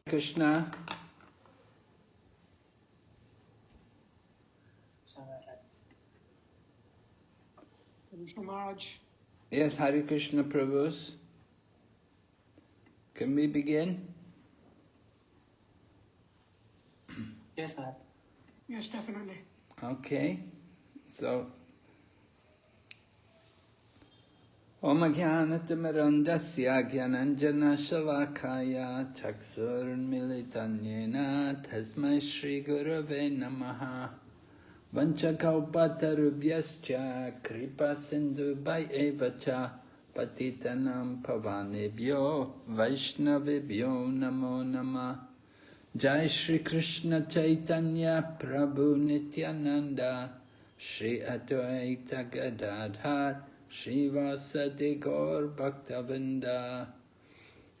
Krishna. Krishna Maharaj. Yes, Hare Krishna Prabhus. Can we begin? Yes, sir. Yes, definitely. Okay. So, Om Jnanatamrandasya Jnananjana Shalakaya Chaksurmilitanyena Tasmai Shri Gurave Namaha Vanchakalpatarubhyascha Kripa Sindhu Bhayevacha Patitanam Pavanebhyo Vaishnavibhyo Namo Namah. Jai Shri Krishna Chaitanya Prabhu Nityananda Shri Advaita Gadadhar Shri Vasadi Gaur Bhaktavinda.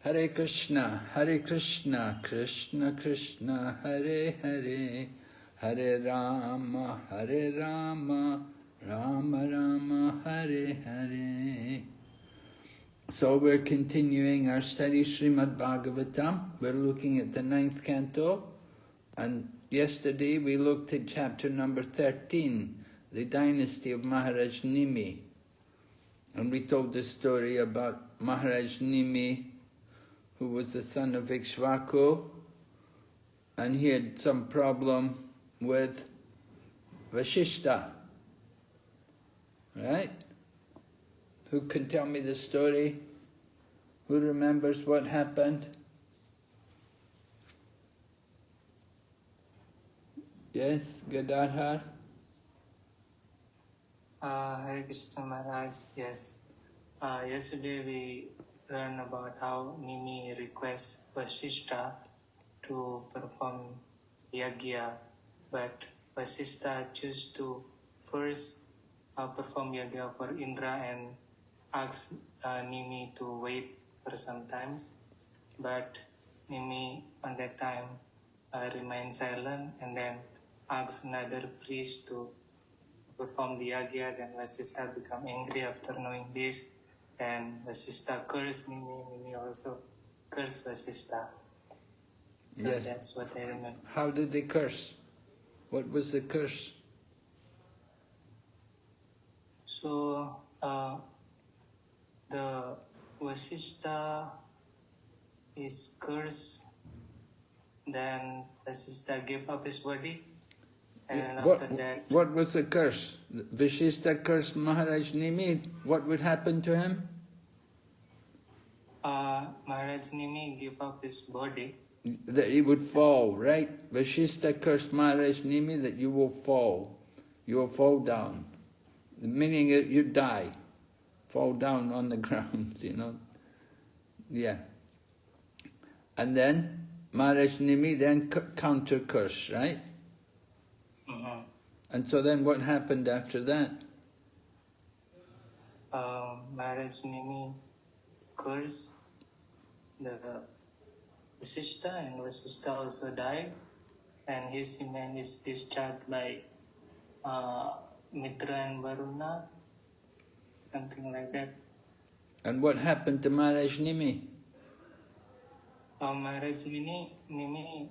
Hare Krishna, Krishna Krishna, Hare Hare, Hare Rama, Rama Rama, Hare Hare. So we're continuing our study Srimad Bhagavatam. We're looking at the 9th canto, and yesterday we looked at chapter number 13, the dynasty of Maharaj Nimi. And we told the story about Maharaj Nimi, who was the son of Ikshvaku, and he had some problem with Vasishta. Right? Who can tell me the story? Who remembers what happened? Yes, Gadadhar? Hare Krishna Maharaj, yes. Yesterday we learned about how Nimi requests Vasishta to perform yagya, but Vasishta chose to first perform yagya for Indra and asked Nimi to wait for some time. But Nimi on that time remained silent and then asked another priest to perform the yagya. Then Vasishta became angry after knowing this, and Vasishta cursed Nimi. Nimi also cursed Vasishta. So yes. That's what I remember. How did they curse? What was the curse? So the Vasishta is cursed, then Vasishta gave up his body, and after that... What was the curse? Vasishta cursed Maharaj Nimi. What would happen to him? Maharaj Nimi gave up his body. That he would fall, right? Vasishta cursed Maharaj Nimi that you will fall. You will fall down. Meaning that you die. Fall down on the ground, you know. Yeah. And then Maharaj Nimi then counter curse, right? And so then what happened after that? Maharaj Nimi cursed the Vasishta, and Vasishta also died, and his semen is discharged by Mitra and Varuna, something like that. And what happened to Maharaj Nimi? Maharaj Nimi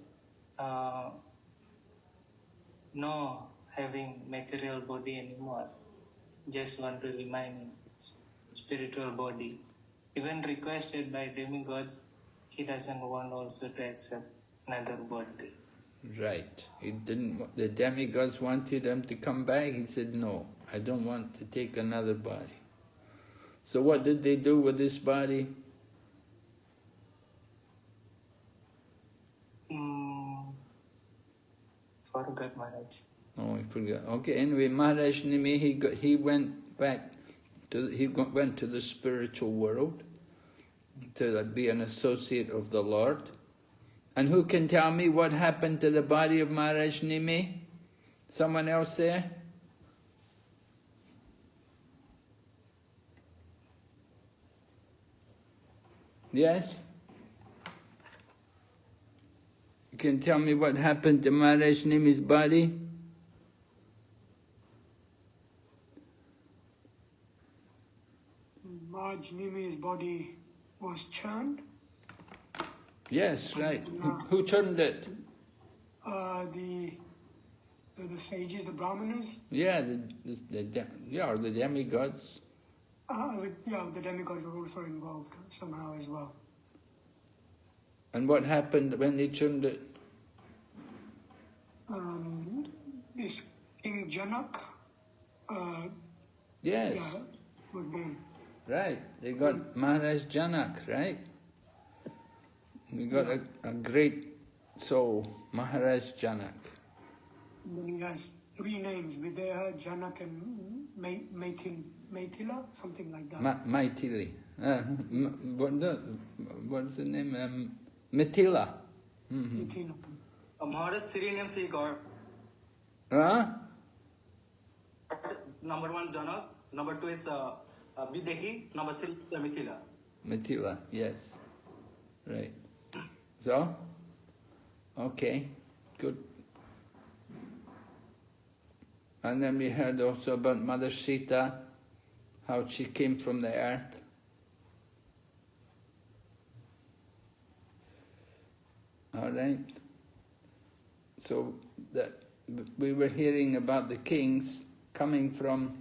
no having material body anymore, just want to remain in spiritual body. Even requested by demigods, he doesn't want also to accept another body. Right. He didn't. The demigods wanted him to come back. He said, no, I don't want to take another body. So what did they do with this body? Forgot, Maharaj. Oh, I forgot. Okay, anyway, Maharaj Nimi, he went to the spiritual world to be an associate of the Lord. And who can tell me what happened to the body of Maharaj Nimi? Someone else there? Yes? You can tell me what happened to Maharaj Nimi's body? Maharaj Nimi's body was churned. Yes, right. Who turned it? The sages, the brahmanas. Yeah, or the demigods. The demigods were also involved somehow as well. And what happened when they turned it? This King Janak, Yes. was born. Right. They got Maharaj Janak, right? They got a great soul, Maharaj Janak. And then he has 3 names: Videha, Janak, and Maithila, something like that. Maithili. What's the name? Mithila. Maithila. Maharaj 3 names he got. Number 1 Janak, number 2 is Videhi, number 3 Mithila. Mithila, yes. Right. So? Okay, good. And then we heard also about Mother Sita, how she came from the earth. All right. So that we were hearing about the kings coming from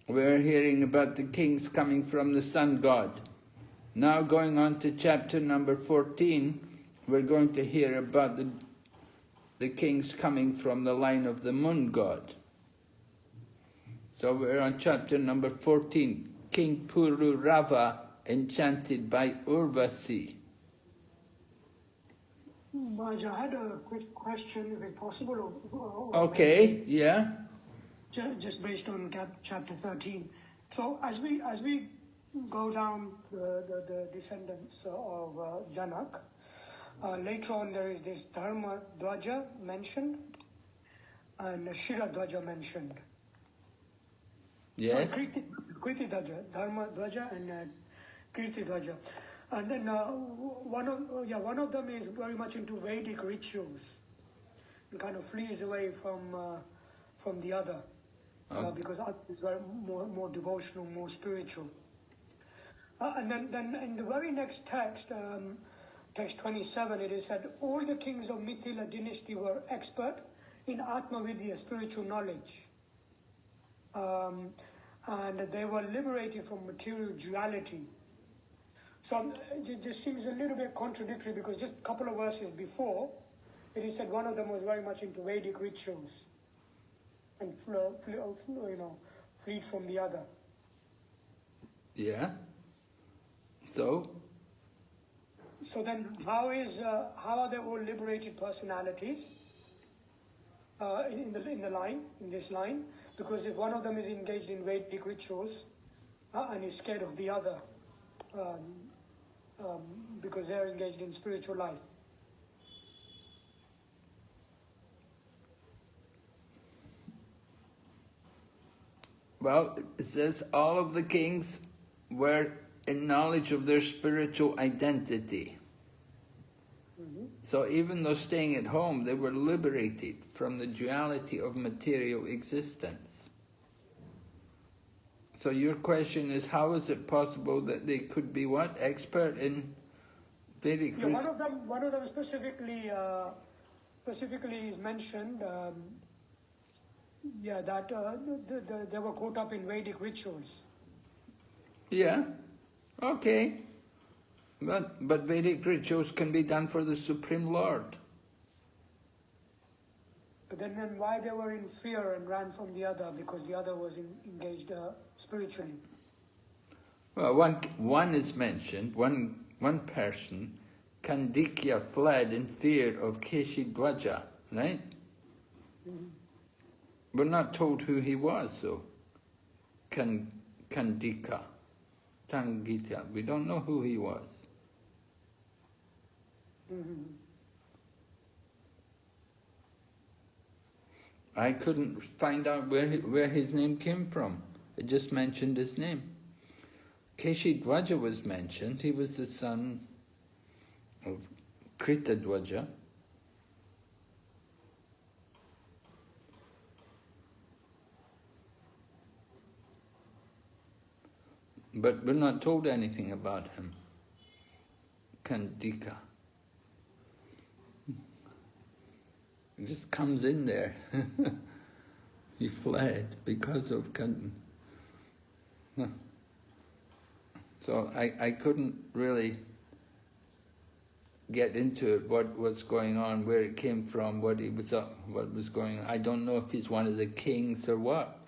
we're hearing about the kings coming from the sun god. Now going on to chapter number 14, we're going to hear about the kings coming from the line of the moon god. So we're on chapter number 14, King Pururava enchanted by Urvasi. Maharaj, I had a quick question, if it's possible. Okay, yeah. Just based on chapter 13. So as we go down the descendants of Janak, later on there is this Dharma Dwaja mentioned and Shira Dwaja mentioned. Yes. So Kriti Dwaja, Dharma Dwaja and Kirti Dwaja. And then one of them is very much into Vedic rituals and kind of flees away from the other. Because it's very more devotional, more spiritual. And then in the very next text, text 27, it is said, all the kings of Mithila dynasty were expert in Atma-vidya, spiritual knowledge. And they were liberated from material duality. So it just seems a little bit contradictory because just a couple of verses before, it is said one of them was very much into Vedic rituals and freed from the other. Yeah. So then how are they all liberated personalities in this line? Because if one of them is engaged in Vedic rituals and is scared of the other because they're engaged in spiritual life. well, it says all of the kings were in knowledge of their spiritual identity. So even though staying at home, they were liberated from the duality of material existence. So your question is, how is it possible that they could be what? Expert in Vedic? Yeah, one of them specifically is mentioned. That they were caught up in Vedic rituals. Yeah, okay. But Vedic rituals can be done for the Supreme Lord. But then why they were in fear and ran from the other? Because the other was engaged spiritually. Well, one is mentioned, one person, Kandikya, fled in fear of Keshidwaja, right? Mm-hmm. We're not told who he was, though. Kandika, Tangita, we don't know who he was. Mm-hmm. I couldn't find out where his name came from. It just mentioned his name. Keshidwaja was mentioned. He was the son of Kritadwaja. But we're not told anything about him. Kandika. It just comes in there. He fled because of Kand. So I couldn't really get into it, what was going on, where it came from, what he was up, what was going on. I don't know if he's one of the kings or what.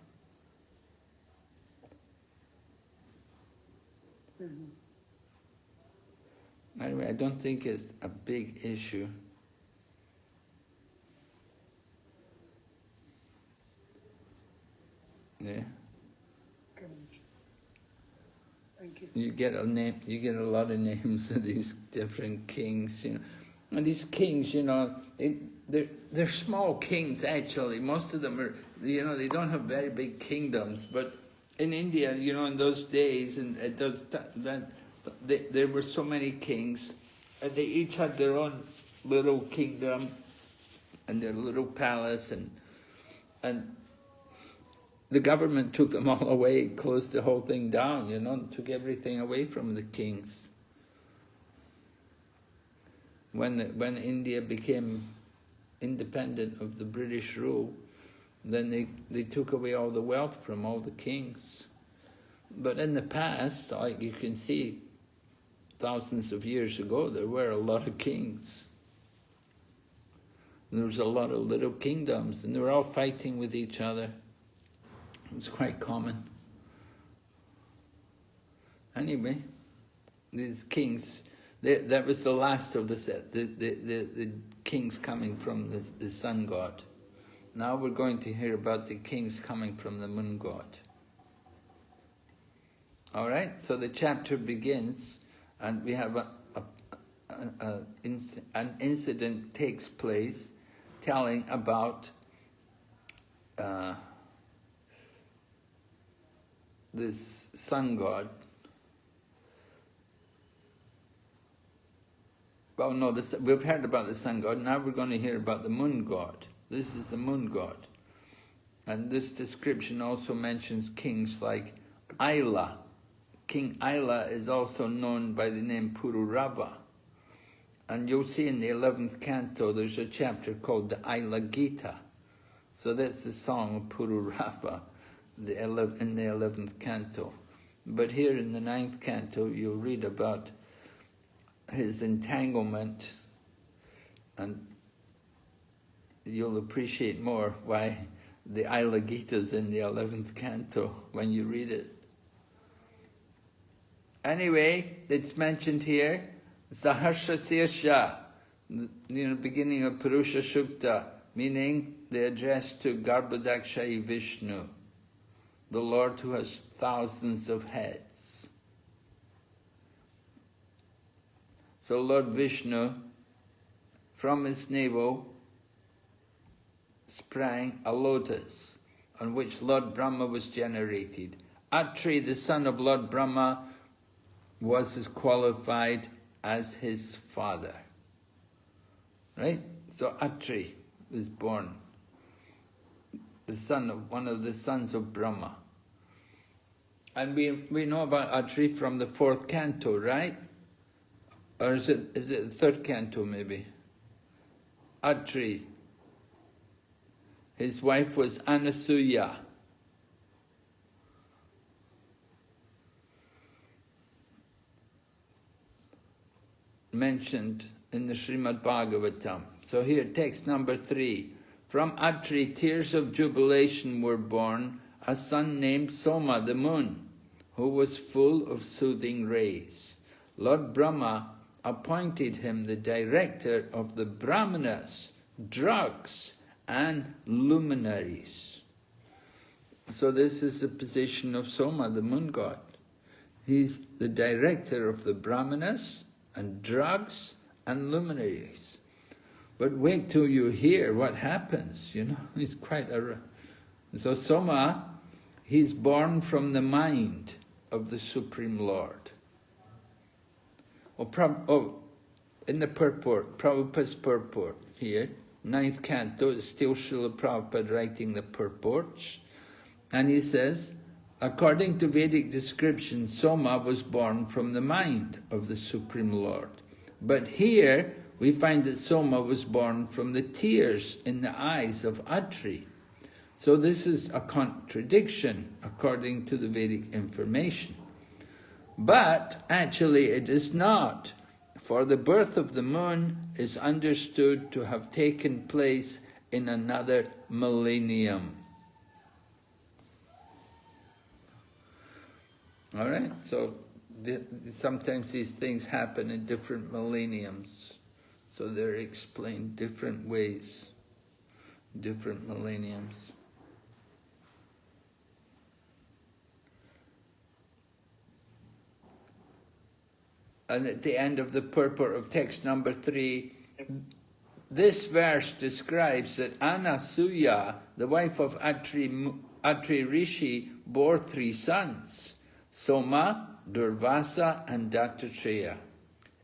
Anyway, I don't think it's a big issue. Yeah. Thank you. You get a name. You get a lot of names of these different kings, you know. And these kings, you know, they're small kings actually. Most of them are, you know, they don't have very big kingdoms. But in India, you know, in those days, and it does that. There were so many kings, and they each had their own little kingdom and their little palace, and the government took them all away, closed the whole thing down, you know, took everything away from the kings. When India became independent of the British rule, then they took away all the wealth from all the kings. But in the past, like you can see, thousands of years ago, there were a lot of kings. There was a lot of little kingdoms, and they were all fighting with each other. It was quite common. Anyway, these kings, that was the last of the set, the kings coming from the sun god. Now we're going to hear about the kings coming from the moon god. All right, so the chapter begins, and we have an incident takes place telling about this sun god. Well, no, we've heard about the sun god, now we're going to hear about the moon god. This is the moon god. And this description also mentions kings like Aila. King Aila is also known by the name Pururava. And you'll see in the 11th canto, there's a chapter called the Aila Gita. So that's the song of Pururava in the 11th canto. But here in the 9th canto, you'll read about his entanglement, and you'll appreciate more why the Aila Gita is in the 11th canto when you read it. Anyway, it's mentioned here, Saharsha Sirsha, beginning of Purusha Shukta, meaning the address to Garbhodakshayi Vishnu, the Lord who has thousands of heads. So Lord Vishnu, from his navel sprang a lotus on which Lord Brahma was generated. Atri, the son of Lord Brahma, was as qualified as his father. Right? So Atri was born, the son of one of the sons of Brahma. And we know about Atri from the 4th canto, right? Or is it the 3rd canto maybe? Atri. His wife was Anasuya. Mentioned in the Srimad Bhagavatam. So here, text number 3. From Atri, tears of jubilation were born, a son named Soma, the moon, who was full of soothing rays. Lord Brahma appointed him the director of the brahmanas, drugs, and luminaries. So this is the position of Soma, the moon god. He's the director of the brahmanas, and drugs, and luminaries. But wait till you hear what happens, you know, it's quite a... So Soma, He's born from the mind of the Supreme Lord. In the purport, Prabhupada's purport here, 9th Canto, it's still Srila Prabhupada writing the purports, and he says, according to Vedic description, Soma was born from the mind of the Supreme Lord. But here, we find that Soma was born from the tears in the eyes of Atri. So this is a contradiction according to the Vedic information. But actually it is not, for the birth of the moon is understood to have taken place in another millennium. All right, so sometimes these things happen in different millenniums. So they're explained different ways, different millenniums. And at the end of the purport of text number 3, this verse describes that Anasuya, the wife of Atri Rishi, bore 3 sons, Soma, Durvasa and Dattatreya.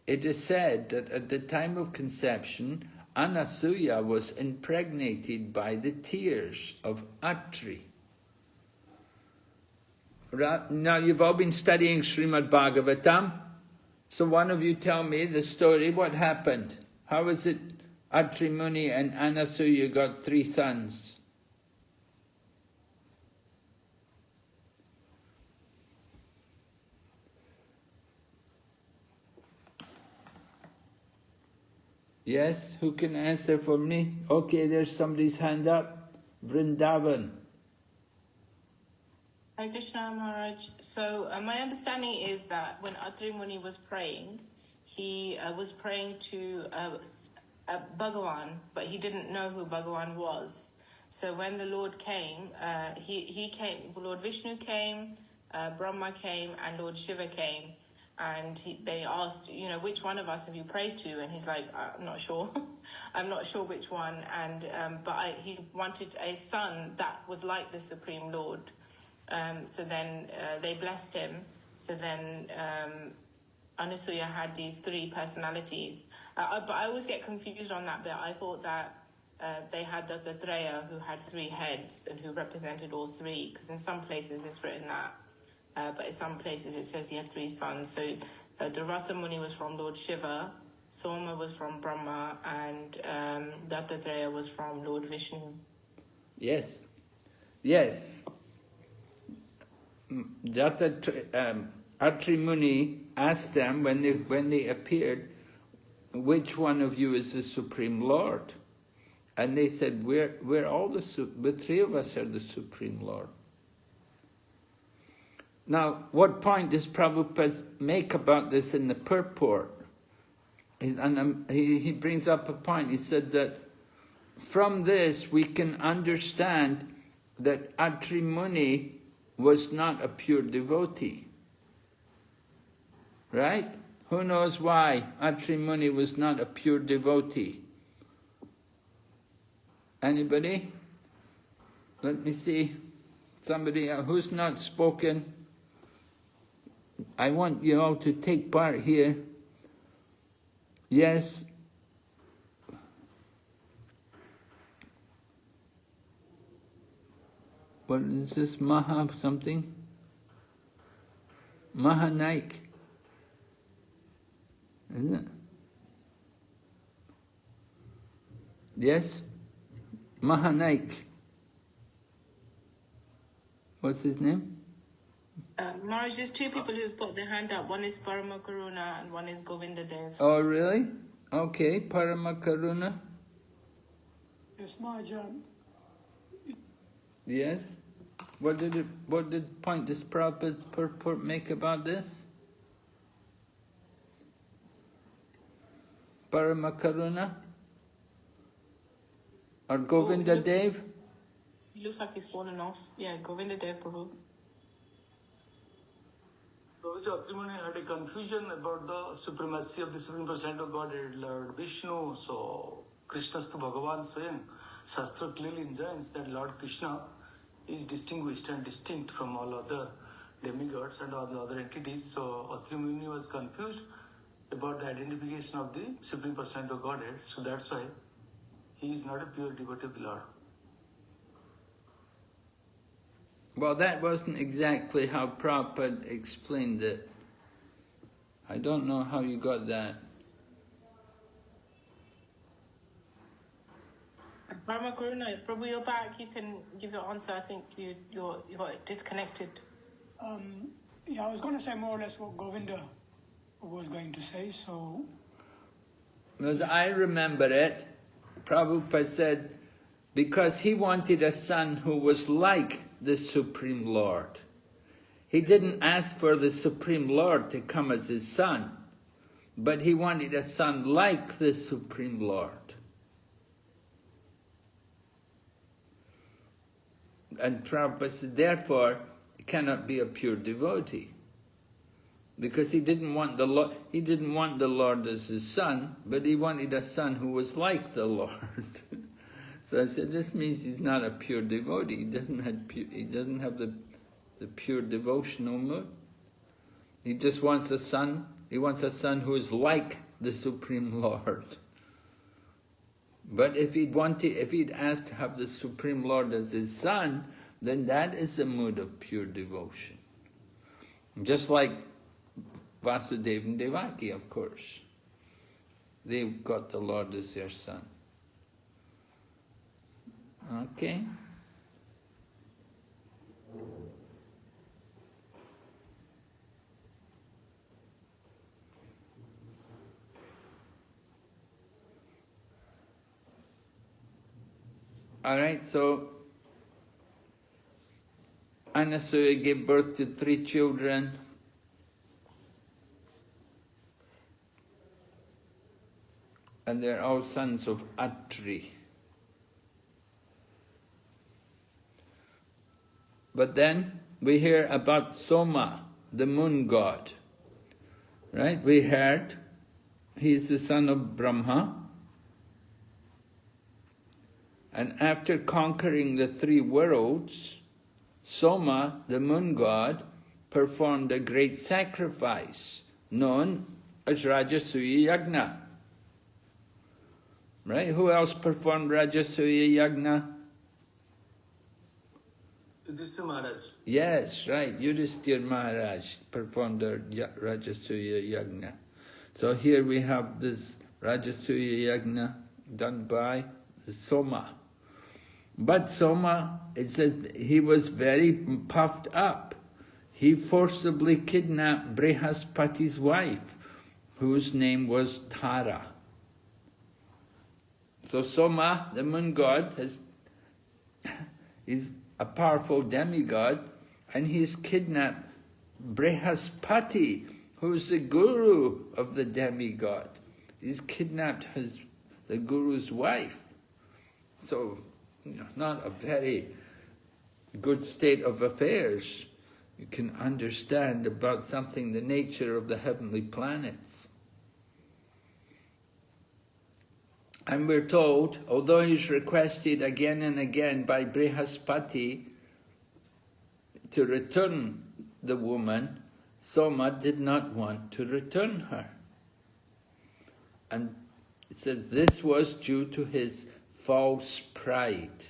It is said that at the time of conception, Anasuya was impregnated by the tears of Atri. Now you've all been studying Srimad Bhagavatam. So one of you tell me the story, what happened? How was it Atri Muni and Anasuya got 3 sons? Yes, who can answer for me? Okay, there's somebody's hand up. Vrindavan. Hare Krishna Maharaj. So my understanding is that when Atri Muni was praying, he was praying to Bhagavan, but he didn't know who Bhagavan was. So when the Lord came, he came. Lord Vishnu came, Brahma came, and Lord Shiva came. And they asked, which one of us have you prayed to? And he's like, I'm not sure. I'm not sure which one. And he wanted a son that was like the Supreme Lord. So then they blessed him. So then Anasuya had these 3 personalities. But I always get confused on that bit. I thought that they had Dattatreya, who had 3 heads and who represented all 3, because in some places it's written that. But in some places it says he had 3 sons. So Durvasa Muni was from Lord Shiva, Soma was from Brahma, and Dattatreya was from Lord Vishnu. Yes. Yes. Atri Muni asked them when they appeared, which one of you is the Supreme Lord? And they said, we're all the 3 of us are the Supreme Lord. Now, what point does Prabhupada make about this in the purport? He brings up a point. He said that from this we can understand that Atri Muni was not a pure devotee. Right? Who knows why Atri Muni was not a pure devotee? Anybody? Let me see. Somebody who's not spoken. I want you all to take part here. Yes. What is this? Maha something? Mahanaik. Isn't it? Yes? Mahanaik. What's his name? Maharaj, there's 2 people who've got their hand up. One is Parama Karuna and one is Govinda Dev. Oh, really? Okay, Parama Karuna. Yes, Maharaj. Yes? What point does Prabhupada's purport make about this? Parama Karuna? Or Govinda Dev? He looks like he's fallen off. Yeah, Govinda Dev Prabhu. Professor Atri Muni had a confusion about the supremacy of the Supreme Personality of Godhead, Lord Vishnu. So, Krishnastu Bhagavan Swayam. Shastra clearly enjoins that Lord Krishna is distinguished and distinct from all other demigods and all the other entities. So Atri Muni was confused about the identification of the Supreme Personality of Godhead. So that's why he is not a pure devotee of the Lord. Well, that wasn't exactly how Prabhupada explained it. I don't know how you got that. Brahma Karuna, Prabhu, you're back. You can give your answer. I think you got disconnected. Yeah, I was going to say more or less what Govinda was going to say, so... As I remember it, Prabhupada said, because he wanted a son who was like the Supreme Lord. He didn't ask for the Supreme Lord to come as his son, but he wanted a son like the Supreme Lord. And Prabhupada said, therefore, he cannot be a pure devotee. Because he didn't want the Lord as his son, but he wanted a son who was like the Lord. So I said, this means he's not a pure devotee. He doesn't have the pure devotional mood. He just wants a son. He wants a son who is like the Supreme Lord. But if he'd asked to have the Supreme Lord as his son, then that is a mood of pure devotion. Just like Vasudeva and Devaki, of course. They've got the Lord as their son. Okay? Alright, so Anasuya gave birth to 3 children. And they're all sons of Atri. But then we hear about Soma, the moon god. Right? We heard he's the son of Brahma. And after conquering the 3 worlds, Soma, the moon god, performed a great sacrifice known as Rajasuya Yagna. Right? Who else performed Rajasuya Yagna? Yudhishthira Maharaj. Yes, right. Yudhishthira Maharaj performed the Rajasuya Yagna. So here we have this Rajasuya Yagna done by Soma. But Soma, it says, he was very puffed up. He forcibly kidnapped Brihaspati's wife, whose name was Tara. So Soma, the moon god, is a powerful demigod, and he's kidnapped Brihaspati, who's the guru of the demigod. He's kidnapped the guru's wife. So, not a very good state of affairs. You can understand about something, the nature of the heavenly planets. And we're told, although he's requested again and again by Brihaspati to return the woman, Soma did not want to return her. And it says this was due to his false pride.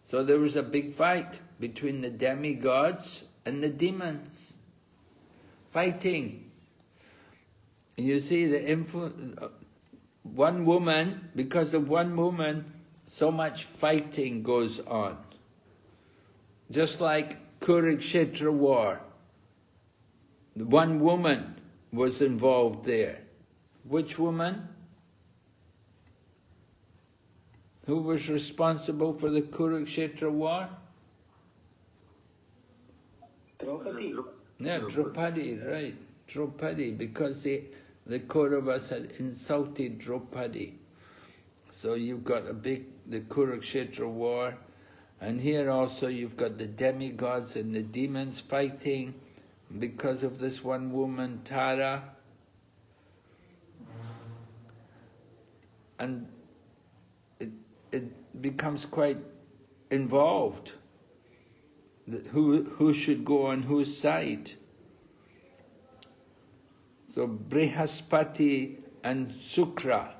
So there was a big fight between the demigods and the demons. Fighting. And you see the influence. One woman, because of one woman, so much fighting goes on. Just like Kurukshetra war. One woman was involved there. Which woman? Who was responsible for the Kurukshetra war? Draupadi. Yeah, Draupadi, right. Draupadi, because the Kauravas had insulted Draupadi. So you've got the Kurukshetra war, and here also you've got the demigods and the demons fighting because of this one woman, Tara. And it becomes quite involved. who should go on whose side. So Brihaspati and Sukra.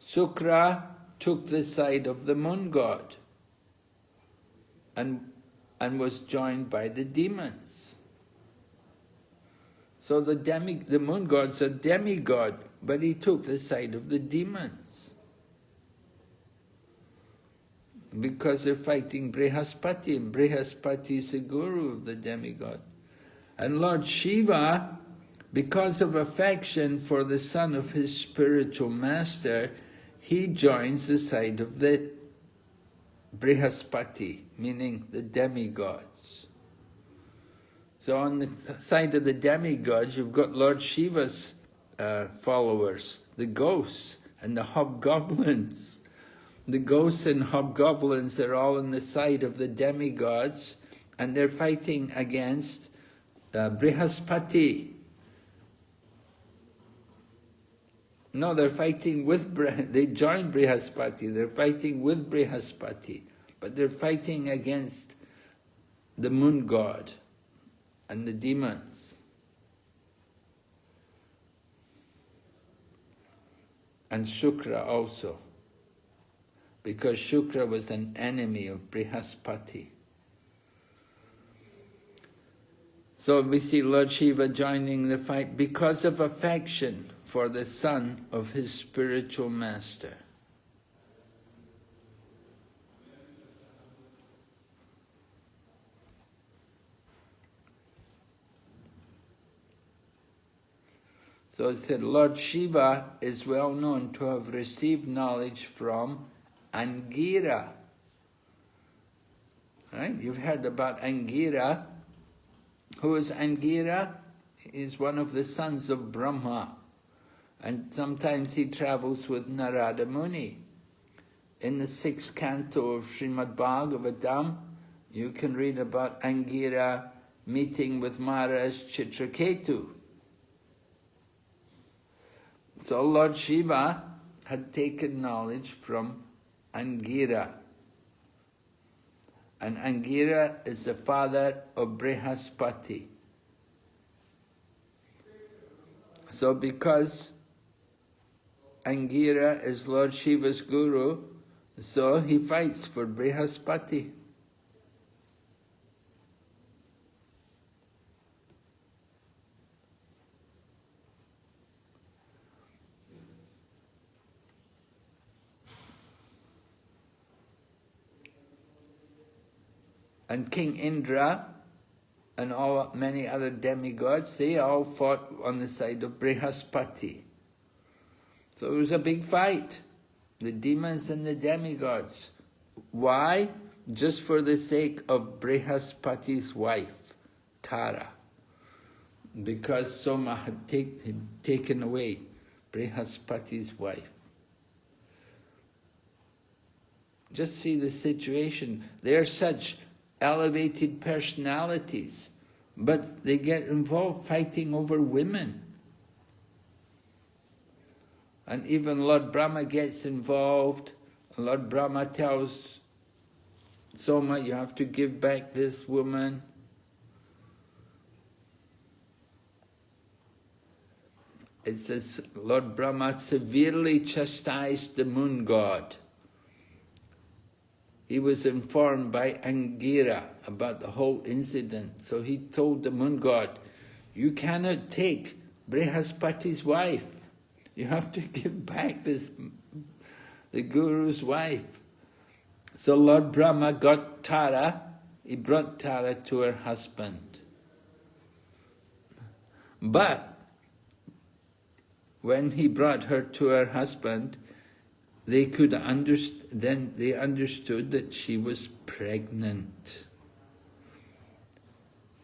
Sukra took the side of the moon god and was joined by the demons. So the moon god's a demigod, but he took the side of the demons. Because they're fighting Brihaspati, and Brihaspati is the guru of the demigod. And Lord Shiva, because of affection for the son of his spiritual master, he joins the side of the Brihaspati, meaning the demigods. So on the side of the demigods, you've got Lord Shiva's followers, the ghosts and the hobgoblins. The ghosts and hobgoblins are all on the side of the demigods, and they're fighting against Brihaspati. No, they're fighting with they join Brihaspati. They're fighting with Brihaspati, but they're fighting against the moon god and the demons. And Shukra also, because Shukra was an enemy of Brihaspati. So we see Lord Shiva joining the fight because of affection for the son of his spiritual master. So it said Lord Shiva is well known to have received knowledge from Angira. Right? You've heard about Angira. Who is Angira? He is one of the sons of Brahma. And sometimes he travels with Narada Muni. In the 6th canto of Srimad Bhagavatam, you can read about Angira meeting with Maharaj Chitraketu. So Lord Shiva had taken knowledge from Angira. And Angira is the father of Brihaspati. So because Angira is Lord Shiva's guru, so he fights for Brihaspati. And King Indra and many other demigods, they all fought on the side of Brihaspati. So it was a big fight, the demons and the demigods. Why? Just for the sake of Brihaspati's wife, Tara. Because Soma had taken away Brihaspati's wife. Just see the situation. They're such elevated personalities, but they get involved fighting over women. And even Lord Brahma gets involved. Lord Brahma tells Soma, you have to give back this woman. It says Lord Brahma severely chastised the moon god. He was informed by Angira about the whole incident. So he told the moon god, you cannot take Brihaspati's wife. You have to give back the guru's wife. So Lord Brahma got Tara, he brought Tara to her husband. But when he brought her to her husband, they understood that she was pregnant.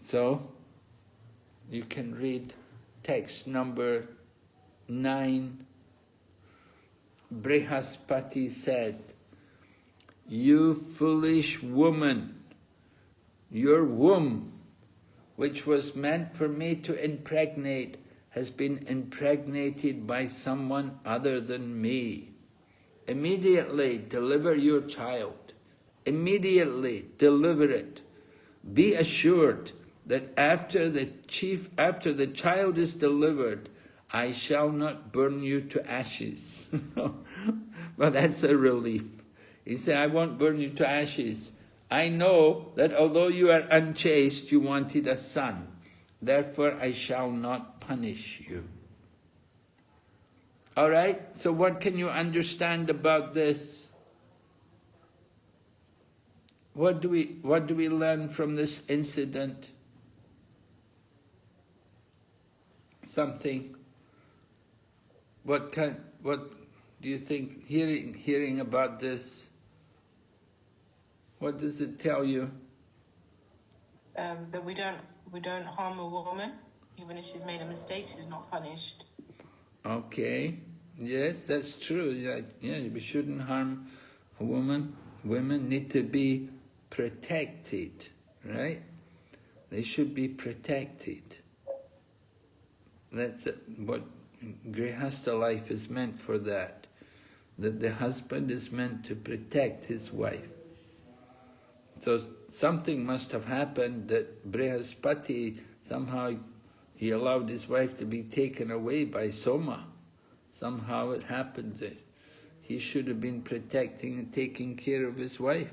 So you can read text number 9. Brihaspati said, you foolish woman, your womb, which was meant for me to impregnate, has been impregnated by someone other than me. Immediately deliver your child. Immediately deliver it, be assured that after the child is delivered, I shall not burn you to ashes. Well, that's a relief. He said, I won't burn you to ashes. I know that although you are unchaste, you wanted a son. Therefore, I shall not punish you. All right? So what can you understand about this? What do we learn from this incident? Something. What do you think, hearing about this, what does it tell you? That we don't harm a woman, even if she's made a mistake, she's not punished. Okay, yes, that's true. Yeah, we shouldn't harm a woman. Women need to be protected, right? They should be protected. That's what Grihastha life is meant for, that the husband is meant to protect his wife. So something must have happened that Brihaspati, somehow he allowed his wife to be taken away by Soma. Somehow it happened that he should have been protecting and taking care of his wife.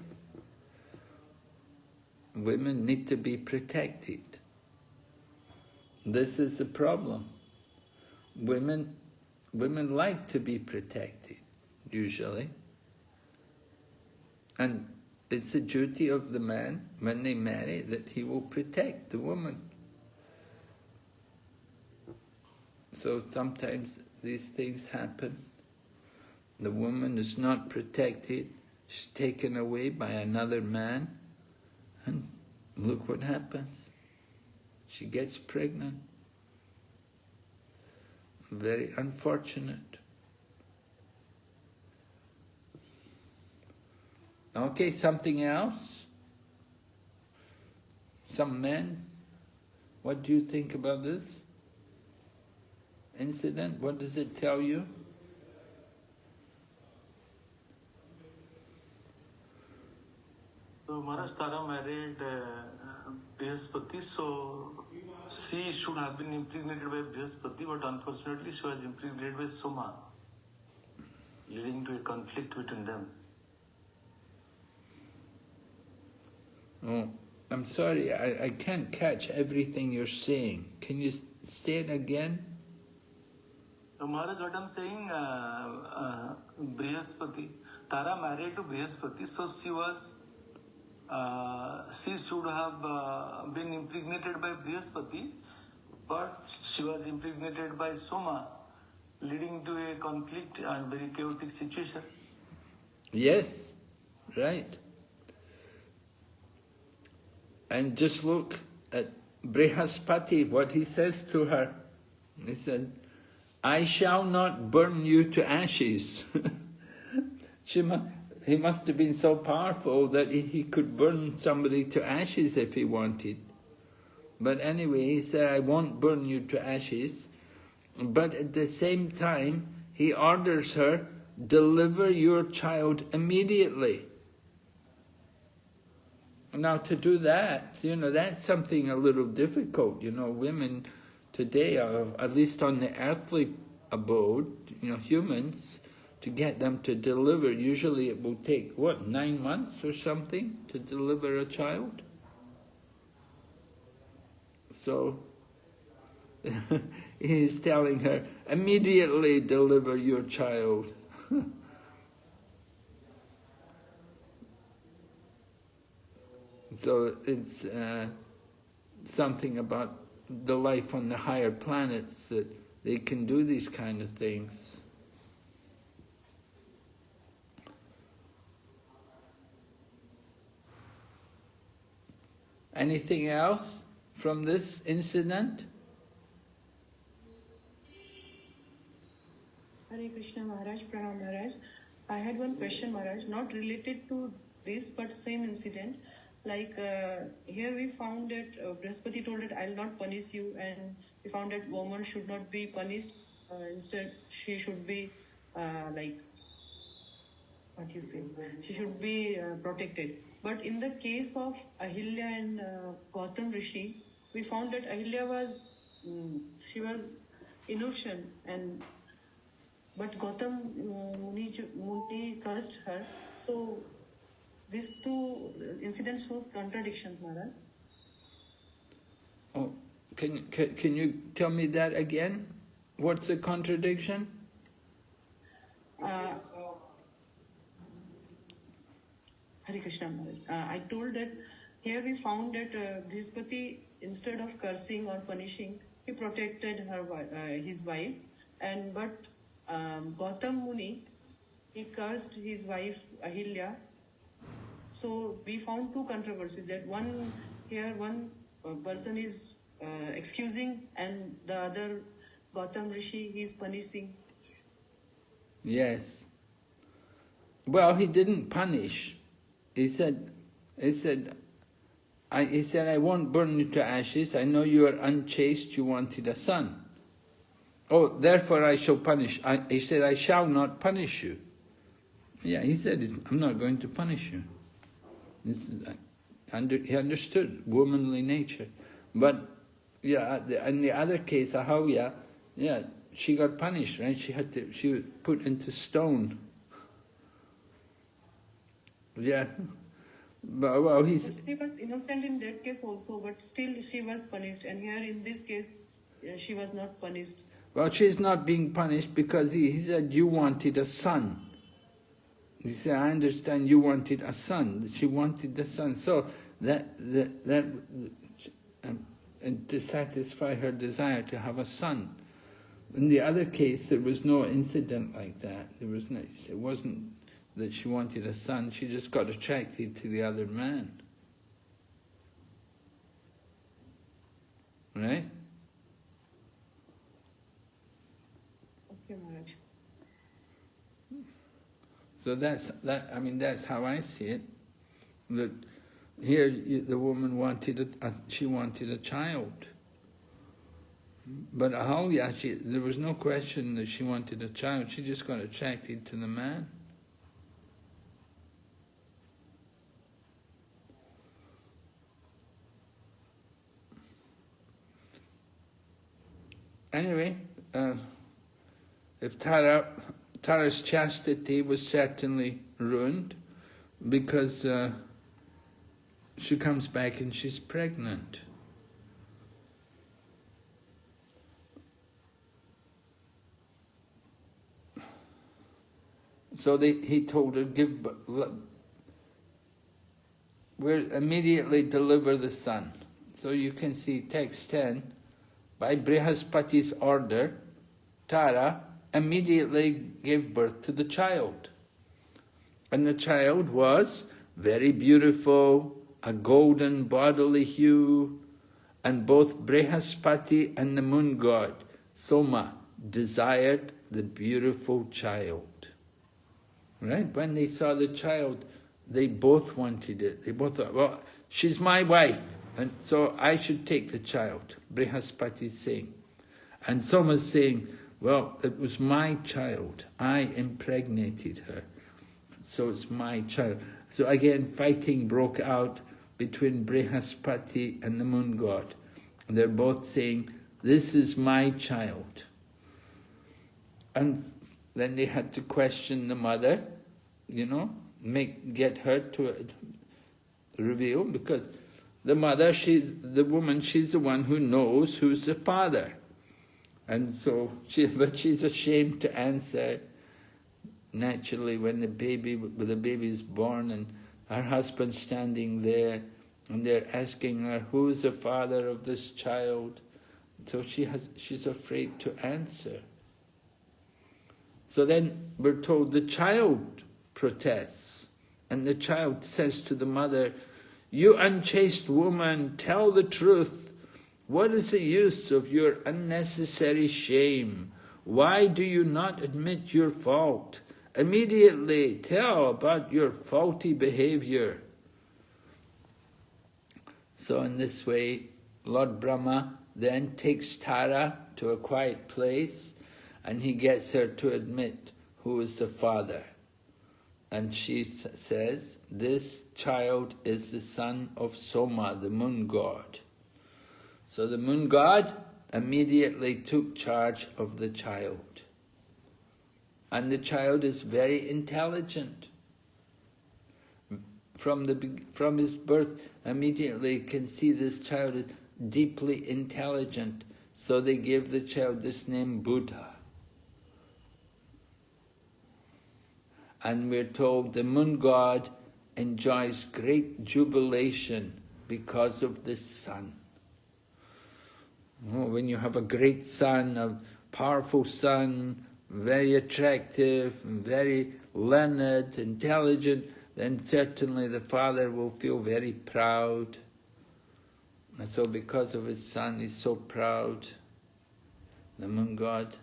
Women need to be protected. This is the problem. Women like to be protected, usually. And it's a duty of the man, when they marry, that he will protect the woman. So sometimes these things happen. The woman is not protected, she's taken away by another man, and look what happens. She gets pregnant. Very unfortunate. Okay, something else? Some men? What do you think about this incident? What does it tell you? So Maharaj, Tara married Brihaspati, so she should have been impregnated by Brihaspati, but unfortunately she was impregnated by Soma, leading to a conflict between them. Oh, I'm sorry, I can't catch everything you're saying. Can you say it again? Maharaj, what I'm saying, Brihaspati, Tara married to Brihaspati, so she should have been impregnated by Brihaspati, but she was impregnated by Soma, leading to a conflict and very chaotic situation. Yes, right. And just look at Brihaspati, what he says to her. He said, I shall not burn you to ashes. He must have been so powerful that he could burn somebody to ashes if he wanted. But anyway, he said, I won't burn you to ashes. But at the same time, he orders her, deliver your child immediately. Now to do that, that's something a little difficult. Women today, at least on the earthly abode, humans, to get them to deliver, usually it will take, 9 months or something to deliver a child? So, he's telling her, immediately deliver your child. So it's something about the life on the higher planets that they can do these kind of things. Anything else from this incident? Hare Krishna Maharaj, Pranam Maharaj. I had one question, Maharaj, not related to this, but same incident. Like here we found that Brihaspati told that I'll not punish you, and we found that woman should not be punished. Instead, she should be she should be protected. But in the case of Ahilya and Gautam Rishi, we found that Ahilya was, she was innocent, but Gautam Muni cursed her. So these two incidents shows contradiction, Maharaj. Oh, can you tell me that again? What's the contradiction? Hare Krishna Maharaj. I told that here we found that Brihaspati, instead of cursing or punishing, he protected his wife, but Gautam Muni, he cursed his wife Ahilya. So we found two controversies, that one person is excusing and the other Gautam Rishi, he is punishing. Yes. Well, he didn't punish. He said, I won't burn you to ashes. I know you are unchaste, you wanted a son. Oh, therefore I shall punish. He said, I shall not punish you. Yeah, he said, I'm not going to punish you. He understood womanly nature. But, yeah, in the other case, Ahalya, yeah, she got punished, right? She was put into stone. Yeah. But, well, She was innocent in that case also, but still she was punished. And here in this case, she was not punished. Well, she's not being punished because he said you wanted a son. He said, I understand you wanted a son. She wanted the son. So to satisfy her desire to have a son. In the other case, there was no incident like that. It wasn't that she wanted a son. She just got attracted to the other man. Right? Okay, Maharaj. So that's how I see it. That here the woman wanted she wanted a child. But Ahalya, there was no question that she wanted a child. She just got attracted to the man. Anyway, if Tara's chastity was certainly ruined because she comes back and she's pregnant. So he told her, we'll immediately deliver the son. So you can see text 10, by Brihaspati's order, Tara immediately gave birth to the child. And the child was very beautiful, a golden bodily hue, and both Brihaspati and the moon god, Soma, desired the beautiful child. Right? When they saw the child, they both wanted it. They both thought, well, she's my wife, and so I should take the child, Brihaspati is saying. And Soma's saying, well, it was my child. I impregnated her. So it's my child. So again, fighting broke out between Brihaspati and the moon god. And they're both saying, this is my child. And then they had to question the mother, get her to reveal, because the mother, the woman, she's the one who knows who's the father. And so, but she's ashamed to answer. Naturally, when the baby is born and her husband's standing there, and they're asking her, who's the father of this child? So she's afraid to answer. So then we're told the child protests, and the child says to the mother, you unchaste woman, tell the truth. What is the use of your unnecessary shame? Why do you not admit your fault? Immediately tell about your faulty behavior. So in this way, Lord Brahma then takes Tara to a quiet place, and he gets her to admit who is the father. and she says, this child is the son of Soma, the moon god. So the moon god immediately took charge of the child. And the child is very intelligent. From his birth, immediately can see this child is deeply intelligent. So they gave the child this name Buddha. And we're told the moon god enjoys great jubilation because of this son. Oh, when you have a great son, a powerful son, very attractive, very learned, intelligent, then certainly the father will feel very proud. And so because of his son, he's so proud, the moon god.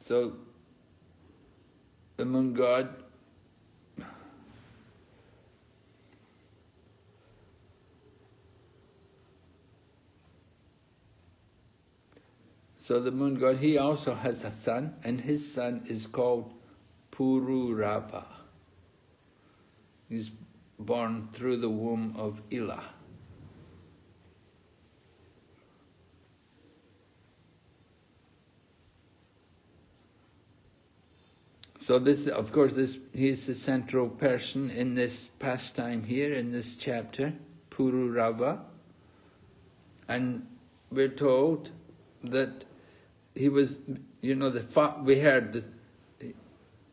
So, the moon god he also has a son, and his son is called Pururava. He's born through the womb of Ila. So this, of course, he's the central person in this pastime here, in this chapter, Pururava. And we're told that he was, we heard that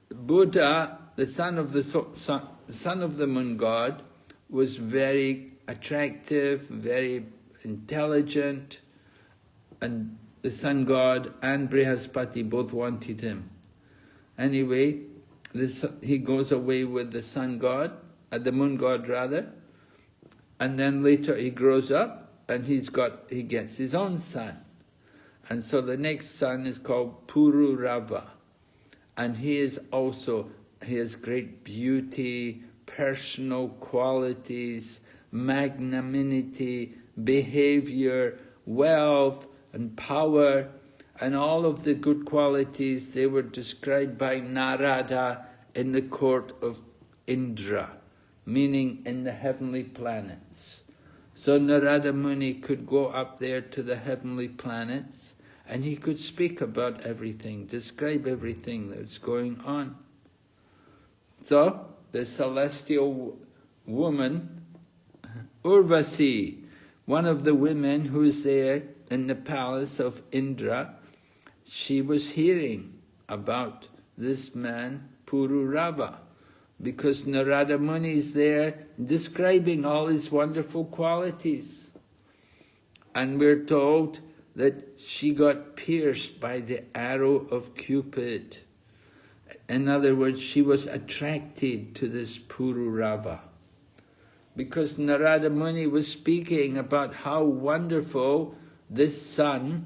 Buddha, the son of the moon god, was very attractive, very intelligent, and the sun god and Brihaspati both wanted him. Anyway, he goes away with the sun god, the moon god rather, and then later he grows up and he gets his own son. And so the next son is called Pururava. And he has great beauty, personal qualities, magnanimity, behavior, wealth and power, and all of the good qualities. They were described by Narada in the court of Indra, meaning in the heavenly planets. So Narada Muni could go up there to the heavenly planets and he could speak about everything, describe everything that's going on. So the celestial woman, Urvasi, one of the women who's there in the palace of Indra, she was hearing about this man, Pururava, because Narada Muni is there describing all his wonderful qualities. And we're told that she got pierced by the arrow of Cupid. In other words, she was attracted to this Pururava, because Narada Muni was speaking about how wonderful this son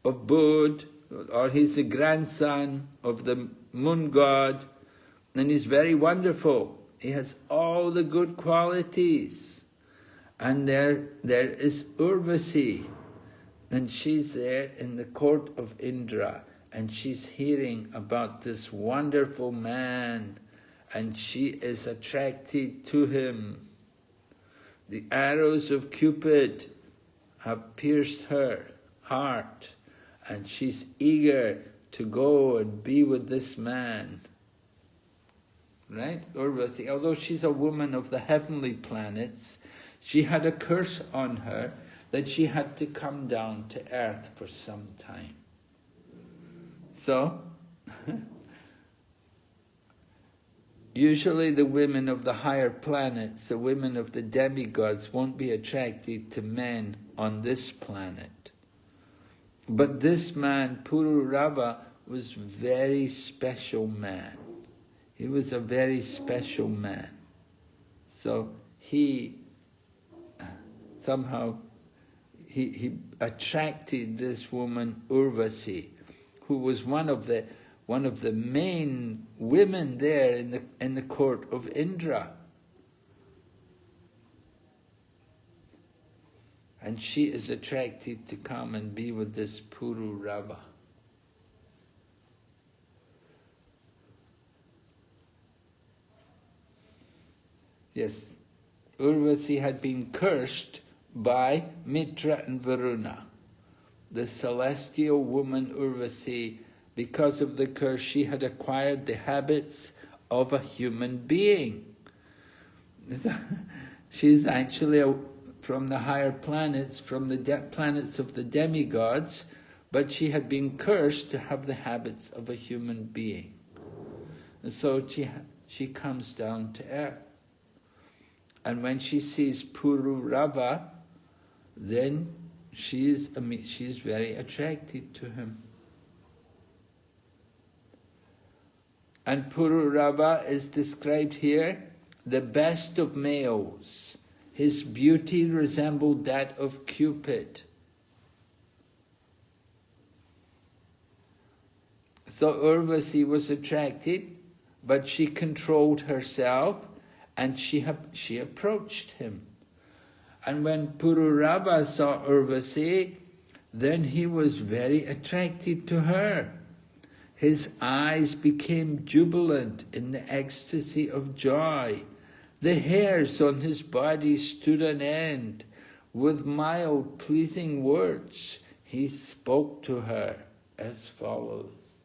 of Buddha, or he's the grandson of the moon god, and he's very wonderful. He has all the good qualities. And there is Urvasi, and she's there in the court of Indra, and she's hearing about this wonderful man, and she is attracted to him. The arrows of Cupid have pierced her heart, and she's eager to go and be with this man. Right? Urvasi, although she's a woman of the heavenly planets, she had a curse on her that she had to come down to earth for some time. So, usually the women of the higher planets, the women of the demigods, won't be attracted to men on this planet. But this man, Pururava, was a very special man. He was a very special man. So he somehow he attracted this woman Urvasi, who was one of the main women there in the court of Indra. And she is attracted to come and be with this Pururava. Yes, Urvasi had been cursed by Mitra and Varuna. The celestial woman Urvasi, because of the curse, she had acquired the habits of a human being. She's actually from the higher planets, from the planets of the demigods, but she had been cursed to have the habits of a human being. And so she comes down to earth. And when she sees Pururava, then she's very attracted to him. And Pururava is described here, the best of males. His beauty resembled that of Cupid. So Urvasi was attracted, but she controlled herself and she approached him. And when Pururava saw Urvasi, then he was very attracted to her. His eyes became jubilant in the ecstasy of joy. The hairs on his body stood on end. With mild, pleasing words, he spoke to her as follows.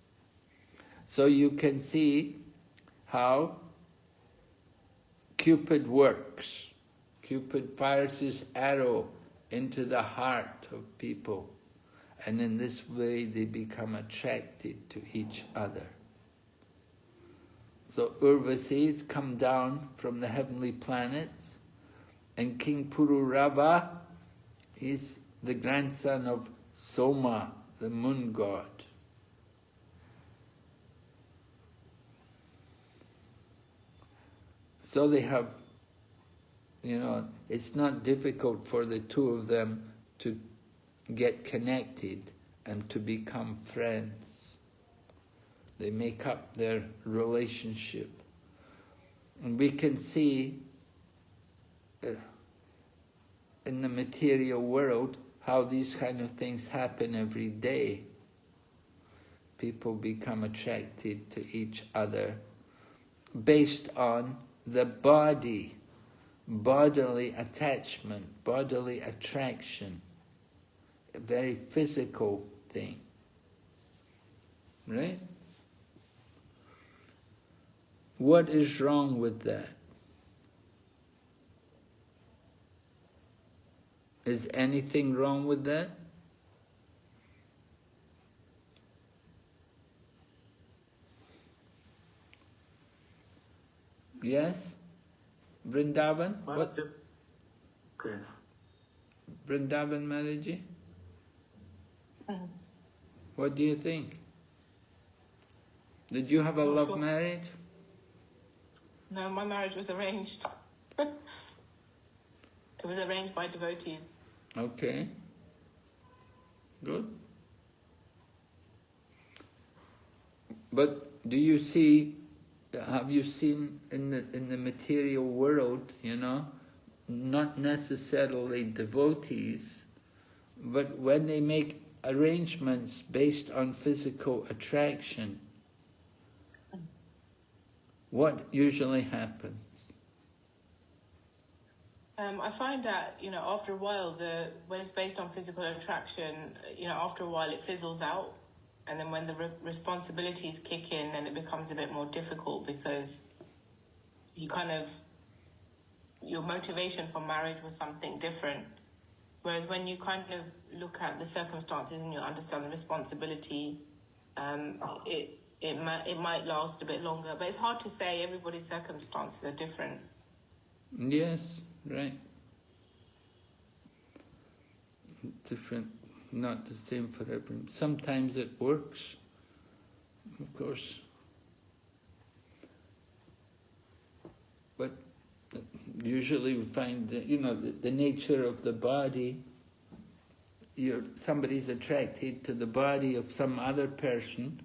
So you can see how Cupid works. Cupid fires his arrow into the heart of people, and in this way they become attracted to each other. So Urvasi has come down from the heavenly planets, and King Pururava is the grandson of Soma, the moon god. So they have, it's not difficult for the two of them to get connected and to become friends. They make up their relationship. And we can see in the material world how these kind of things happen every day. People become attracted to each other based on the body, bodily attachment, bodily attraction, a very physical thing, right? What is wrong with that? Is anything wrong with that? Yes? Vrindavan? What? Okay. Vrindavan Maharaji? What do you think? Did you have a love marriage? No, my marriage was arranged. It was arranged by devotees. Okay. Good. But do you see, have you seen in the material world, not necessarily devotees, but when they make arrangements based on physical attraction, what usually happens? I find that, after a while, when it's based on physical attraction, after a while it fizzles out. And then when the responsibilities kick in, then it becomes a bit more difficult because your motivation for marriage was something different. Whereas when you kind of look at the circumstances and you understand the responsibility, it might last a bit longer. But it's hard to say, everybody's circumstances are different. Yes, right. Different, not the same for everyone. Sometimes it works, of course. But usually we find that, the nature of the body, somebody's attracted to the body of some other person,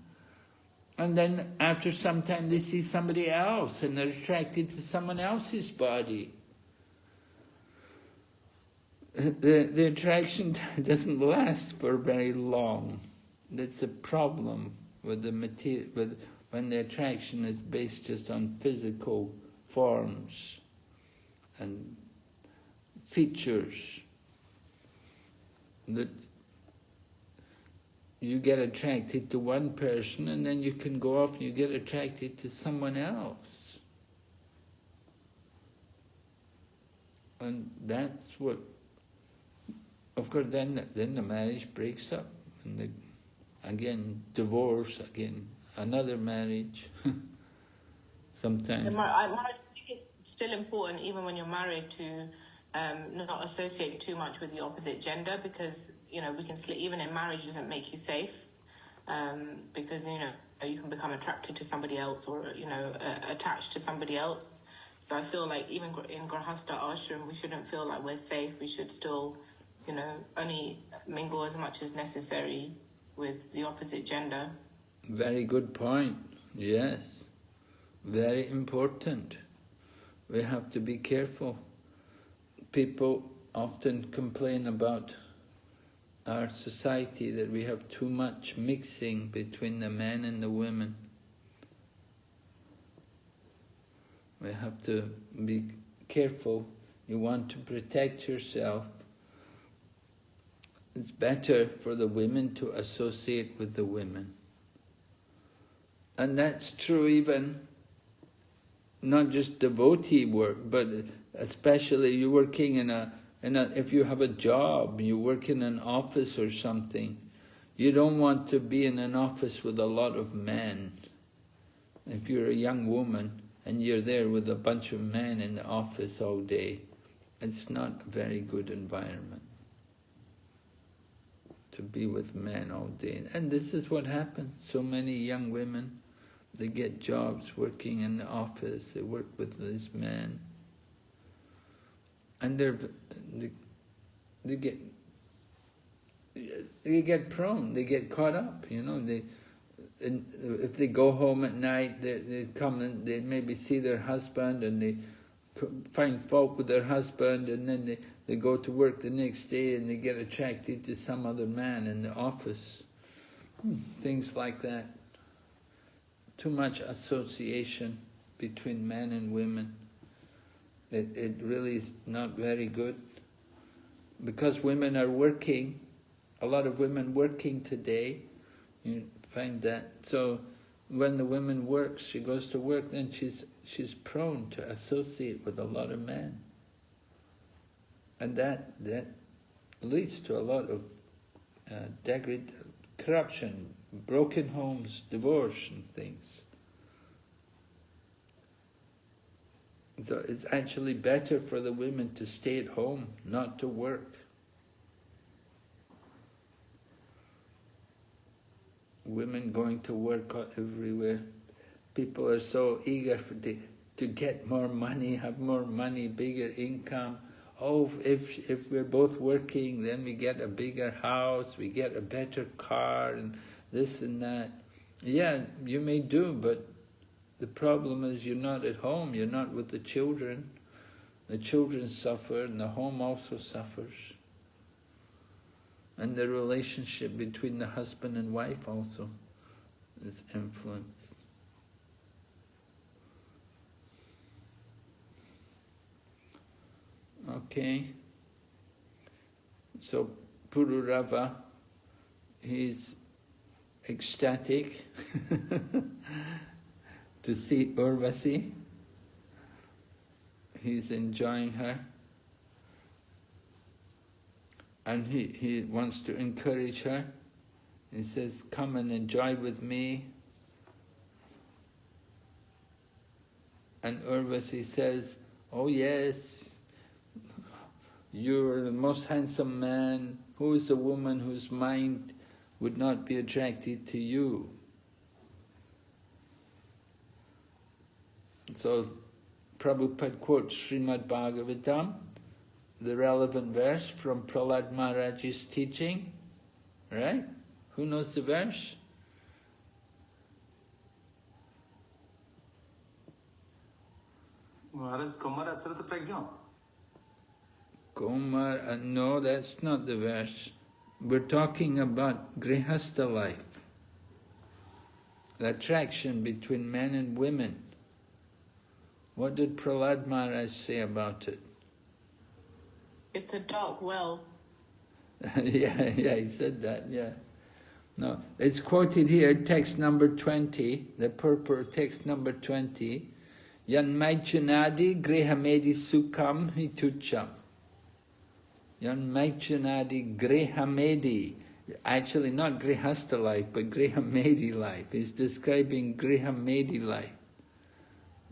and then after some time they see somebody else and they're attracted to someone else's body. The attraction doesn't last for very long. That's a problem with the material, when the attraction is based just on physical forms. and features that you get attracted to one person and then you can go off and you get attracted to someone else. And that's what, of course, then the marriage breaks up. And again, divorce, again, another marriage. Sometimes. I think it's still important, even when you're married, to not associate too much with the opposite gender, because we can slip. Even in marriage, doesn't make you safe, because you can become attracted to somebody else, or attached to somebody else. So I feel like even in Grahastha ashram, we shouldn't feel like we're safe. We should still, only mingle as much as necessary with the opposite gender. Very good point. Yes. Very important. We have to be careful. People often complain about our society that we have too much mixing between the men and the women. We have to be careful. You want to protect yourself. It's better for the women to associate with the women. And that's true even not just devotee work, but especially you're working if you have a job, you work in an office or something, you don't want to be in an office with a lot of men. If you're a young woman and you're there with a bunch of men in the office all day, it's not a very good environment to be with men all day. And this is what happens. So many young women, they get jobs working in the office, they work with these men. And they get prone, they get caught up, if they go home at night, they come and they maybe see their husband and they find fault with their husband, and then they go to work the next day and they get attracted to some other man in the office. Things like that. Too much association between men and women. It really is not very good. Because women are working, a lot of women working today, you find that. So when the woman works, she goes to work, then she's prone to associate with a lot of men. And that leads to a lot of corruption, broken homes, divorce and things. So it's actually better for the women to stay at home, not to work. Women going to work everywhere. People are so eager to get more money, have more money, bigger income. Oh, if we're both working, then we get a bigger house, we get a better car, and this and that. Yeah, you may do, but the problem is you're not at home, you're not with the children. The children suffer, and the home also suffers. And the relationship between the husband and wife also is influenced. Okay. So Pururava, he's ecstatic to see Urvasi. He's enjoying her. And he wants to encourage her. He says, come and enjoy with me. And Urvasi says, oh yes, you're the most handsome man. Who is the woman whose mind would not be attracted to you? So Prabhupada quotes Srimad Bhagavatam, the relevant verse from Prahlad Maharaj's teaching, right? Who knows the verse? Maharaj Kumar Acharata Pragya. Kumar, no, that's not the verse. We're talking about Grihastha life. The attraction between men and women. What did Prahlad Maharaj say about it? It's a dark well. yeah, he said that, yeah. No, it's quoted here, text number 20, the purport, text number 20. Yan Maichanadi Grehamedi Sukham Hitucham. Yan Maichanadi Grehamedi. Actually, not Grihastha life, but Grehamedi life. He's describing Grehamedi life.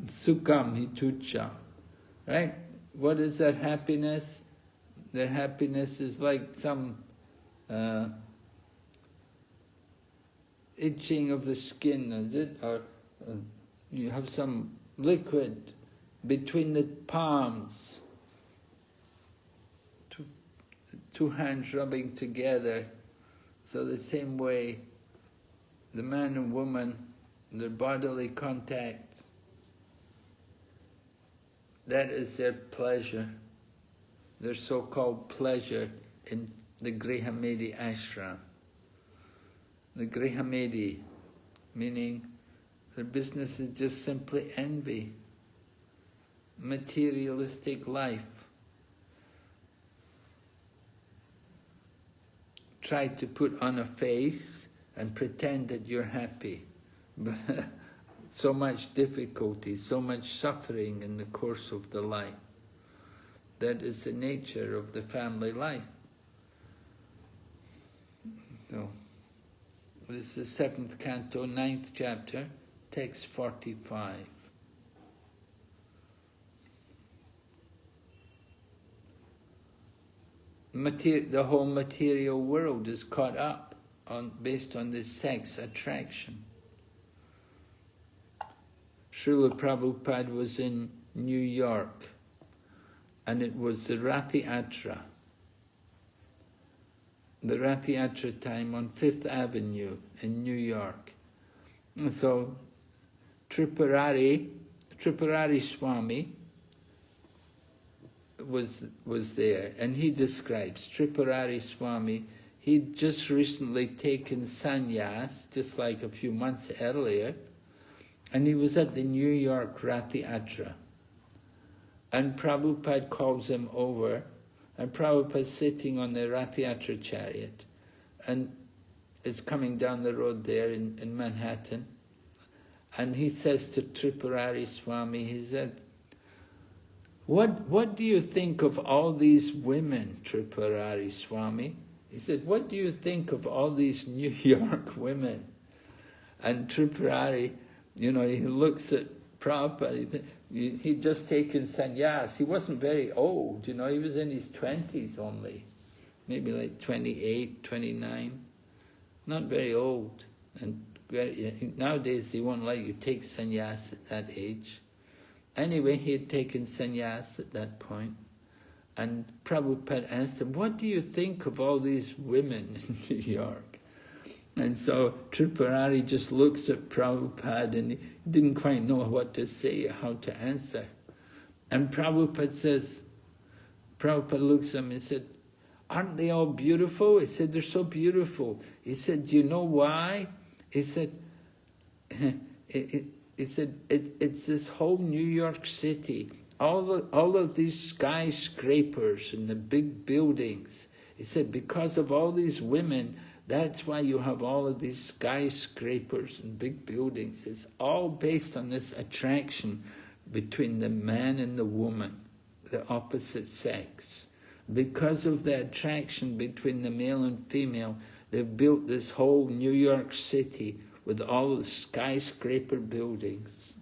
Sukham Hitucham. Right? What is that happiness? Their happiness is like some itching of the skin, is it? Or you have some liquid between the palms, two hands rubbing together. So the same way, the man and woman, their bodily contact, that is their pleasure, their so-called pleasure in the Grihamedi ashram. The Grihamedi, meaning their business is just simply envy, materialistic life. Try to put on a face and pretend that you're happy. But so much difficulty, so much suffering in the course of the life. That is the nature of the family life. So, this is the 7th canto, 9th chapter, text 45. The whole material world is caught up based on this sex attraction. Srila Prabhupada was in New York, and it was the Rathayatra time on 5th Avenue in New York. And so Tripurari Swami was there, and he describes Tripurari Swami. He'd just recently taken sannyas, just like a few months earlier, and he was at the New York Rathayatra. And Prabhupada calls him over, and Prabhupada's sitting on the Rathayatra chariot, and it's coming down the road there in Manhattan. And he says to Tripurari Swami, he said, What do you think of all these women, Tripurari Swami? He said, what do you think of all these New York women? And Tripurari, he looks at Prabhupada, he'd just taken sannyas. He wasn't very old, he was in his 20s only, maybe like 28, 29, not very old. And nowadays they won't let you take sannyas at that age. Anyway, he had taken sannyas at that point, and Prabhupada asked him, what do you think of all these women in New York? And so Tripurari just looks at Prabhupada, and he didn't quite know what to say, how to answer. And Prabhupada looks at him and said, aren't they all beautiful? He said, they're so beautiful. He said, do you know why? He said, it's this whole New York City, all of these skyscrapers and the big buildings. He said, because of all these women, that's why you have all of these skyscrapers and big buildings. It's all based on this attraction between the man and the woman, the opposite sex. Because of the attraction between the male and female, they've built this whole New York City with all the skyscraper buildings.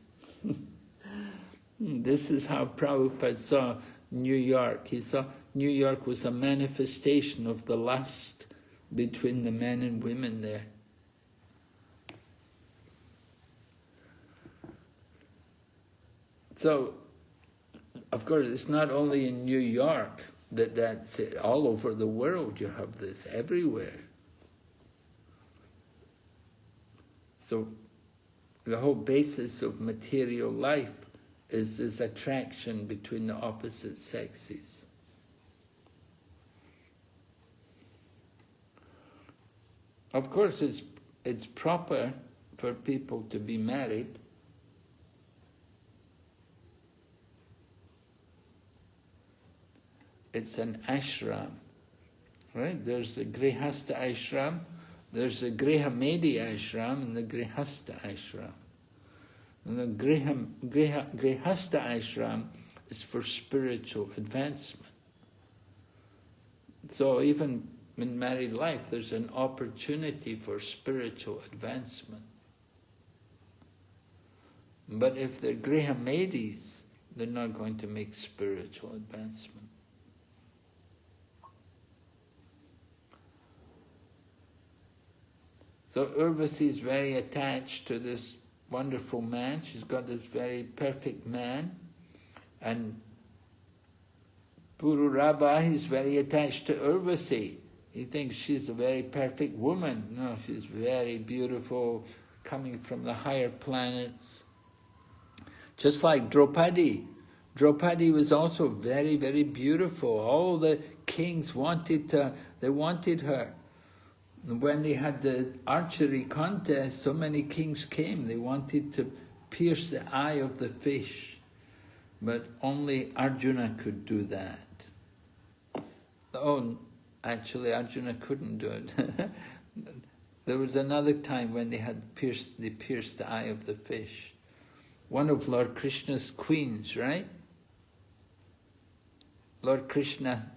This is how Prabhupada saw New York. He saw New York was a manifestation of the lust between the men and women there. So, of course, it's not only in New York that's it. All over the world you have this, everywhere. So, the whole basis of material life is this attraction between the opposite sexes. Of course, it's proper for people to be married, it's an ashram, right? There's the Grihastha ashram, there's the Grihamedi ashram, and the Grihastha ashram. And the Grihastha ashram is for spiritual advancement. So even in married life, there's an opportunity for spiritual advancement. But if they're Grihamedis, they're not going to make spiritual advancement. So Urvasi is very attached to this wonderful man. She's got this very perfect man. And Pururava is very attached to Urvasi. He thinks she's a very perfect woman. No, she's very beautiful, coming from the higher planets. Just like Draupadi. Draupadi was also very, very beautiful. All the kings wanted her. When they had the archery contest, so many kings came. They wanted to pierce the eye of the fish. But only Arjuna could do that. Oh, actually Arjuna couldn't do it. There was another time when they pierced the eye of the fish. One of Lord Krishna's queens, right? Lord Krishna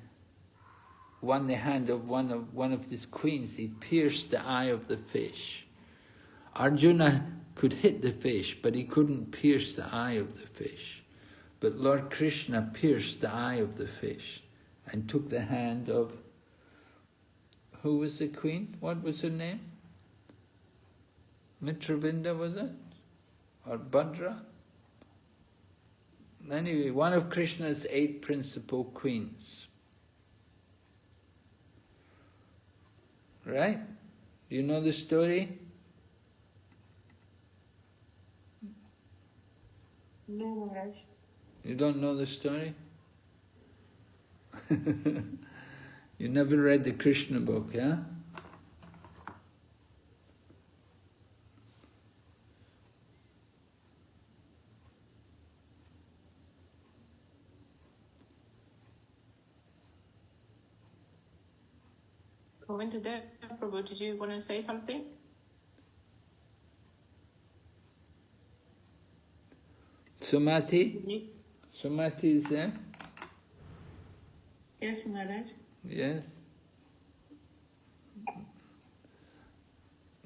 won the hand of one of his queens. He pierced the eye of the fish. Arjuna could hit the fish, but he couldn't pierce the eye of the fish. But Lord Krishna pierced the eye of the fish and took the hand of... Who was the queen? What was her name? Mitravinda, was it? Or Bhadra? Anyway, one of Krishna's 8 principal queens. Right? Do you know the story? No, Maharaj. You don't know the story? You never read the Krishna book, yeah? Govinda Prabhu, did you want to say something? Sumati? Sumati is there? Yes, Maharaj. Yes?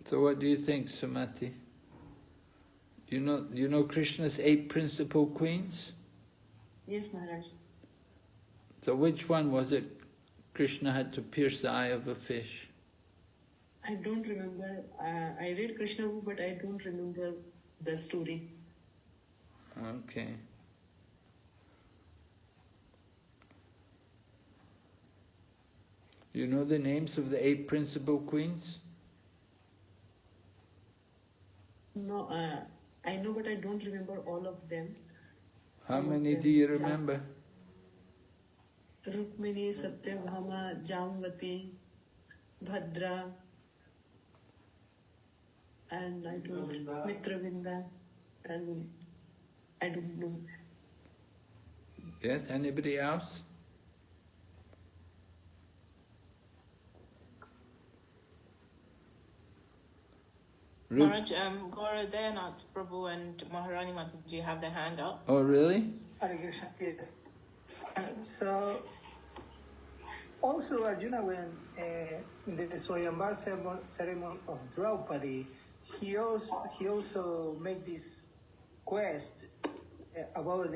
So what do you think, Sumati? You know Krishna's 8 principal queens? Yes, Maharaj. So which one was it Krishna had to pierce the eye of a fish? I don't remember. I read Krishna book, but I don't remember the story. Okay. You know the names of the 8 principal queens? No, I know, but I don't remember all of them. How many do you remember? Rukmini, Satyabhama, Jamvati, Bhadra, and I don't Mitravinda, and I don't know. Yes, anybody else? Maharaj, Gaura Dayanath Prabhu and Maharani Mataji have their hand up. Oh, really? Hare Krishna, yes. So, also Arjuna, when in the Swayamvar ceremony of Draupadi, he also made this quest about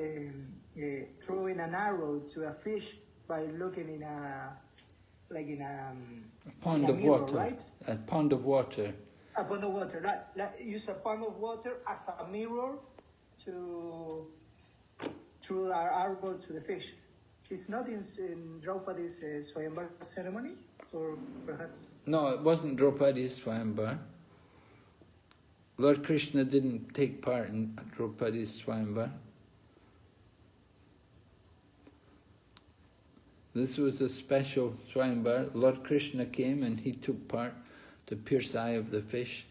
throwing an arrow to a fish by looking in a pond in a of mirror, water. right? A pond of water. A pond of water. Use a pond of water as a mirror to throw our arrow to the fish. It's not in Draupadi's Swayamvar ceremony, or perhaps? No, it wasn't Draupadi's Swayamvar. Lord Krishna didn't take part in Draupadi's Swayamvar. This was a special Swayamvar. Lord Krishna came and he took part to pierce the eye of the fish.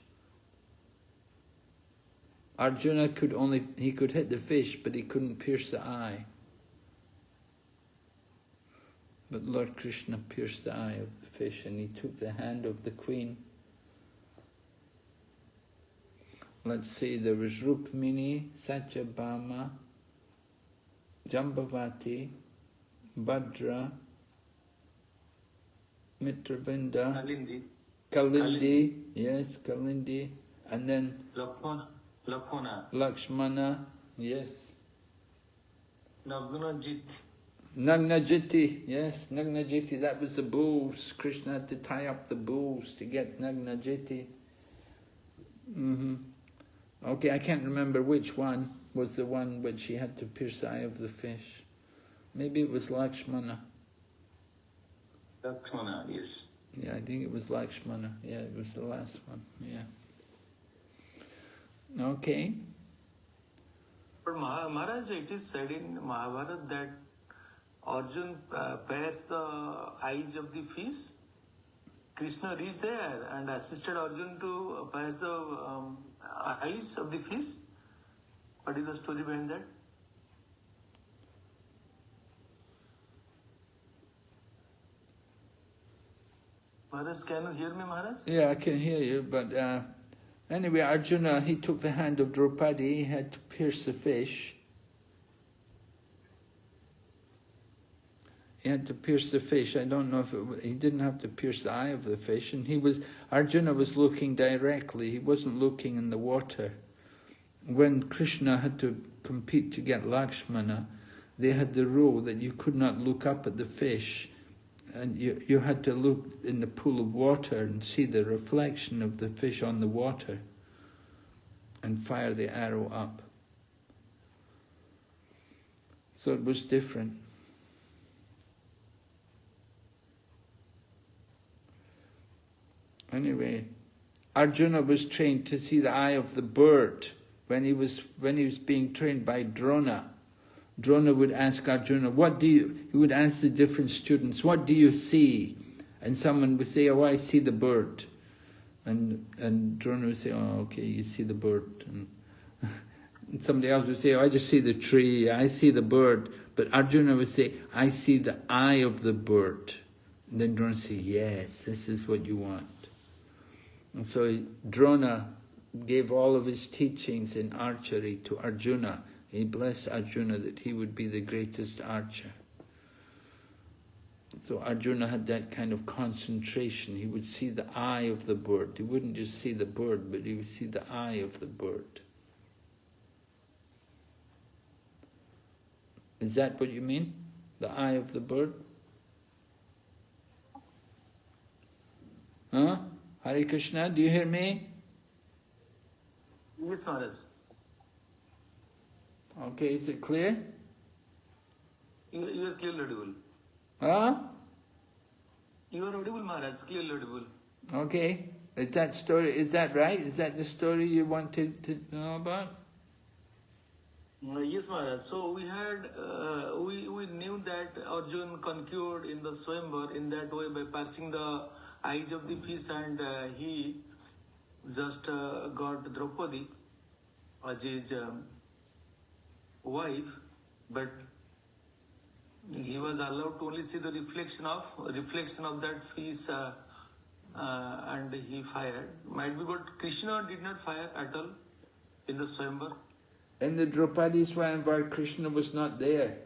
Arjuna could hit the fish, but he couldn't pierce the eye. But Lord Krishna pierced the eye of the fish and he took the hand of the queen. Let's see, there was Rukmini, Satyabhama, Jambavati, Bhadra, Mitrabinda, Kalindi, yes, Kalindi, and then Lakshmana, yes. Nagnajiti, yes, Nagnajiti, that was the bulls. Krishna had to tie up the bulls to get Nagnajiti. Okay, I can't remember which one was the one which he had to pierce the eye of the fish. Maybe it was Lakshmana. Lakshmana, yes. Yeah, I think it was Lakshmana. Yeah, it was the last one. Yeah. Okay. But Maharaj, it is said in Mahabharata that Arjun pairs the eyes of the fish. Krishna reached there and assisted Arjun to pair the eyes of the fish. What is the story behind that? Maharaj, can you hear me, Maharaj? Yeah, I can hear you, but anyway, Arjuna, he took the hand of Draupadi, he had to pierce the fish. He had to pierce the fish. I don't know if he didn't have to pierce the eye of the fish, and Arjuna was looking directly, he wasn't looking in the water. When Krishna had to compete to get Lakshmana, they had the rule that you could not look up at the fish, and you had to look in the pool of water and see the reflection of the fish on the water and fire the arrow up. So it was different. Anyway, Arjuna was trained to see the eye of the bird when he was being trained by Drona. Drona would ask Arjuna, he would ask the different students, what do you see? And someone would say, oh, I see the bird. And Drona would say, oh, okay, you see the bird. And somebody else would say, oh, I just see the tree, I see the bird. But Arjuna would say, I see the eye of the bird. And then Drona would say, yes, this is what you want. And so Drona gave all of his teachings in archery to Arjuna. He blessed Arjuna that he would be the greatest archer. So Arjuna had that kind of concentration. He would see the eye of the bird. He wouldn't just see the bird, but he would see the eye of the bird. Is that what you mean? The eye of the bird? Huh? Hare Krishna, do you hear me? Yes, Maharaj. Okay, is it clear? You are clearly audible. Huh? You are audible, Maharaj, clearly audible. Okay. Is that right? Is that the story you wanted to know about? Yes, Maharaj. So we had, we knew that Arjun conquered in the Swayamvar in that way by piercing the eyes of the fish, and he just got Draupadi as his wife, but he was allowed to only see the reflection of that fish, and he fired. Might be, but Krishna did not fire at all in the Swayamvar. In the Draupadi Swayamvar, Krishna was not there.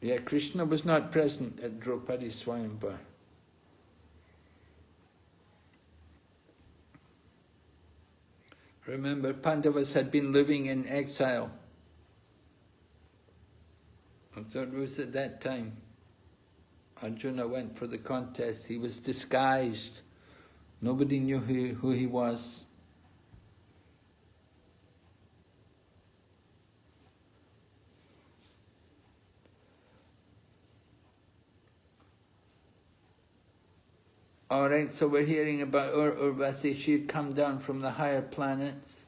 Yeah, Krishna was not present at Draupadi Swayamvar. Remember, Pandavas had been living in exile. So it was at that time. Arjuna went for the contest. He was disguised. Nobody knew who he was. All right, so we're hearing about Urvasi. She had come down from the higher planets,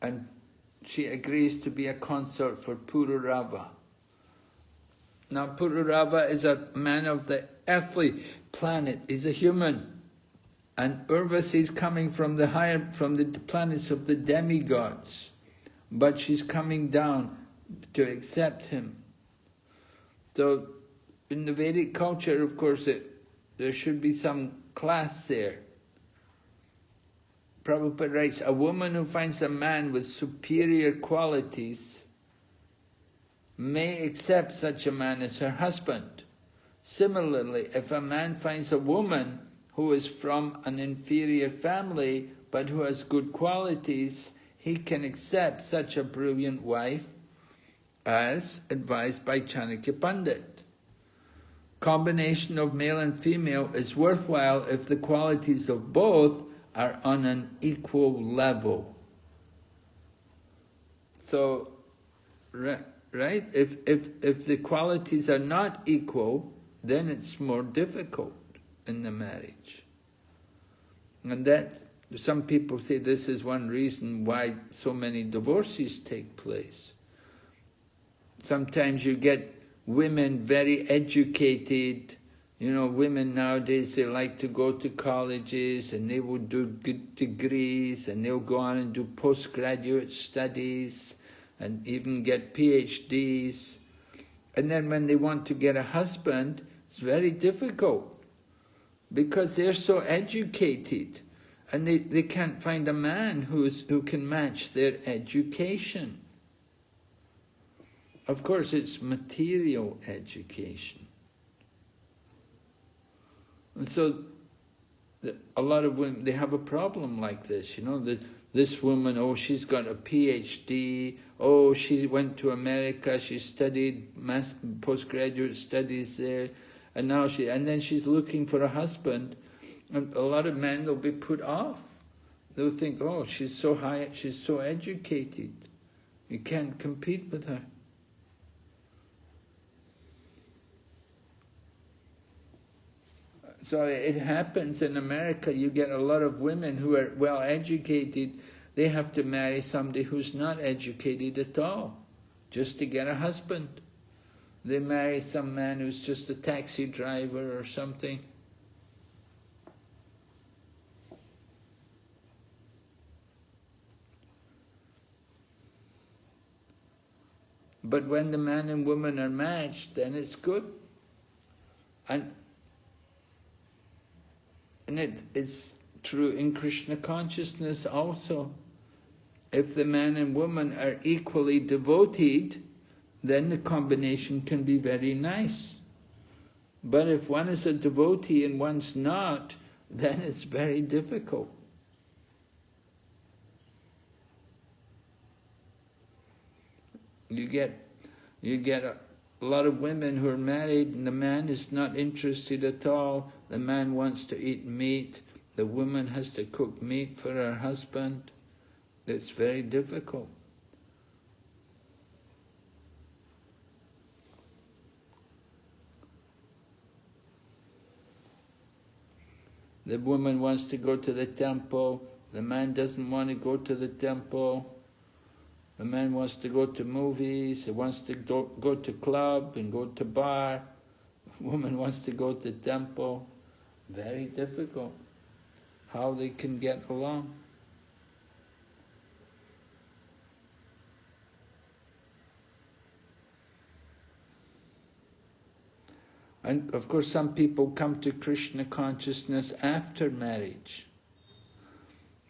and she agrees to be a consort for Pururava. Now Pururava is a man of the earthly planet, he's a human. And Urvasi is coming from the planets of the demigods. But she's coming down to accept him. So in the Vedic culture, of course, there should be some class there. Prabhupada writes, a woman who finds a man with superior qualities may accept such a man as her husband. Similarly, if a man finds a woman who is from an inferior family but who has good qualities, he can accept such a brilliant wife as advised by Chanakya Pandit. Combination of male and female is worthwhile if the qualities of both are on an equal level. So, right? If the qualities are not equal, then it's more difficult in the marriage. And that, some people say this is one reason why so many divorces take place. Sometimes you get women very educated. You know, women nowadays, they like to go to colleges and they will do good degrees and they'll go on and do postgraduate studies and even get PhDs. And then when they want to get a husband, it's very difficult because they're so educated and they can't find a man who can match their education. Of course, it's material education. And so a lot of women, they have a problem like this, you know, this woman, oh, she's got a PhD, oh, she went to America, she studied postgraduate studies there, and then she's looking for a husband, and a lot of men will be put off. They'll think, oh, she's so high, she's so educated, you can't compete with her. So it happens in America, you get a lot of women who are well educated, they have to marry somebody who's not educated at all, just to get a husband. They marry some man who's just a taxi driver or something. But when the man and woman are matched, then it's good. And it's true in Krishna consciousness also. If the man and woman are equally devoted, then the combination can be very nice. But if one is a devotee and one's not, then it's very difficult. You get a lot of women who are married and the man is not interested at all. The man wants to eat meat. The woman has to cook meat for her husband. It's very difficult. The woman wants to go to the temple. The man doesn't want to go to the temple. The man wants to go to movies. He wants to go to club and go to bar. The woman wants to go to temple. Very difficult. How they can get along. And of course some people come to Krishna consciousness after marriage.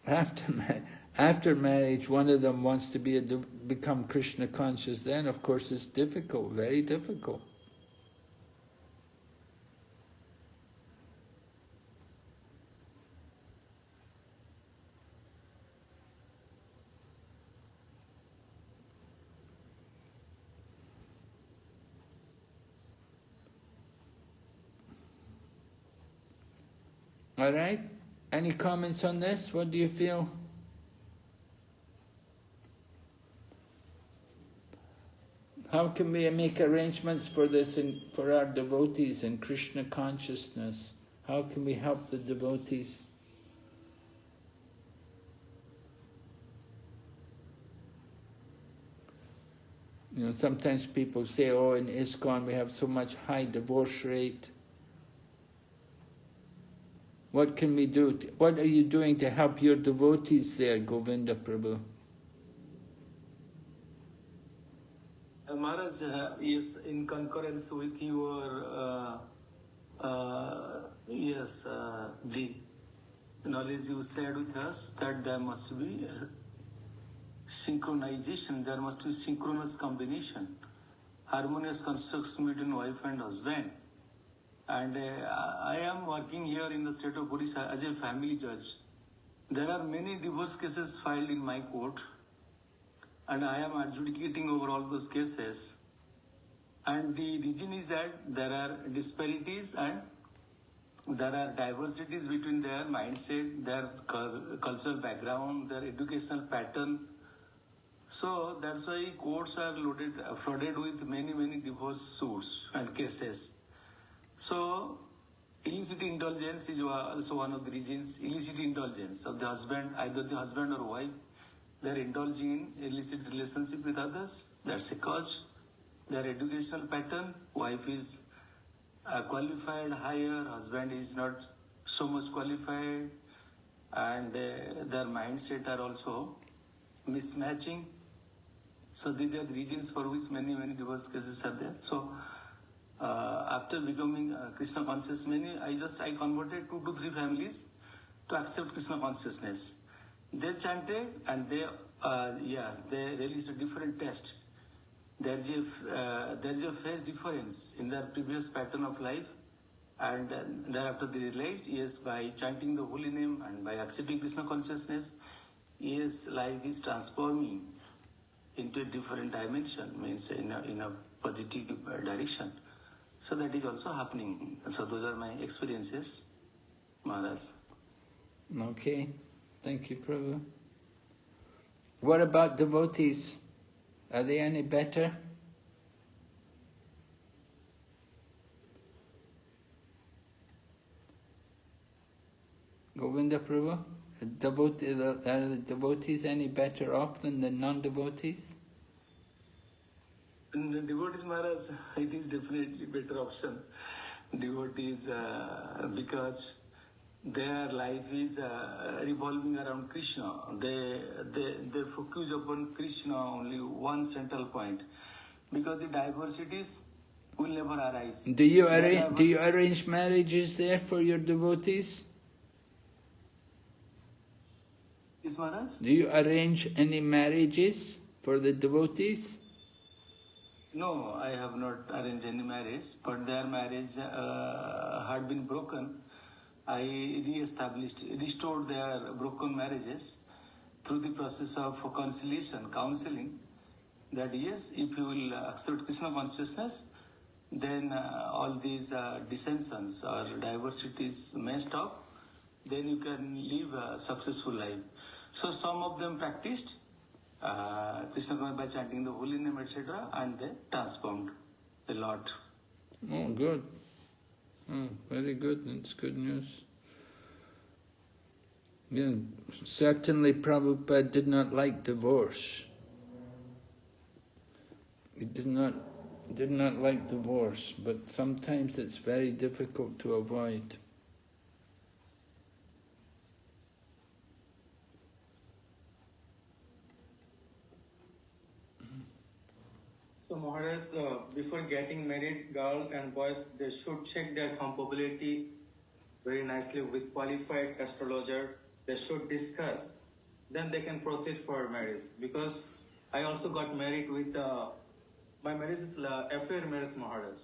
After marriage, one of them wants to become Krishna conscious. Then of course it's difficult, very difficult. All right? Any comments on this? What do you feel? How can we make arrangements for this for our devotees in Krishna consciousness? How can we help the devotees? You know, sometimes people say, oh, in ISKCON we have so much high divorce rate. What can we do? What are you doing to help your devotees there, Govinda Prabhu? Maharaj, yes, in concurrence with your the knowledge you shared with us, that there must be synchronization, there must be synchronous combination, harmonious construction between wife and husband. And I am working here in the state of Odisha as a family judge. There are many divorce cases filed in my court, and I am adjudicating over all those cases. And the reason is that there are disparities and there are diversities between their mindset, their cultural background, their educational pattern. So that's why courts are flooded with many divorce suits and cases. So illicit indulgence is also one of the reasons. Illicit indulgence of the husband, either the husband or wife, they're indulging in illicit relationship with others. That's a cause. Their educational pattern, wife is qualified higher, husband is not so much qualified, and their mindset are also mismatching. So these are the reasons for which many divorce cases are there. So after becoming Krishna conscious, I converted 2 to 3 families to accept Krishna consciousness. They chanted and they released a different test. There's a phase difference in their previous pattern of life, and thereafter they realized, yes, by chanting the holy name and by accepting Krishna consciousness, yes, life is transforming into a different dimension, means in a positive direction. So that is also happening. And so those are my experiences, Maharaj. Okay, thank you, Prabhu. What about devotees? Are they any better? Govinda Prabhu? Are the devotees any better off than the non-devotees? In the devotees, Maharaj, it is definitely better option. Devotees, because their life is revolving around Krishna. They focus upon Krishna, only one central point. Because the diversities will never arise. Do you arrange marriages there for your devotees? Yes, Maharaj? Do you arrange any marriages for the devotees? No, I have not arranged any marriage, but their marriage had been broken. I restored their broken marriages through the process of conciliation, counseling, that yes, if you will accept Krishna consciousness, then all these dissensions or diversities may stop, then you can live a successful life. So some of them practiced Krishna by chanting the holy name, etc., and they transformed a lot. Oh, good. Oh, very good. That's good news. Yeah, certainly Prabhupada did not like divorce. He did not like divorce, but sometimes it's very difficult to avoid. So Maharaj, before getting married, girls and boys, they should check their compatibility very nicely with qualified astrologer. They should discuss. Then they can proceed for marriage. Because I also got married with, my marriage is affair marriage, Maharaj.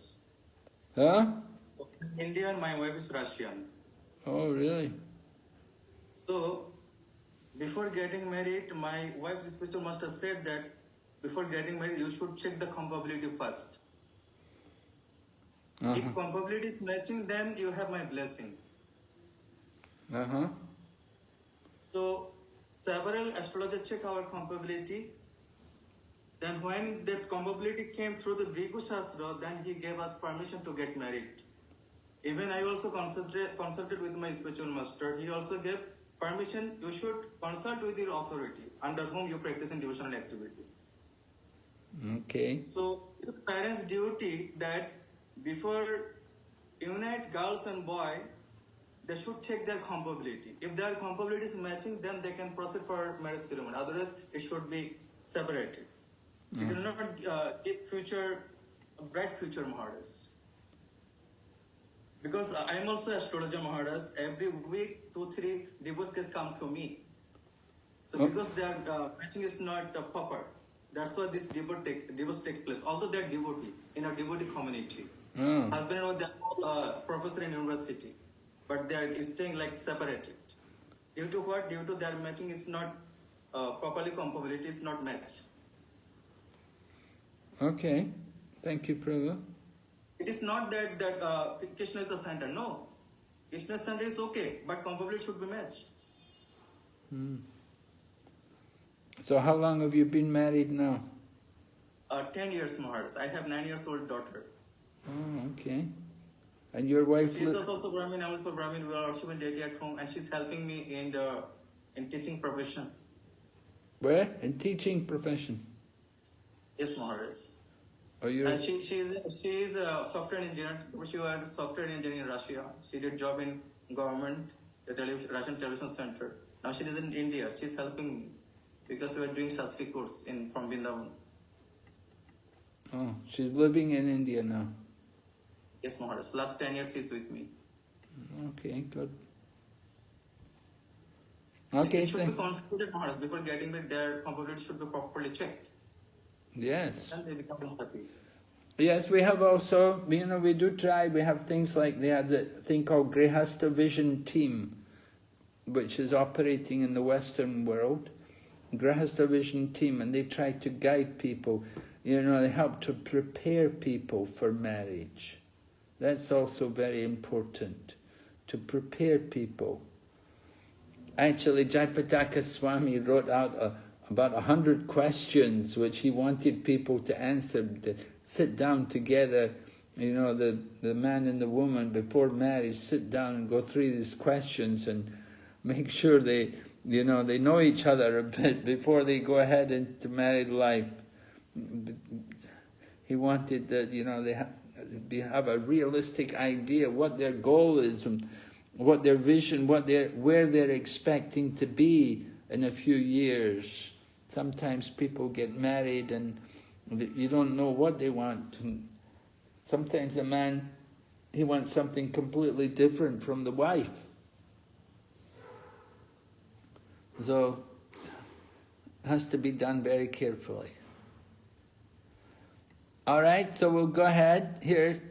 Huh? In India, my wife is Russian. Oh, really? So, before getting married, my wife's spiritual master said that before getting married, you should check the compatibility first. If compatibility is matching, then you have my blessing. So, several astrologers check our compatibility. Then when that compatibility came through the Bhrigu Shastra, then he gave us permission to get married. Even I also consulted with my spiritual master. He also gave permission, you should consult with your authority under whom you practice in devotional activities. Okay. So it's parents' duty that before unite girls and boy, they should check their compatibility. If their compatibility is matching, then they can proceed for marriage ceremony. Otherwise, it should be separated. It will not give bright future, Maharaj. Because I am also astrologer, Maharaj. Every week, 2-3 divorce cases come to me. So because their matching is not proper, that's why this divorce takes place. Although they are devotee in a devotee community, husband and wife, they are all professor in university, but they are staying like separated. Due to what? Due to their matching is not properly compatibility is not matched. Okay. Thank you, Prabhu. It is not that Krishna is the center. No, Krishna's center is okay, but compatibility should be matched. So how long have you been married now? 10 years, Maharaj. I have 9-year-old daughter. Oh, okay. And your wife? She's also Brahmin. I'm also Brahmin. We are also in deity at home, and she's helping me in teaching profession. Where? In teaching profession? Yes, Maharaj. Oh, you? And she is a software engineer. She was a software engineer in Russia. She did job in government, the Russian television center. Now she is in India. She's helping me because we are doing Shastri course from Vrindavan. Oh, she's living in India now. Yes, Maharaj. Last 10 years she's with me. Okay, good. Okay, it should be considered, Maharaj. Before getting married, their compatibility should be properly checked. Yes. And they become happy. Yes, we have also, we do try, we have things like, they have the thing called Grihastha Vision Team, which is operating in the Western world. Grihastha Vision Team, and they try to guide people. They help to prepare people for marriage. That's also very important, to prepare people. Actually, Jayapataka Swami wrote out about 100 questions which he wanted people to answer, to sit down together, the man and the woman before marriage, sit down and go through these questions and make sure they know each other a bit before they go ahead into married life. He wanted that, they have a realistic idea what their goal is, and what their vision, where they're expecting to be in a few years. Sometimes people get married and you don't know what they want. And sometimes a man, he wants something completely different from the wife. So it has to be done very carefully. All right, so we'll go ahead here.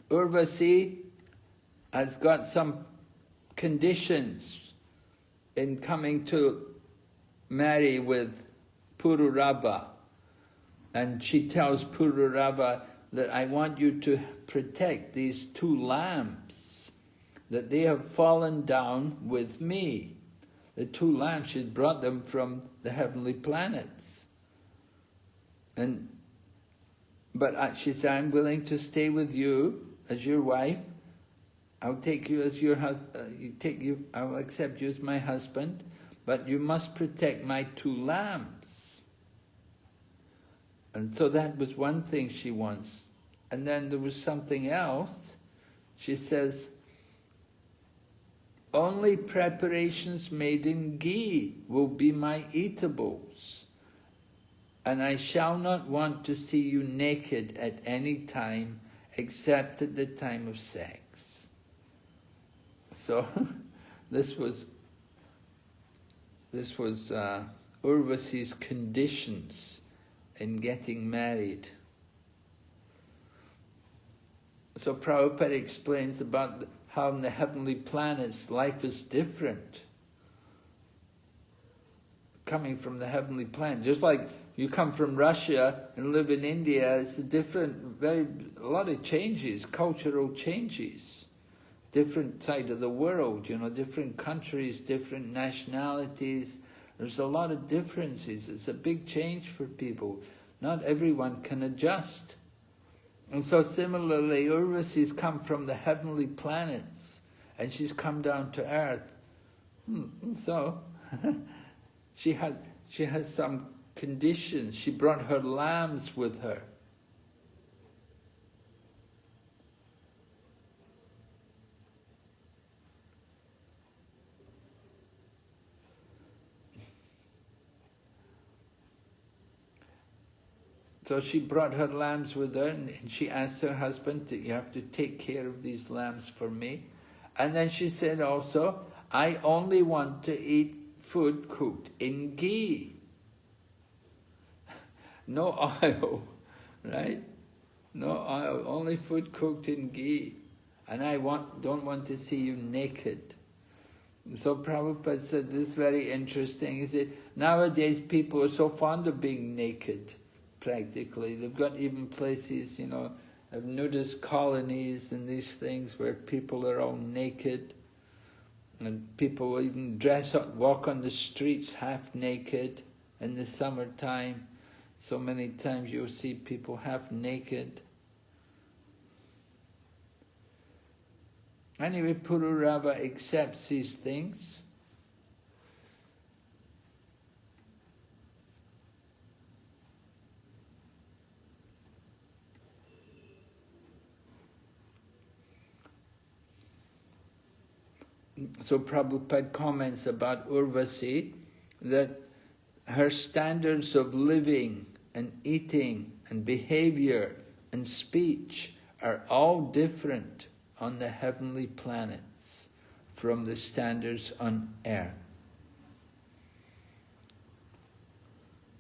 Urvasi has got some conditions in coming to marry with Pururava. And she tells Pururava that I want you to protect these 2 lambs, that they have fallen down with me. The 2 lambs, she brought them from the heavenly planets. But she said, I'm willing to stay with you as your wife. I'll take you as your husband. I'll accept you as my husband, but you must protect my 2 lambs. And so that was one thing she wants. And then there was something else. She says, only preparations made in ghee will be my eatables, and I shall not want to see you naked at any time except at the time of sex. So this was Urvasi's conditions in getting married. So Prabhupada explains about how in the heavenly planets life is different. Coming from the heavenly planet, just like you come from Russia and live in India, it's a lot of changes, cultural changes. Different side of the world, different countries, different nationalities. There's a lot of differences. It's a big change for people. Not everyone can adjust. And so similarly, Urvasi's come from the heavenly planets, and she's come down to earth. So she had some conditions. She brought her lambs with her. So she brought her lambs with her, and she asked her husband, you have to take care of these lambs for me. And then she said also, I only want to eat food cooked in ghee. No oil, right? No oil, only food cooked in ghee. And I don't want to see you naked. So Prabhupada said this is very interesting. He said, nowadays people are so fond of being naked, practically. They've got even places, of nudist colonies and these things where people are all naked. And people even dress up, walk on the streets half naked in the summertime. So many times you'll see people half naked. Anyway, Pururava accepts these things. So Prabhupada comments about Urvasi that her standards of living and eating and behavior and speech are all different on the heavenly planets from the standards on earth.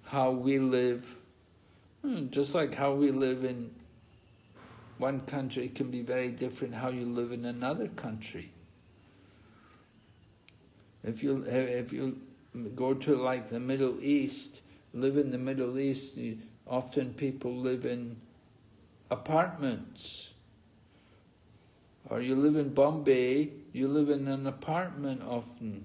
How we live, just like how we live in one country can be very different how you live in another country. If you go to like the Middle East, live in the Middle East, often people live in apartments. Or you live in Bombay, you live in an apartment often.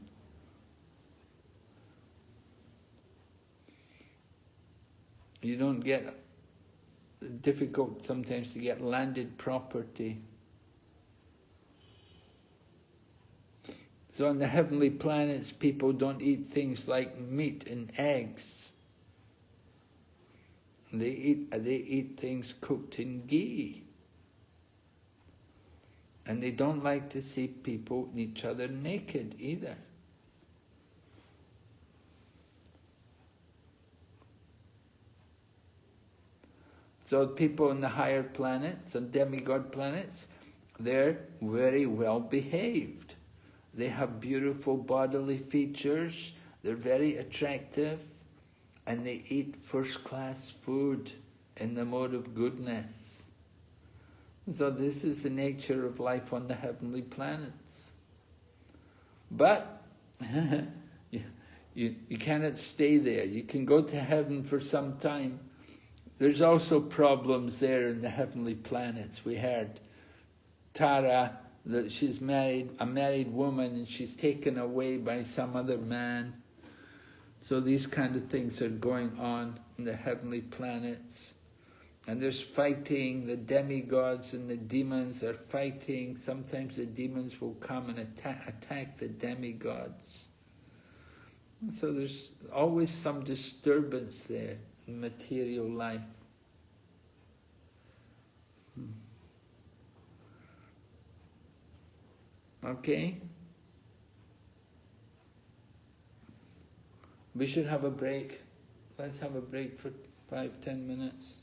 You don't get, difficult sometimes to get landed property. So on the heavenly planets, people don't eat things like meat and eggs. They eat things cooked in ghee. And they don't like to see people, each other naked either. So people on the higher planets, on demigod planets, they're very well behaved. They have beautiful bodily features, they're very attractive, and they eat first-class food in the mode of goodness. So this is the nature of life on the heavenly planets. But you cannot stay there. You can go to heaven for some time. There's also problems there in the heavenly planets. We heard Tara, that she's married, a married woman, and she's taken away by some other man. So these kind of things are going on in the heavenly planets. And there's fighting, the demigods and the demons are fighting. Sometimes the demons will come and attack the demigods. So there's always some disturbance there in material life. Okay? We should have a break. Let's have a break for 5-10 minutes.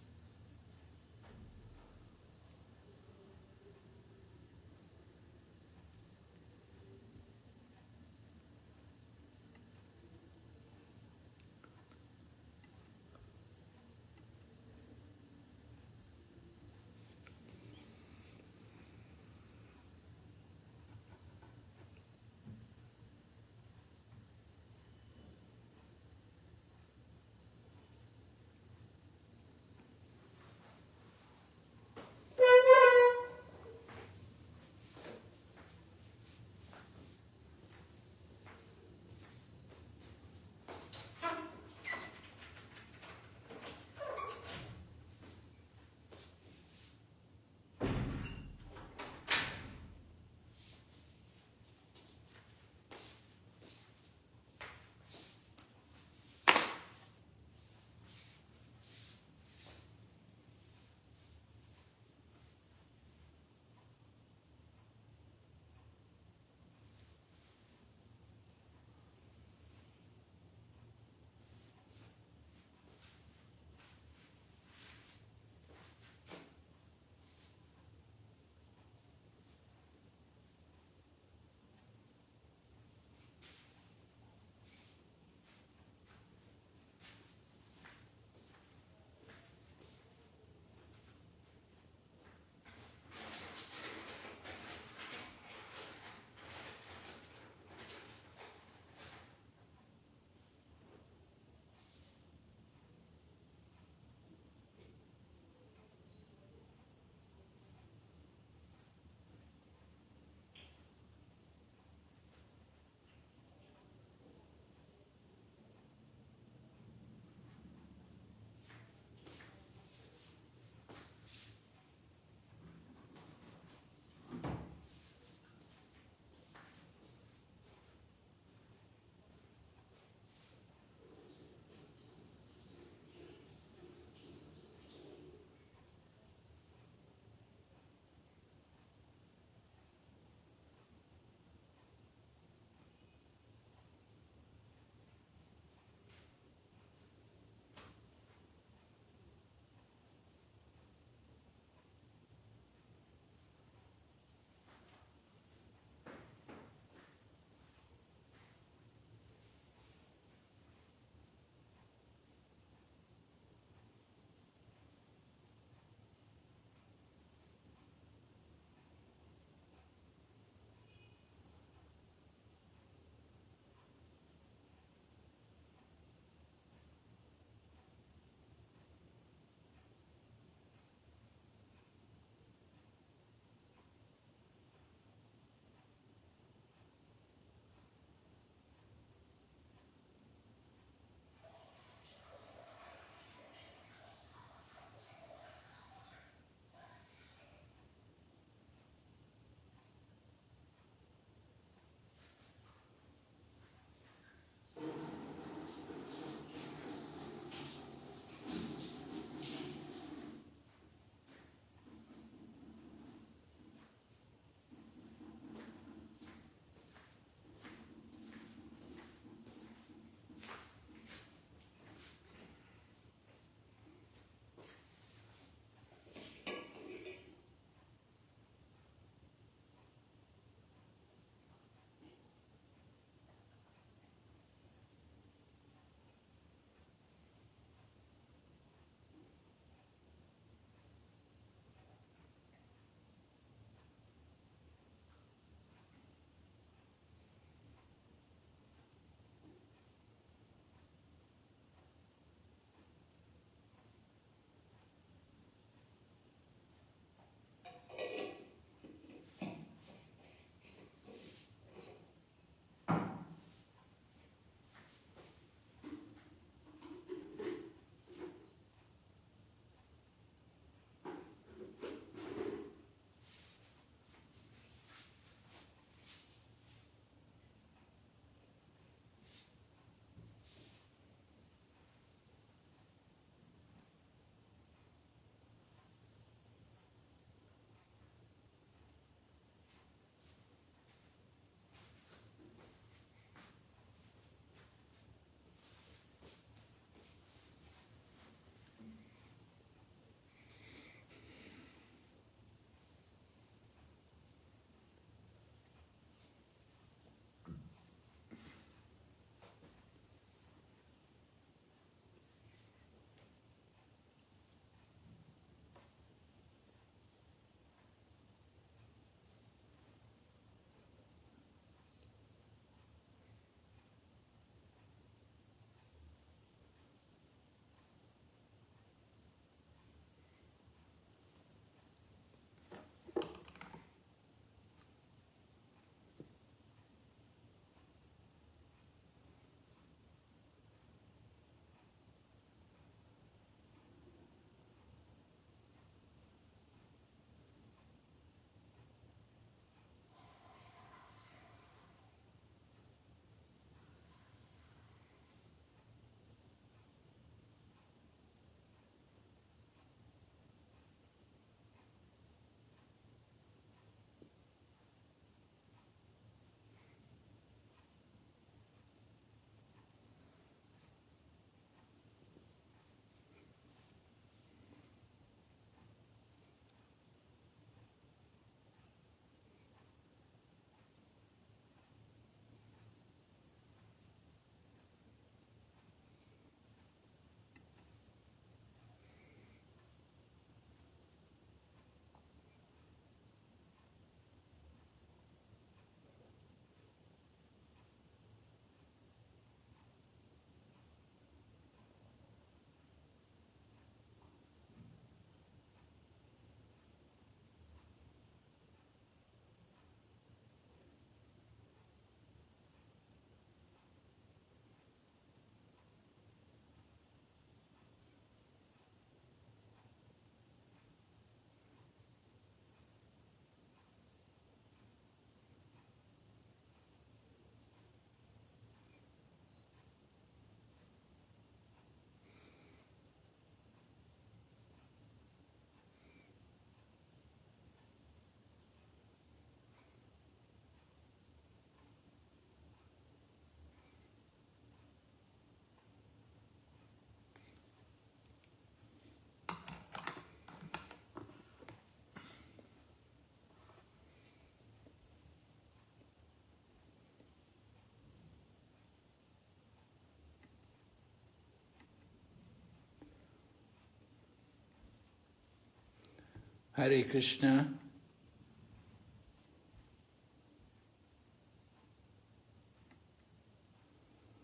Hare Krishna.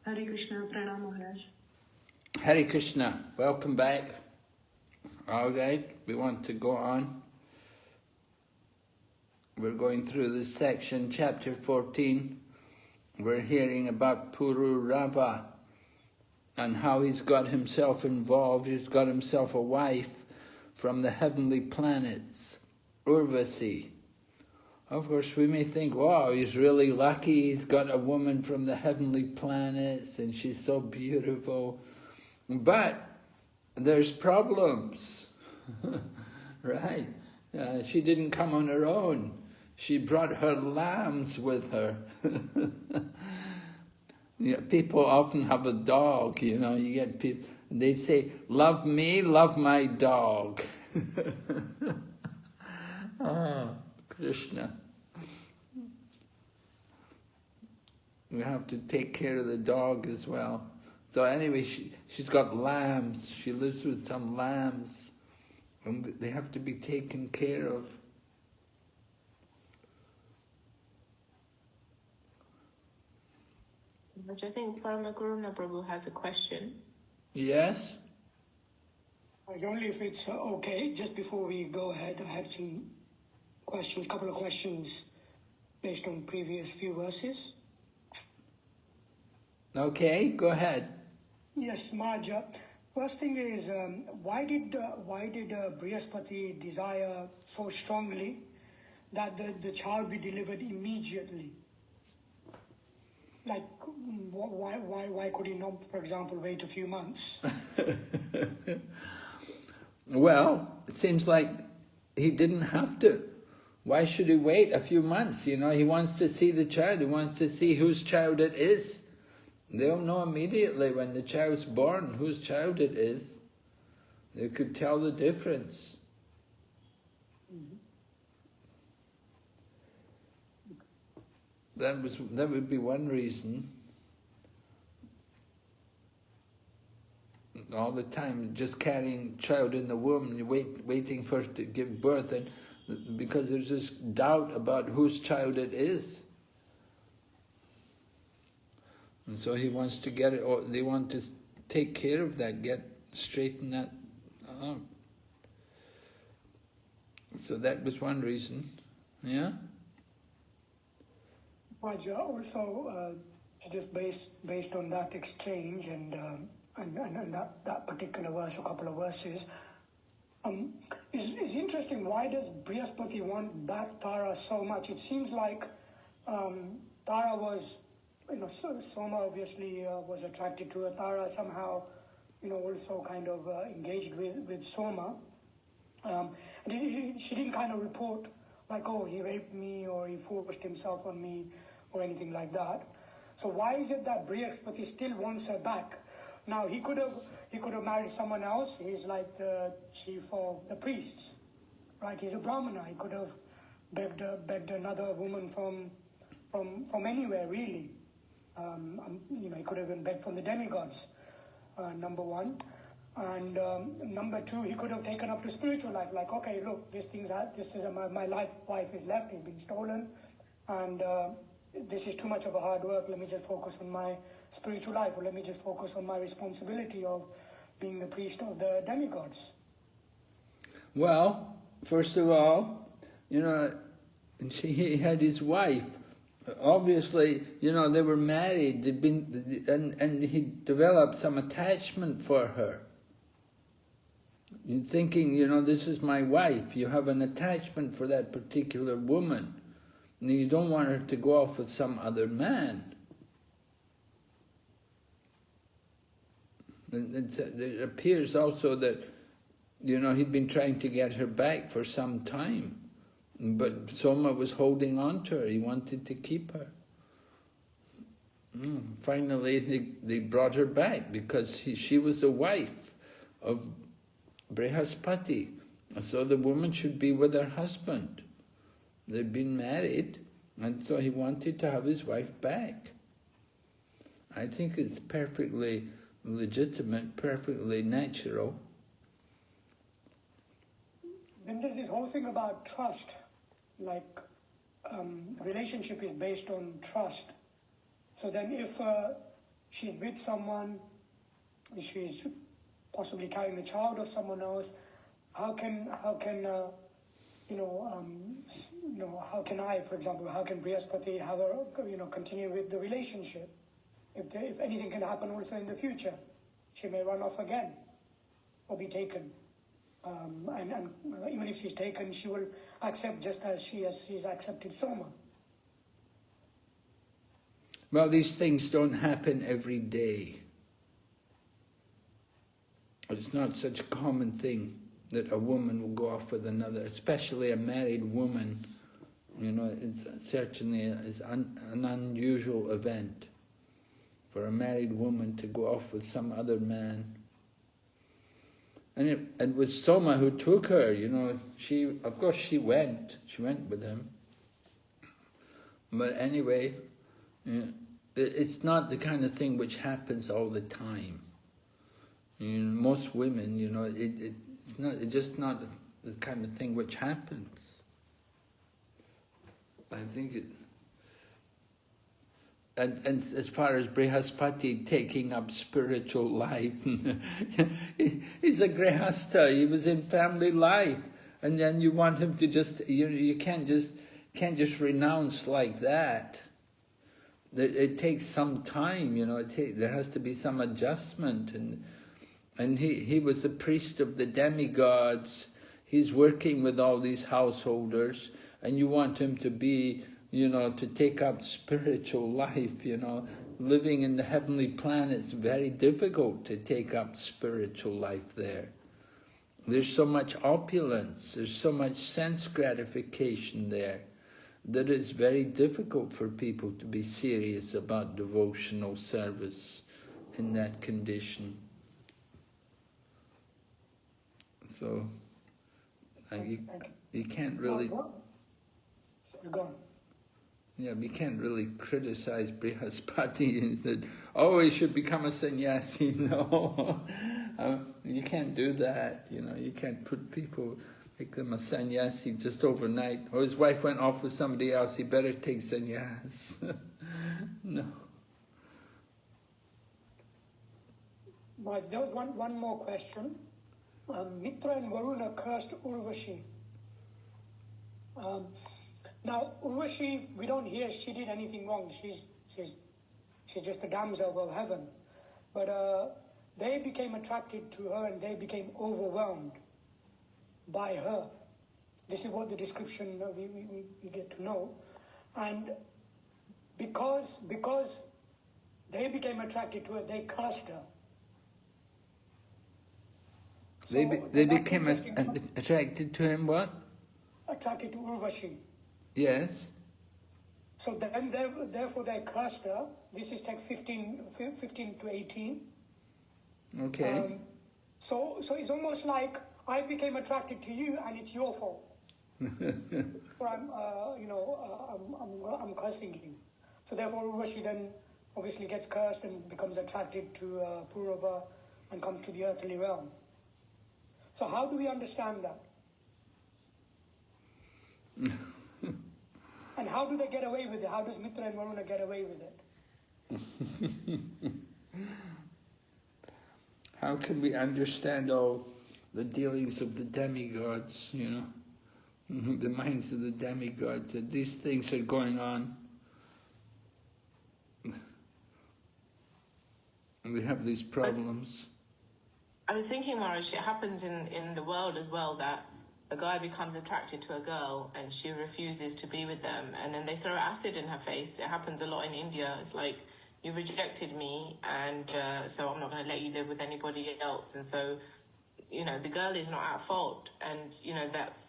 Hare Krishna, Pranam Maharaj. Hare Krishna, welcome back. All right, we want to go on. We're going through this section, chapter 14. We're hearing about Pururava and how he's got himself involved. He's got himself a wife from the heavenly planets, Urvasi. Of course, we may think, wow, he's really lucky. He's got a woman from the heavenly planets and she's so beautiful. But there's problems, right? She didn't come on her own. She brought her lambs with her. You know, people often have a dog, you know, you get people, they say, love me, love my dog. Oh, Krishna. We have to take care of the dog as well. So anyway, she's got lambs. She lives with some lambs. And they have to be taken care of. Which I think Paramakaruna Prabhu has a question. Yes? Only if it's okay, just before we go ahead, I had some questions, couple of questions based on previous few verses. Okay, go ahead. Yes, Maharaj. First thing is, why did Brihaspati desire so strongly that the child be delivered immediately? Like, why could he not, for example, wait a few months? Well, it seems like he didn't have to. Why should he wait a few months? You know, he wants to see the child. He wants to see whose child it is. They'll know immediately when the child's born whose child it is. They could tell the difference. That would be one reason. All the time, just carrying child in the womb, you waiting for it to give birth, and because there's this doubt about whose child it is. And so he wants to get it, or they want to take care of that, straighten that out. So that was one reason, yeah? Raja, also, just based on that exchange and that particular verse, a couple of verses, it's interesting. Why does Brihaspati want back Tara so much? It seems like Tara was, Soma obviously was attracted to her. Tara somehow, also kind of engaged with Soma. And she didn't kind of report like, oh, he raped me or he forced himself on me or anything like that. So why is it that Brihaspati still wants her back? Now, he could have married someone else. He's like the chief of the priests, right? He's a Brahmana. He could have begged another woman from anywhere, really. He could have been begged from the demigods, number one. And number two, he could have taken up the spiritual life. Like, okay, look, my wife is left, he's been stolen, and this is too much of a hard work. Let me just focus on my spiritual life, or let me just focus on my responsibility of being the priest of the demigods. Well, first of all, he had his wife. Obviously, they were married. They'd been, and he developed some attachment for her. You're thinking, this is my wife. You have an attachment for that particular woman. And you don't want her to go off with some other man. And it appears also that, he'd been trying to get her back for some time. But Soma was holding on to her. He wanted to keep her. Finally, they brought her back because she was a wife of Brihaspati. So the woman should be with her husband. They'd been married, and so he wanted to have his wife back. I think it's perfectly legitimate, perfectly natural. then there's this whole thing about trust. Like, relationship is based on trust. So then if she's with someone, she's possibly carrying the child of someone else, how can how can I, for example, how can Brihaspati have a, continue with the relationship? If anything can happen also in the future, she may run off again or be taken. And even if she's taken, she will accept just as she's accepted Soma. Well, these things don't happen every day. It's not such a common thing that a woman will go off with another, especially a married woman. It's certainly an unusual event for a married woman to go off with some other man. And it was Soma who took her, of course she went with him. But anyway, it's not the kind of thing which happens all the time. Most women, it's just not the kind of thing which happens. I think it... And as far as Brihaspati taking up spiritual life, he's a grihastha, he was in family life, and then you want him to just, you can't just renounce like that. It takes some time, there has to be some adjustment, and he was the priest of the demigods, he's working with all these householders, and you want him to be, to take up spiritual life, living in the heavenly planet's very difficult to take up spiritual life there. There's so much opulence, there's so much sense gratification there, that it's very difficult for people to be serious about devotional service in that condition. So, you can't really... Go on. Yeah, we can't really criticize Brihaspati and say, oh, he should become a sannyasi. No, you can't do that. You can't put people, make them a sannyasi just overnight. Oh, his wife went off with somebody else, he better take sannyas. No. Right, there was one more question. Mitra and Varuna cursed Urvashi. Now, Urvashi, we don't hear she did anything wrong. She's just a damsel of heaven. But they became attracted to her and they became overwhelmed by her. This is what the description we get to know. And because they became attracted to her, they cursed her. So they became attracted to him, what? Attracted to Urvashi. Yes. So then, therefore, they cursed her. This is text 15 to 18. Okay. So it's almost like I became attracted to you, and it's your fault. Or I'm cursing you. So therefore, Urvashi then obviously gets cursed and becomes attracted to Purava and comes to the earthly realm. So how do we understand that? And how do they get away with it? How does Mitra and Varuna get away with it? How can we understand all the dealings of the demigods, the minds of the demigods, that these things are going on? And we have these problems. I was thinking, Maharaj, it happens in the world as well, that a guy becomes attracted to a girl and she refuses to be with them, and then they throw acid in her face. It happens a lot in India. It's like, you rejected me, and so I'm not going to let you live with anybody else. And so, the girl is not at fault, and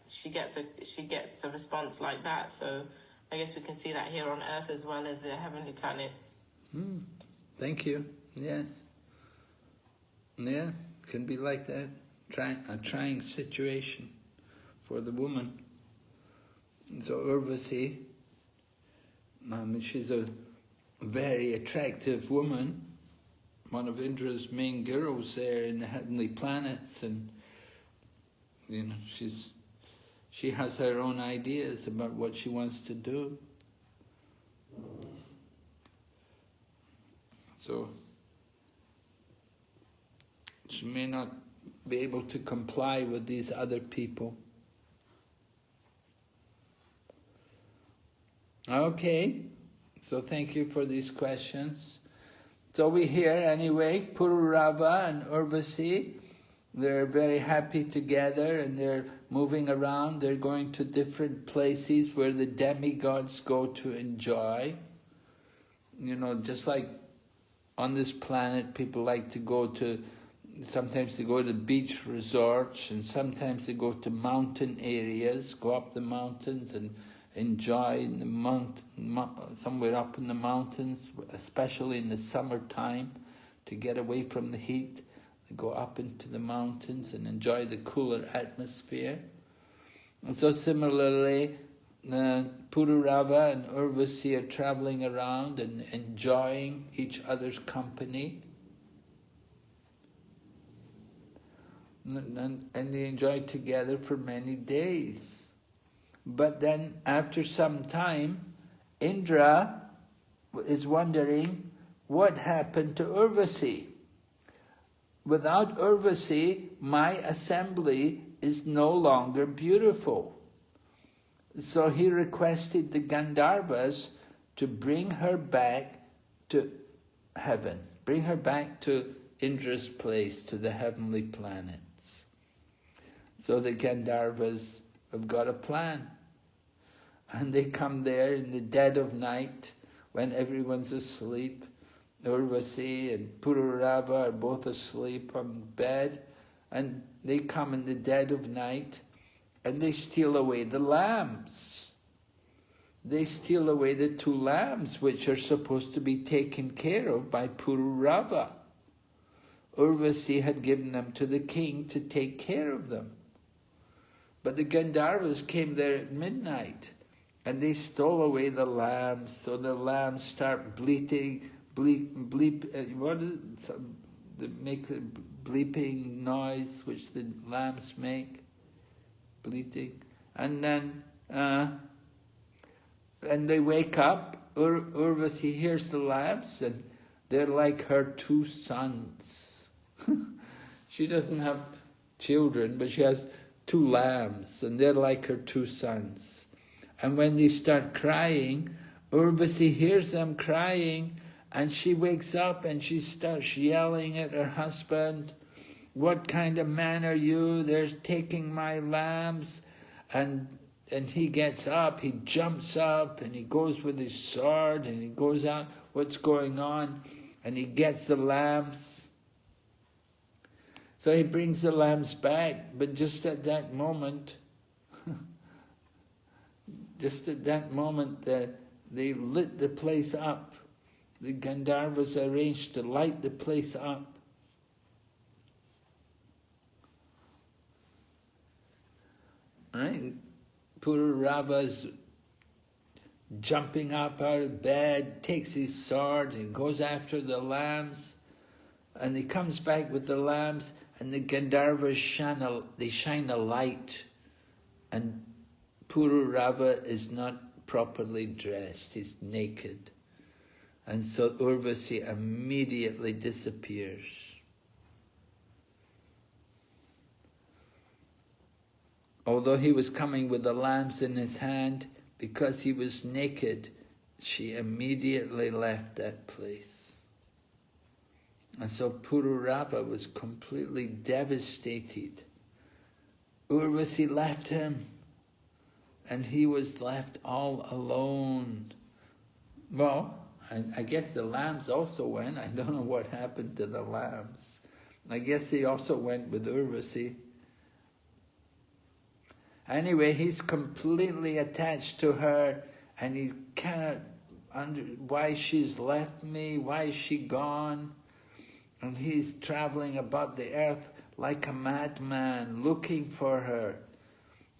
she gets a response like that. So I guess we can see that here on Earth as well as the heavenly planets. Thank you. Yes. Yeah, can be like that. A trying situation for the woman. So Urvasi, she's a very attractive woman, one of Indra's main girls there in the heavenly planets, and she's She has her own ideas about what she wants to do. So she may not be able to comply with these other people. Okay, so thank you for these questions. So we hear anyway, Pururava and Urvasi, they're very happy together and they're moving around. They're going to different places where the demigods go to enjoy. You know, just like on this planet, people like to go to, sometimes they go to beach resorts and sometimes they go to mountain areas, go up the mountains and enjoy in the somewhere up in the mountains, especially in the summertime, to get away from the heat. They go up into the mountains and enjoy the cooler atmosphere. And so similarly, Pururava and Urvasi are traveling around and enjoying each other's company. And they enjoy together for many days. But then after some time, Indra is wondering what happened to Urvasi. Without Urvasi, my assembly is no longer beautiful. So he requested the Gandharvas to bring her back to heaven, bring her back to Indra's place, to the heavenly planets. So the Gandharvas have got a plan. And they come there in the dead of night, when everyone's asleep. Urvasi and Pururava are both asleep on bed, and they come in the dead of night, and they steal away the lambs. They steal away the 2 lambs, which are supposed to be taken care of by Pururava. Urvasi had given them to the king to take care of them. But the Gandharvas came there at midnight, and they stole away the lambs. So the lambs start bleating, they make the bleeping noise which the lambs make, bleating. And then, and they wake up. Urvasi hears the lambs, and they're like her 2 sons. She doesn't have children, but she has 2 lambs, and they're like her 2 sons. And when they start crying, Urvasi hears them crying, and she wakes up and she starts yelling at her husband, "What kind of man are you? They're taking my lambs." And he gets up, he jumps up, and he goes with his sword, and he goes out, what's going on? And he gets the lambs. So he brings the lambs back, but just at that moment, they lit the place up. The Gandharvas arranged to light the place up. Right? Pururava's jumping up out of bed, takes his sword and goes after the lambs. And he comes back with the lambs, and the Gandharvas shine a light. And Pururava is not properly dressed, he's naked. And so Urvasi immediately disappears. Although he was coming with the lambs in his hand, because he was naked, she immediately left that place. And so Pururava was completely devastated. Urvasi left him, and he was left all alone. Well, I guess the lambs also went. I don't know what happened to the lambs. I guess they also went with Urvasi. Anyway, he's completely attached to her, and he cannot why she's left me, why is she gone? And he's traveling about the earth like a madman, looking for her.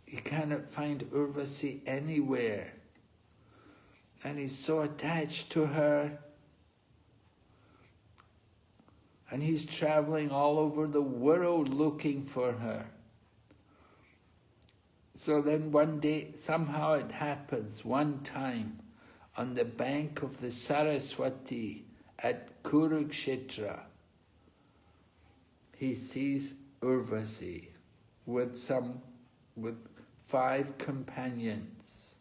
He cannot find Urvasi anywhere. And he's so attached to her. And he's traveling all over the world looking for her. So then one day, somehow it happens, one time, on the bank of the Saraswati at Kurukshetra, he sees Urvasi with 5 companions.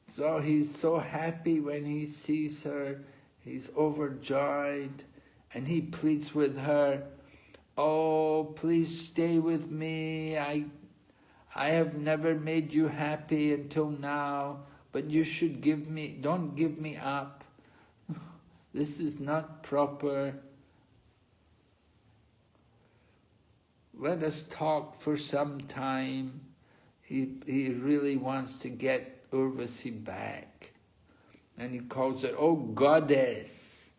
So he's so happy when he sees her, he's overjoyed, and he pleads with her, "Oh, please stay with me. I have never made you happy until now, but you should don't give me up. This is not proper. Let us talk for some time." He really wants to get Urvasi back. And he calls her, "Oh goddess,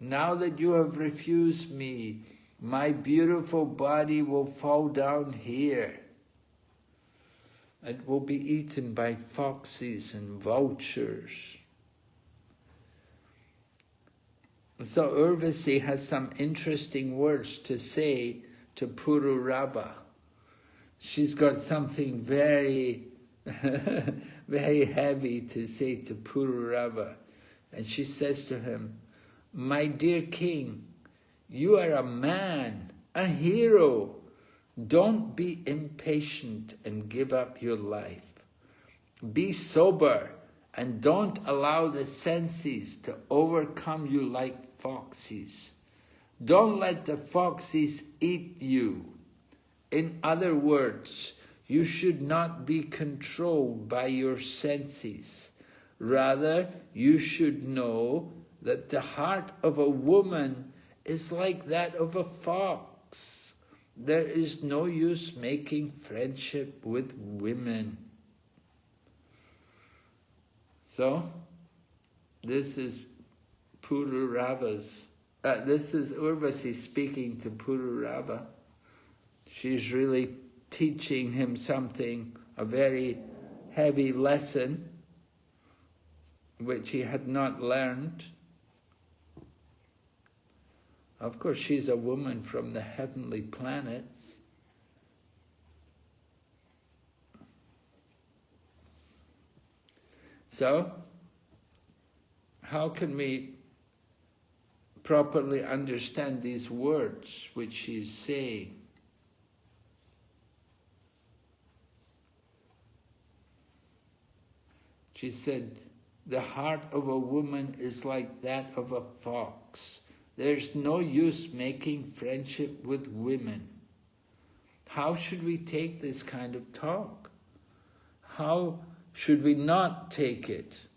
now that you have refused me, my beautiful body will fall down here. It will be eaten by foxes and vultures." So Urvasi has some interesting words to say to Pururava. She's got something very, very heavy to say to Pururava. And she says to him, "My dear king, you are a man, a hero. Don't be impatient and give up your life. Be sober and don't allow the senses to overcome you like foxes. Don't let the foxes eat you. In other words, you should not be controlled by your senses. Rather, you should know that the heart of a woman is like that of a fox. There is no use making friendship with women." So, this is this is Urvasi speaking to Pururava. She's really teaching him something, a very heavy lesson, which he had not learned. Of course, she's a woman from the heavenly planets. So, how can we properly understand these words which she's saying? She said, "The heart of a woman is like that of a fox. There's no use making friendship with women." How should we take this kind of talk? How should we not take it?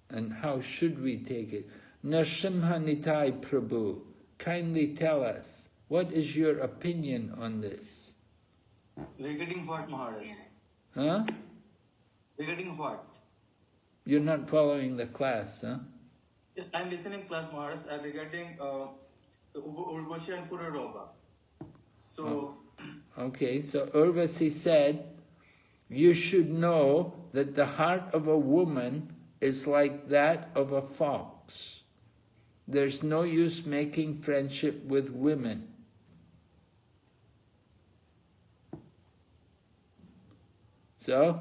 And how should we take it? Narasimha Nitai Prabhu, kindly tell us, what is your opinion on this? Regarding what, Maharaj? Huh? Regarding what? You're not following the class, huh? I'm listening class, Maharaj, regarding Urvashi and Pururava. So, Okay, so Urvasi said, you should know that the heart of a woman is like that of a fox. There's no use making friendship with women. So,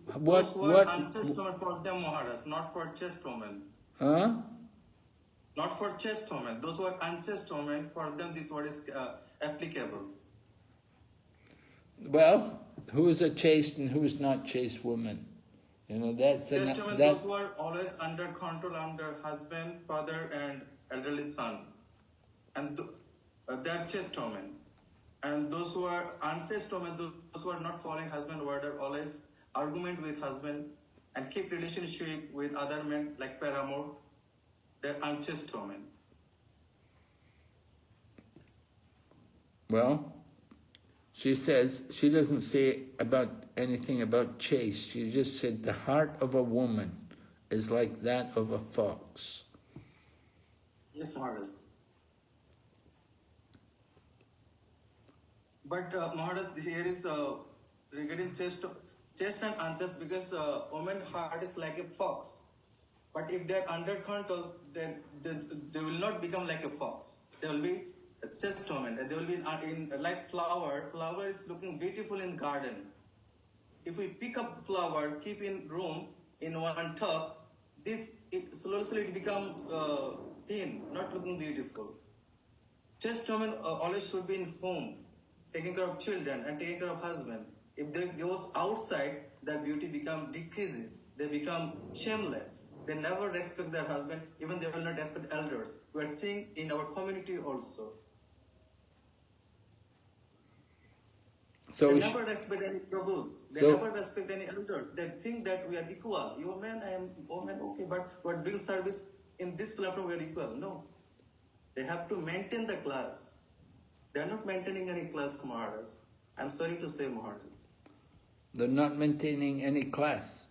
those were unchaste women for them, Maharaj, not for chaste women. Huh? Not for chaste women. Those were unchaste women, for them this word is applicable. Well, who is a chaste and who is not chaste woman? You know, that's Chaste women, those who are always under control, under husband, father, and elderly son, and they are chaste women. And those who are unchaste women, those who are not following husband word, are always argument with husband and keep relationship with other men like paramour. They're unchaste women. Well, she says, she doesn't say about anything about chaste. She just said the heart of a woman is like that of a fox. Yes, Maharaj. But Maharaj, here is regarding chaste and unchaste, because woman's heart is like a fox. But if they are under control, then they will not become like a fox. They will be chest moment, and they will be in like flower. Flower is looking beautiful in garden. If we pick up the flower, keep in room in one tub, it slowly becomes thin, not looking beautiful. Just women always should be in home, taking care of children and taking care of husband. If they goes outside, their beauty decreases. They become shameless. They never respect their husband, even they will not respect elders. We are seeing in our community also. So they never respect any prabhus. They never respect any elders. They think that we are equal. You are man, I am woman, okay, but what doing service in this platform we are equal. No. They have to maintain the class. They are not maintaining any class, Maharaj. I'm sorry to say, Maharaj. They're not maintaining any class.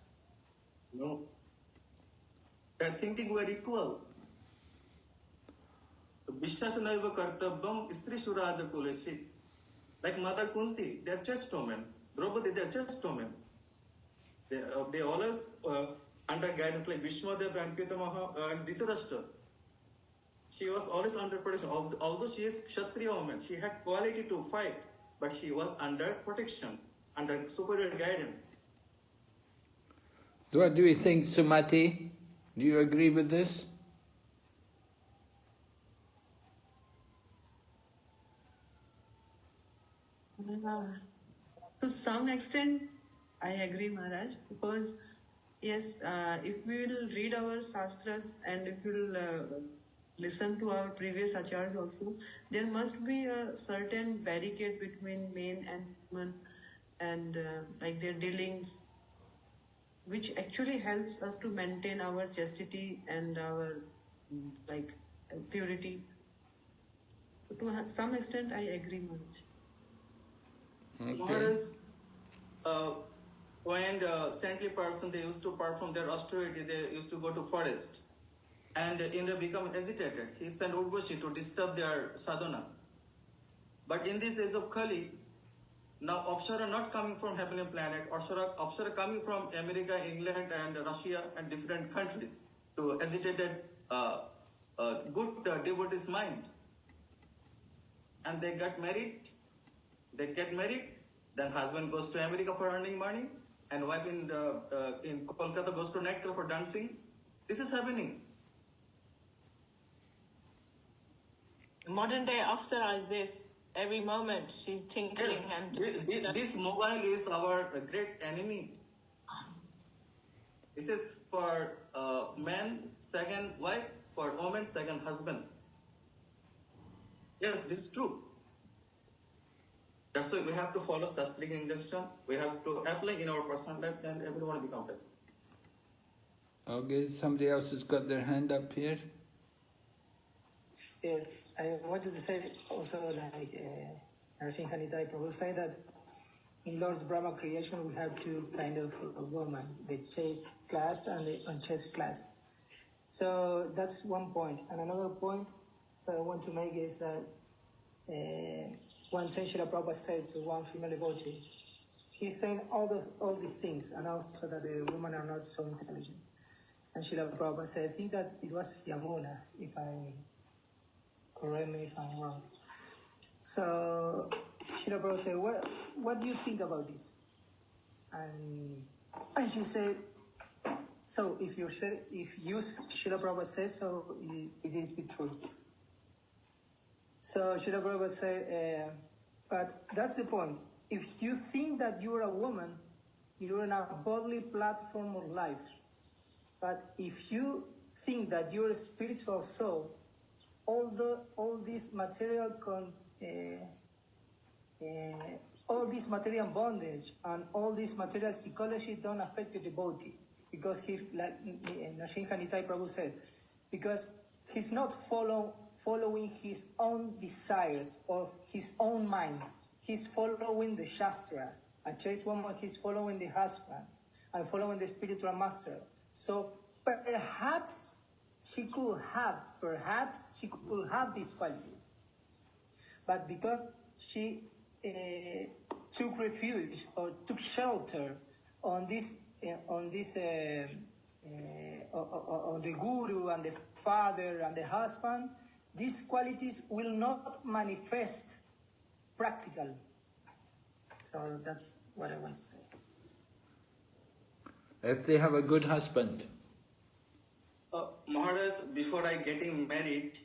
No. They are thinking we are equal. Vishwasanaiva kartabam istri suraja kulesi. Like Mother Kunti, they are just women. Draupadi, they are just women. They always under guidance like Vishwadev and Pitamaha and Dhritarashtra. She was always under protection. Although she is Kshatriya woman, she had quality to fight, but she was under protection, under superior guidance. What do you think, Sumati? Do you agree with this? To some extent, I agree, Maharaj, because yes, if we will read our Shastras and if we will listen to our previous acharyas also, there must be a certain barricade between men and women and like their dealings, which actually helps us to maintain our chastity and our like purity. To some extent, I agree, Maharaj. Okay. When saintly person, they used to perform their austerity, they used to go to forest. And Indra become agitated. He sent Urvashi to disturb their sadhana. But in this age of Kali, now Apsara not coming from heavenly planet, Apsara coming from America, England, and Russia, and different countries to agitated good devotee's mind. And they get married. Then husband goes to America for earning money, and wife in Kolkata goes to nightclub for dancing. This is happening. Modern day Afsara is this. Every moment she's tinkling and... This mobile is our great enemy. It says for man, second wife, for woman, second husband. Yes, this is true. That's why we have to follow Shastric injunction. We have to apply in our personal life, and everyone will become better. Okay, somebody else has got their hand up here. Yes, I wanted to say also like Narsimha Nitai Prabhu said that in Lord Brahma creation we have two kind of women, the chaste class and the unchaste class. So that's one point. And another point that I want to make is that one thing Srila Prabhupada said to one female devotee, he's saying all the things, and also that the women are not so intelligent. And Srila Prabhupada said, I think that it was Yamuna, correct me if I'm wrong. So Srila Prabhupada said, what do you think about this? And she said, so if you Srila Prabhupada says so, it is be true. So Srila Prabhupada said, but that's the point. If you think that you're a woman, you're in a bodily platform of life. But if you think that you're a spiritual soul, all this material bondage and all this material psychology don't affect the devotee, because he, like Narsimha Nitai Prabhu said, because he's not following his own desires or his own mind. He's following the Shastra. A chaste woman, he's following the husband and following the spiritual master. So perhaps she could have these qualities. But because she took refuge or took shelter on the guru and the father and the husband, these qualities will not manifest practically. So that's what I want to say. If they have a good husband. Maharaj, before I getting married,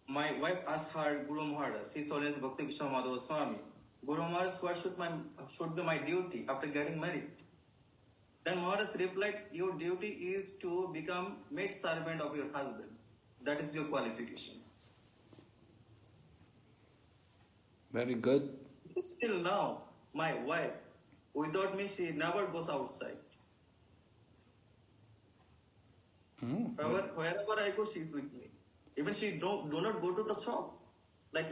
my wife asked her Guru Maharaj, His Holiness Bhakti Vishwa Madhava Swami, Guru Maharaj, what should be my duty after getting married? Then Maharaj replied, your duty is to become maid servant of your husband. That is your qualification. Very good. Still now, my wife, without me, she never goes outside. Wherever I go, she's with me. Even she do not go to the shop, like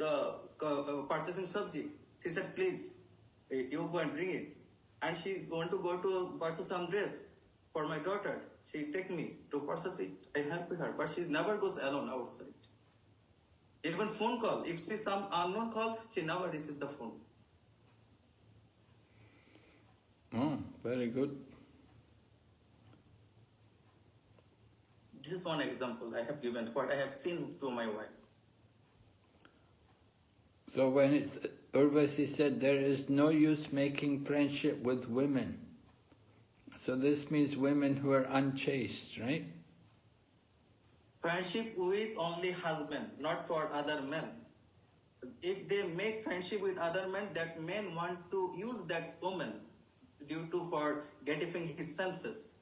purchasing sabji. She said, please, you go and bring it. And she want to go to purchase some dress for my daughter. She take me to purchase it. I help her, but she never goes alone outside. Even phone call, if she some unknown call, she never receive the phone. Oh, very good. This is one example I have given, what I have seen to my wife. So when it's, Urvasi said, there is no use making friendship with women. So this means women who are unchaste, right? Friendship with only husband, not for other men. If they make friendship with other men, that men want to use that woman due to for gratifying his senses.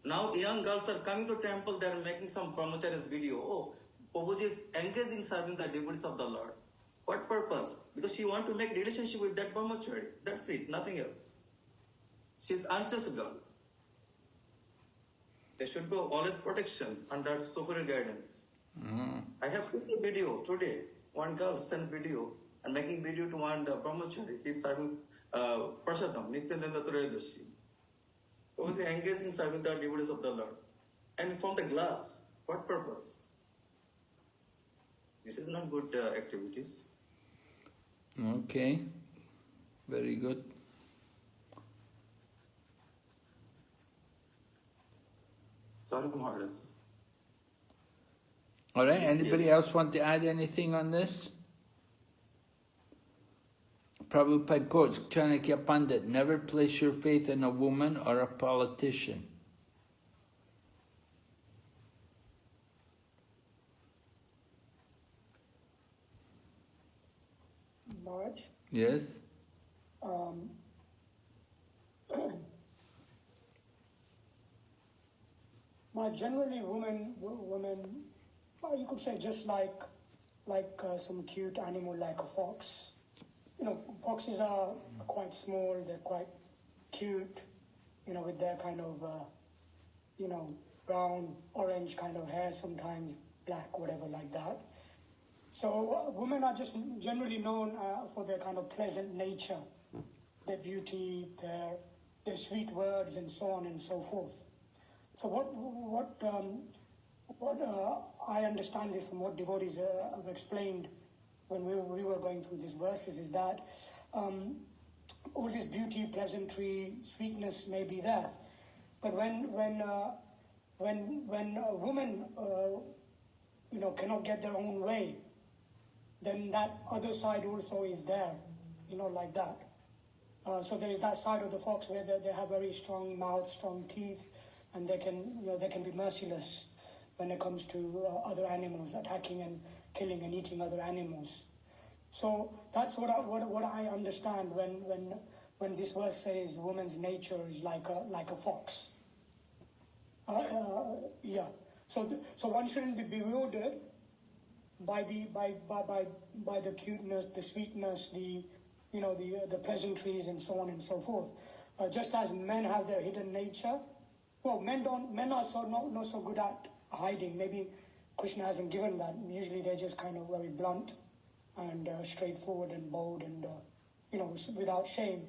Now young girls are coming to temple, they are making some brahmachari's video. Oh, Prabhuji is engaged in serving the devotees of the Lord. What purpose? Because she want to make relationship with that brahmachari. That's it, nothing else. She's unchaste girl. There should be always protection under superior guidance. I have seen the video today. One girl sent video and making video to one brahmachari. He's serving Prasadam, Nityananda Trayadashi. Was engaged in serving the devotees of the Lord. And from the glass, what purpose? This is not good activities. Okay, very good. Sorry, Maharaj. All right, anybody else want to add anything on this? Prabhupada quotes Chanakya Pandit, never place your faith in a woman or a politician. Maharaj? Yes? Generally women, you could say just like some cute animal like a fox. You know, foxes are quite small, they're quite cute, you know, with their kind of, brown, orange kind of hair, sometimes black, whatever like that. So women are just generally known for their kind of pleasant nature, their beauty, their sweet words, and so on and so forth. So what I understand is from what devotees have explained when we were going through these verses is that all this beauty, pleasantry, sweetness may be there, but when a woman cannot get their own way, then that other side also is there, like that. So there is that side of the fox where they have very strong mouth, strong teeth, and they can be merciless when it comes to other animals, attacking and killing and eating other animals. So that's what I understand when this verse says woman's nature is like a fox. Yeah. So one shouldn't be bewildered by the cuteness, the sweetness, the pleasantries, and so on and so forth. Just as men have their hidden nature, well, men are not so good at hiding. Maybe Krishna hasn't given that. Usually they're just kind of very blunt and straightforward and bold and without shame.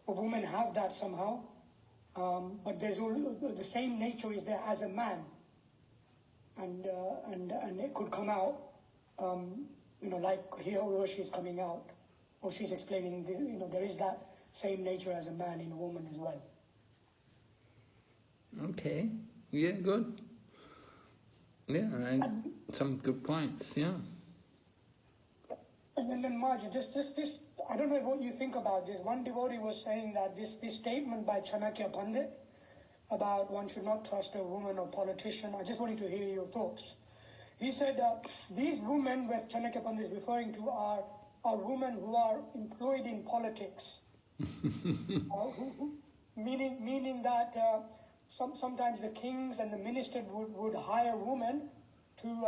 But women have that somehow. But there's the same nature is there as a man, and it could come out. Like here, or she's coming out, or she's explaining. There is that same nature as a man in a woman as well. Okay. Yeah, good. Yeah, some good points. Yeah. And then Maharaj, this, I don't know what you think about this. One devotee was saying that this statement by Chanakya Pandit about one should not trust a woman or politician, I just wanted to hear your thoughts. He said that these women that Chanakya Pandit is referring to are women who are employed in politics. Meaning that sometimes the kings and the ministers would hire women to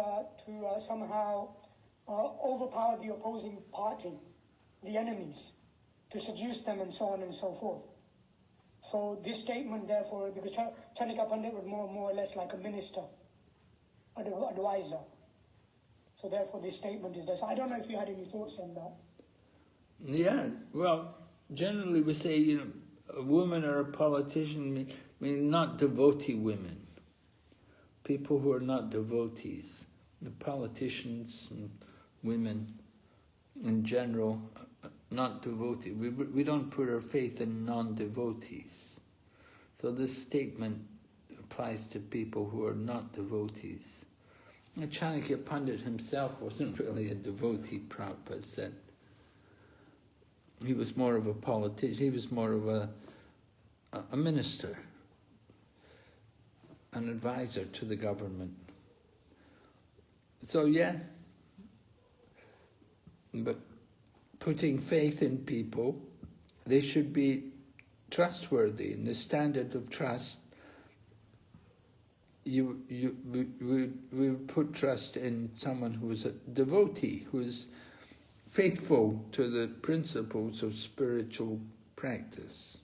somehow overpower the opposing party, the enemies, to seduce them and so on and so forth. So this statement, therefore, because Chanakya Pandit was more or less like a minister, an advisor. So therefore this statement is there. So I don't know if you had any thoughts on that. Yeah, well, generally we say, you know, a woman or a politician, mean not devotee women. People who are not devotees. The politicians and women in general, not devotee. We don't put our faith in non-devotees. So this statement applies to people who are not devotees. And Chanakya Pandit himself wasn't really a devotee, Prabhupada said. He was more of a politician, he was more of a minister, an advisor to the government. So yeah, but putting faith in people, they should be trustworthy. And the standard of trust, we put trust in someone who is a devotee, who is faithful to the principles of spiritual practice.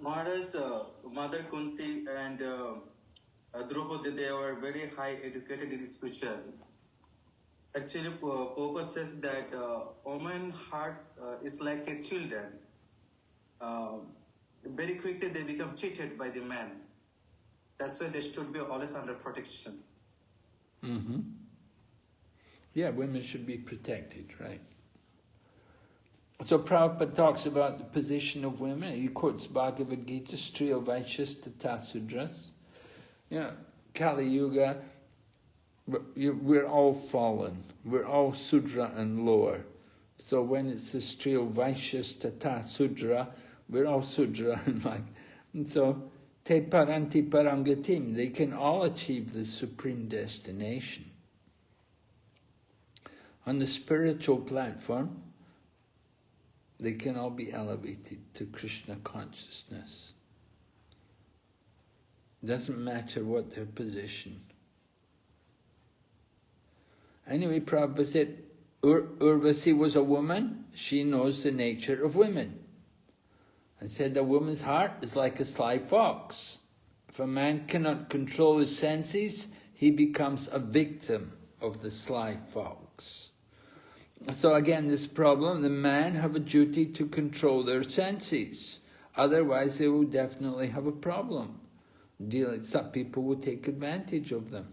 Maharaj, Mother Kunti and Draupadi, they were very high educated in spiritual. Actually, Papa says that woman's heart is like a children. Very quickly they become cheated by the man. That's why they should be always under protection. Mm-hmm. Yeah, women should be protected, right? So Prabhupada talks about the position of women. He quotes Bhagavad Gita, Striya Vaishyas Tata Sudras. You know, Kali Yuga, we're all fallen. We're all Sudra and lower. So when it's the Striya Vaishyas Tata Sudra, we're all Sudra and so Te Paranti Paramgatim, they can all achieve the supreme destination. On the spiritual platform, they can all be elevated to Krishna consciousness. Doesn't matter what their position. Anyway, Prabhupada said, Urvasi was a woman, she knows the nature of women. And said a woman's heart is like a sly fox. If a man cannot control his senses, he becomes a victim of the sly fox. So again, this problem, the men have a duty to control their senses. Otherwise, they will definitely have a problem. Some people will take advantage of them.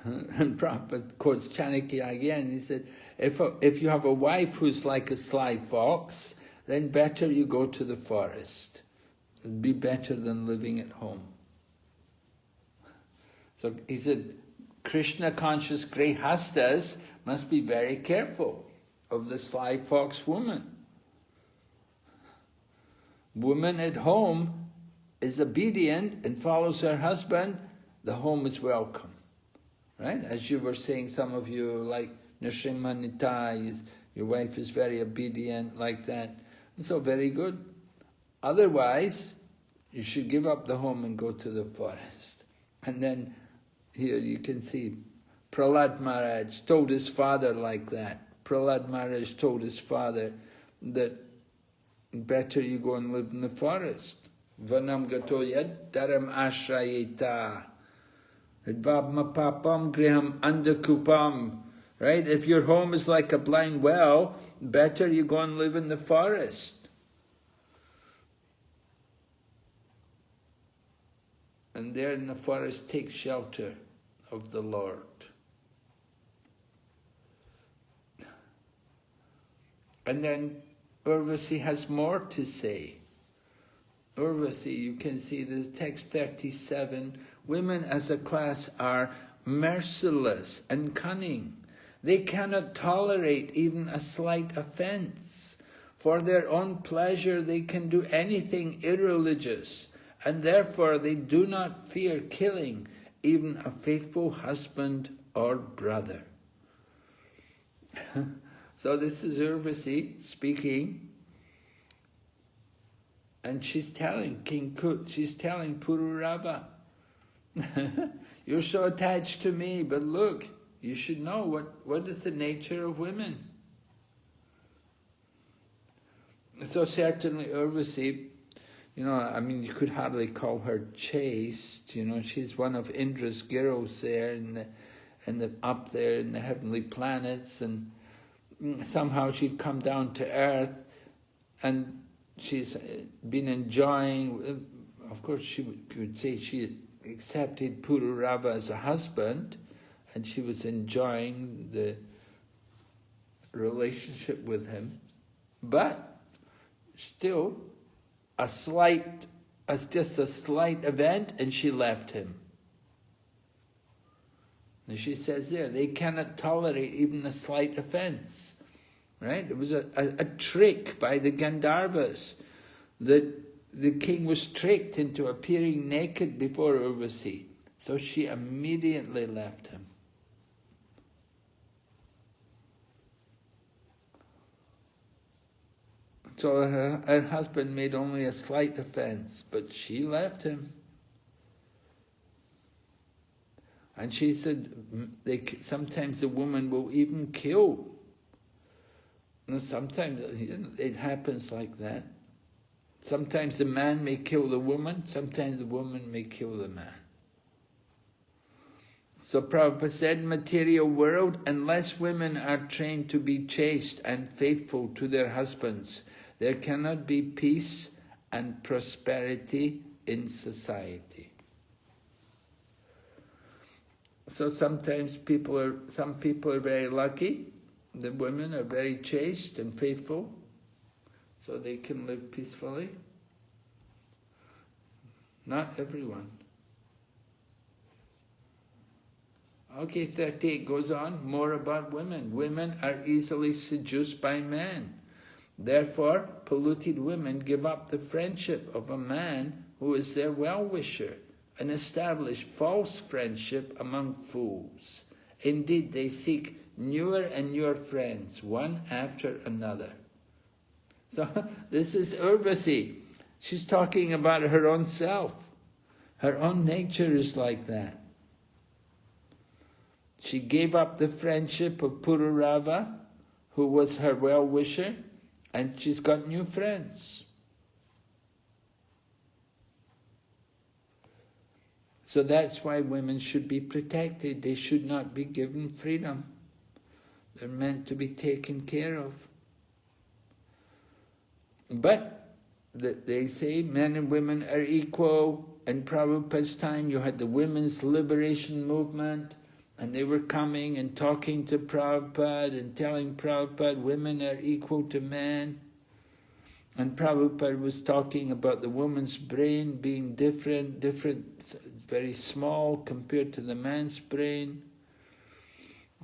And Prabhupada quotes Chanakya again. He said, if you have a wife who's like a sly fox, then better you go to the forest. It'd be better than living at home. So he said, Krishna-conscious grihastas must be very careful of the sly fox woman. Woman at home is obedient and follows her husband, the home is welcome. Right? As you were saying, some of you, like Nrsimhanita, your wife is very obedient, like that. And so very good. Otherwise, you should give up the home and go to the forest. And then here you can see Prahlad Maharaj told his father like that. Prahlad Maharaj told his father that better you go and live in the forest. Vanam gato yad dharam ashrayeta. Advabma papam griham andakupam. Right? If your home is like a blind well, better you go and live in the forest. And there in the forest, take shelter of the Lord. And then Urvasi has more to say. Urvasi, you can see this text 37, women as a class are merciless and cunning. They cannot tolerate even a slight offense. For their own pleasure they can do anything irreligious, and therefore they do not fear killing even a faithful husband or brother. So this is Urvasi speaking, and she's telling she's telling Pururava, you're so attached to me, but look, you should know what is the nature of women. So certainly Urvasi, I mean, you could hardly call her chaste. She's one of Indra's girls there up there in the heavenly planets, and somehow she'd come down to earth, and she's been enjoying. Of course, she could say she accepted Pururava as a husband, and she was enjoying the relationship with him, but still, just a slight event, and she left him. And she says there, they cannot tolerate even a slight offense. Right? It was a trick by the Gandharvas. That the king was tricked into appearing naked before Urvasi. So she immediately left him. So her husband made only a slight offense, but she left him. And she said, sometimes the woman will even kill. Sometimes it happens like that. Sometimes the man may kill the woman, sometimes the woman may kill the man. So Prabhupada said, in material world, unless women are trained to be chaste and faithful to their husbands, there cannot be peace and prosperity in society. So sometimes some people are very lucky. The women are very chaste and faithful, so they can live peacefully. Not everyone. Okay, 38 goes on, more about women. Women are easily seduced by men. Therefore, polluted women give up the friendship of a man who is their well-wisher and establish false friendship among fools. Indeed, they seek newer and newer friends, one after another. So this is Urvasi. She's talking about her own self. Her own nature is like that. She gave up the friendship of Pururava, who was her well-wisher, and she's got new friends. So that's why women should be protected. They should not be given freedom. They're meant to be taken care of. But they say men and women are equal. In Prabhupada's time, you had the women's liberation movement, and they were coming and talking to Prabhupada and telling Prabhupada women are equal to men. And Prabhupada was talking about the woman's brain being different, very small compared to the man's brain.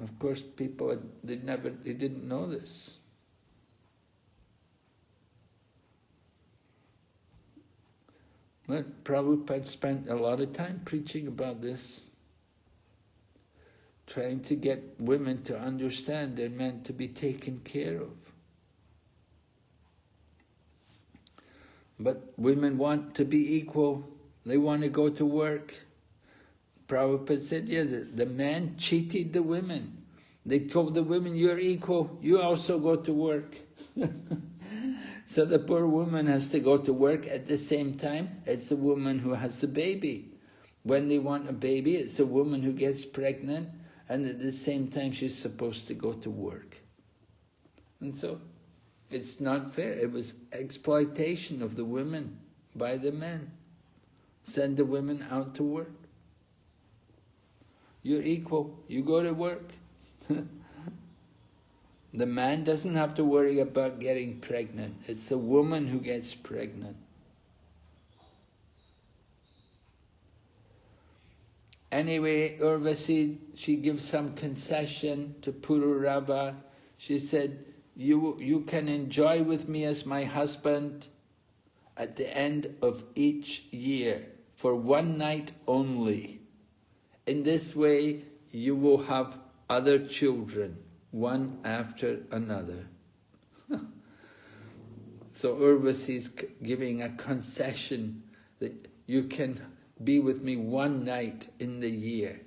Of course, people, they didn't know this. But Prabhupada spent a lot of time preaching about this, trying to get women to understand they're meant to be taken care of. But women want to be equal. They want to go to work. Prabhupada said, the men cheated the women. They told the women, you're equal, you also go to work. So the poor woman has to go to work at the same time. It's the woman who has the baby. When they want a baby, it's the woman who gets pregnant, and at the same time she's supposed to go to work. And so it's not fair. It was exploitation of the women by the men. Send the women out to work. You're equal, you go to work. The man doesn't have to worry about getting pregnant. It's the woman who gets pregnant. Anyway, Urvasi, she gives some concession to Pururava. She said, you can enjoy with me as my husband at the end of each year for one night only. In this way, you will have other children, one after another. So Urvasi is giving a concession that you can be with me one night in the year.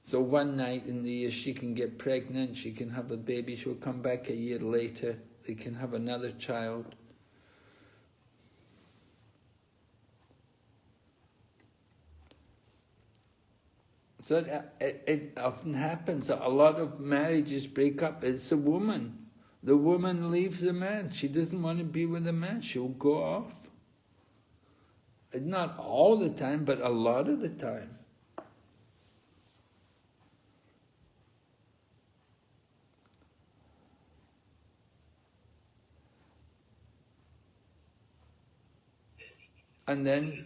So one night in the year she can get pregnant, she can have a baby, she'll come back a year later, they can have another child. So it often happens, a lot of marriages break up. It's the woman. The woman leaves the man. She doesn't want to be with the man. She'll go off. Not all the time, but a lot of the time. And then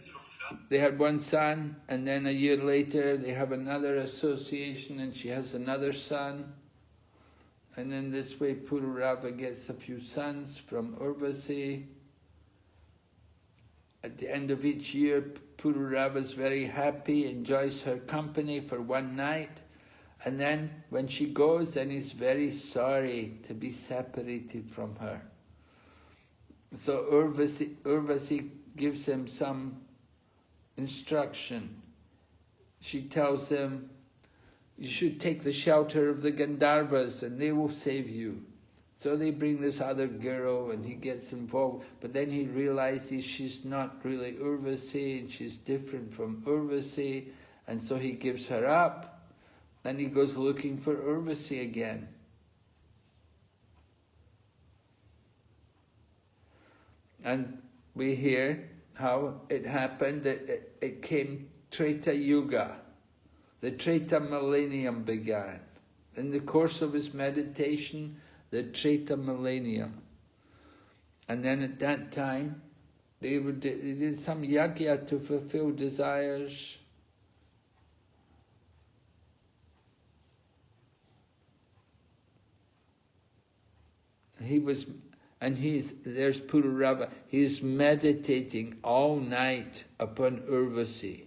they had one son, and then a year later they have another association and she has another son. And then this way Pururava gets a few sons from Urvasi. At the end of each year, Pururava is very happy, enjoys her company for one night. And then when she goes, then he's very sorry to be separated from her. So Urvasi gives him some instruction. She tells him, you should take the shelter of the Gandharvas and they will save you. So they bring this other girl and he gets involved, but then he realizes she's not really Urvasi and she's different from Urvasi, and so he gives her up and he goes looking for Urvasi again. And we hear how it happened, that it came Treta Yuga. The Treta millennium began. In the course of his meditation, the Treta millennium. And then at that time, they did some yajna to fulfill desires. There's Pururava, he's meditating all night upon Urvasi.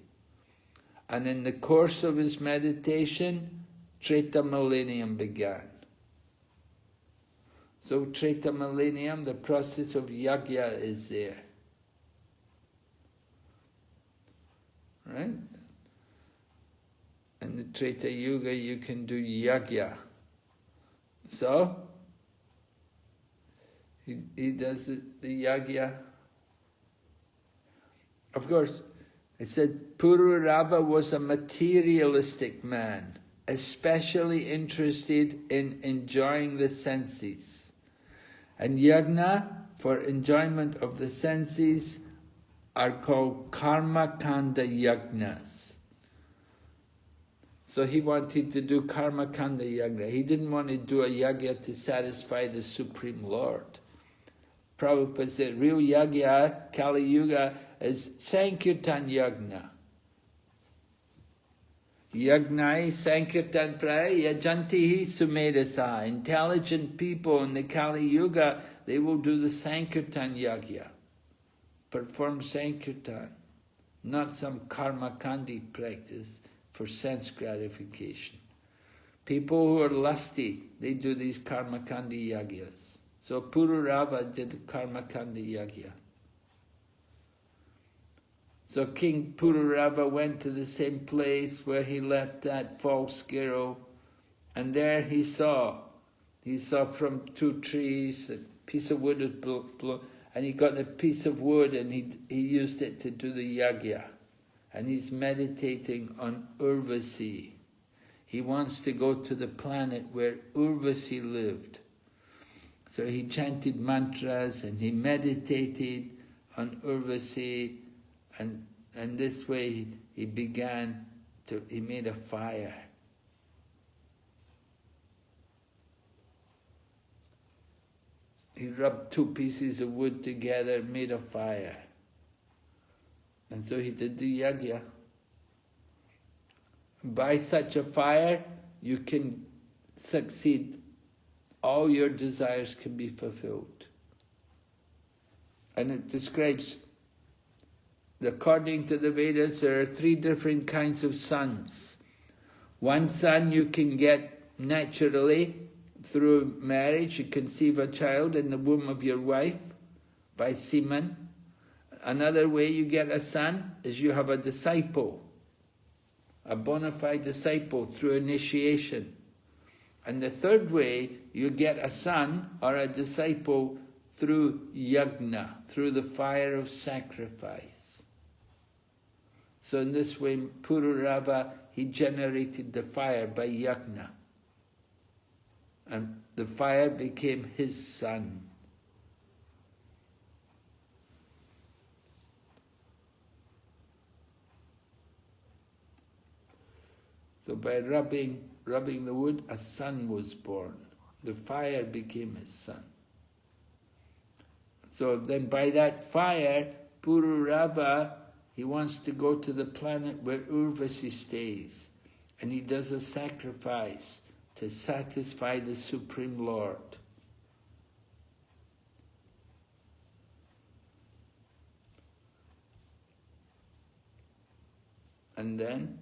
And in the course of his meditation, Treta millennium began. So Treta millennium, the process of yajna is there. Right? In the Treta Yuga you can do yajna. So, he does the yajna. Of course, it said Pururava was a materialistic man, especially interested in enjoying the senses. And yajna, for enjoyment of the senses, are called karma kanda yajnas. So he wanted to do karma kanda yajna. He didn't want to do a yajna to satisfy the Supreme Lord. Prabhupada said, real yajna, Kali Yuga, is Sankirtan yajna. Yagnai Sankirtan Praya Yajantihi Sumedasa. Intelligent people in the Kali Yuga, they will do the Sankirtan yajna. Perform Sankirtan, not some karma kandi practice for sense gratification. People who are lusty, they do these karma kandi yajnas. So Pururava did karma kandi yajna. So King Pururava went to the same place where he left that false girl, and there he saw from 2 trees a piece of wood had blown, and he got a piece of wood and he used it to do the yajna. And he's meditating on Urvasi. He wants to go to the planet where Urvasi lived. So he chanted mantras and he meditated on Urvasi, and this way he made a fire. he rubbed two pieces of wood together, made a fire. And so he did the yajna. By such a fire, you can succeed. All your desires can be fulfilled. And it describes, according to the Vedas, there are 3 different kinds of sons. One son you can get naturally through marriage. You conceive a child in the womb of your wife by semen. Another way you get a son is you have a disciple, a bona fide disciple through initiation. And the third way you get a son or a disciple through yajna, through the fire of sacrifice. So in this way, Pururava, he generated the fire by yajna. And the fire became his son. So by rubbing the wood, a son was born. The fire became his son. So then by that fire, Pururava, he wants to go to the planet where Urvasi stays. And he does a sacrifice to satisfy the Supreme Lord. And then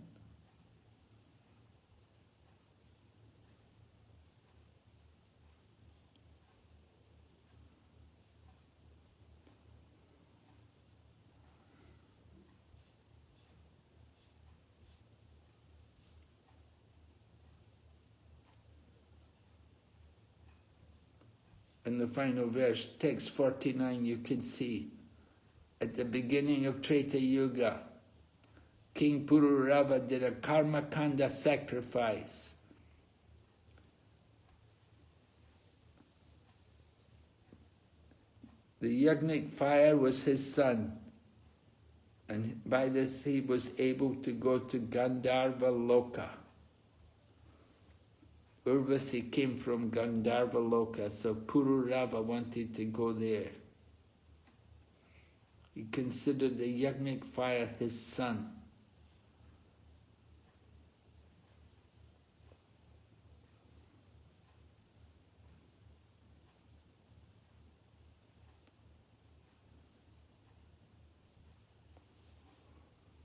in the final verse, text 49, you can see, at the beginning of Treta Yuga, King Pururava did a karma kanda sacrifice. The yajnic fire was his son, and by this he was able to go to Gandharva Loka. Urvasi came from Gandharva Loka, so Pururava wanted to go there. He considered the yajnic fire his son.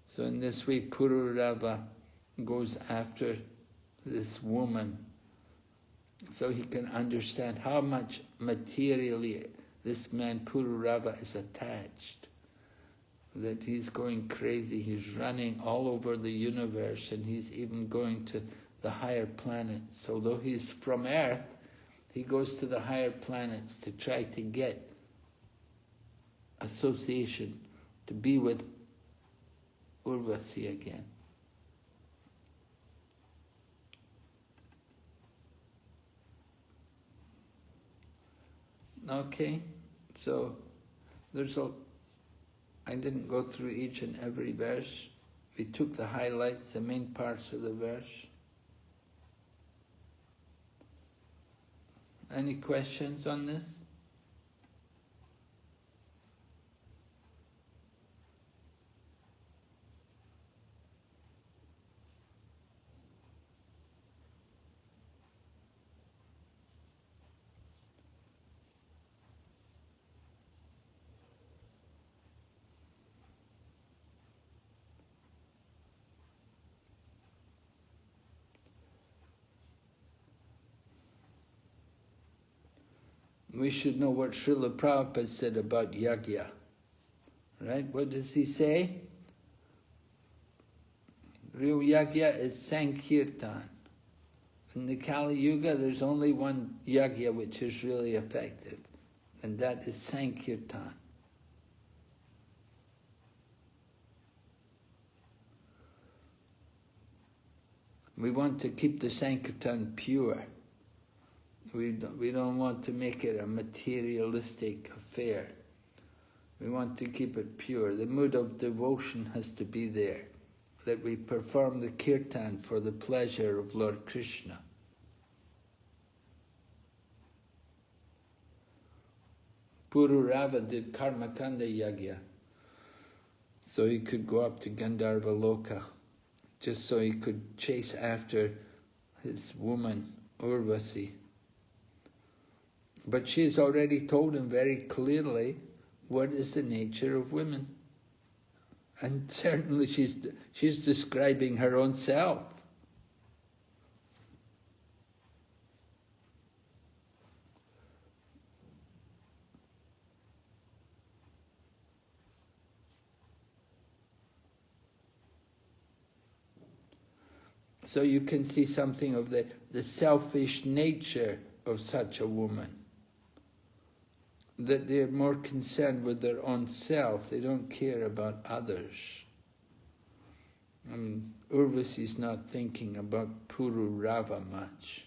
So in this way, Pururava goes after this woman, so he can understand how much materially this man Pururava is attached, that he's going crazy, he's running all over the universe, and he's even going to the higher planets. Although he's from Earth, he goes to the higher planets to try to get association, to be with Urvasi again. Okay, so I didn't go through each and every verse. We took the highlights, the main parts of the verse. Any questions on this? We should know what Srila Prabhupada said about yajna, right? What does he say? Real yajna is Sankirtan. In the Kali Yuga, there's only one yajna which is really effective, and that is Sankirtan. We want to keep the Sankirtan pure. We don't want to make it a materialistic affair. We want to keep it pure. The mood of devotion has to be there, that we perform the kirtan for the pleasure of Lord Krishna. Pururava did Karmakanda Yagya, so he could go up to Gandharva Loka, just so he could chase after his woman, Urvasi. But she's already told him very clearly what is the nature of women. And certainly she's describing her own self. So you can see something of the selfish nature of such a woman. That they're more concerned with their own self, they don't care about others. I mean, Urvasi's not thinking about Pururava much.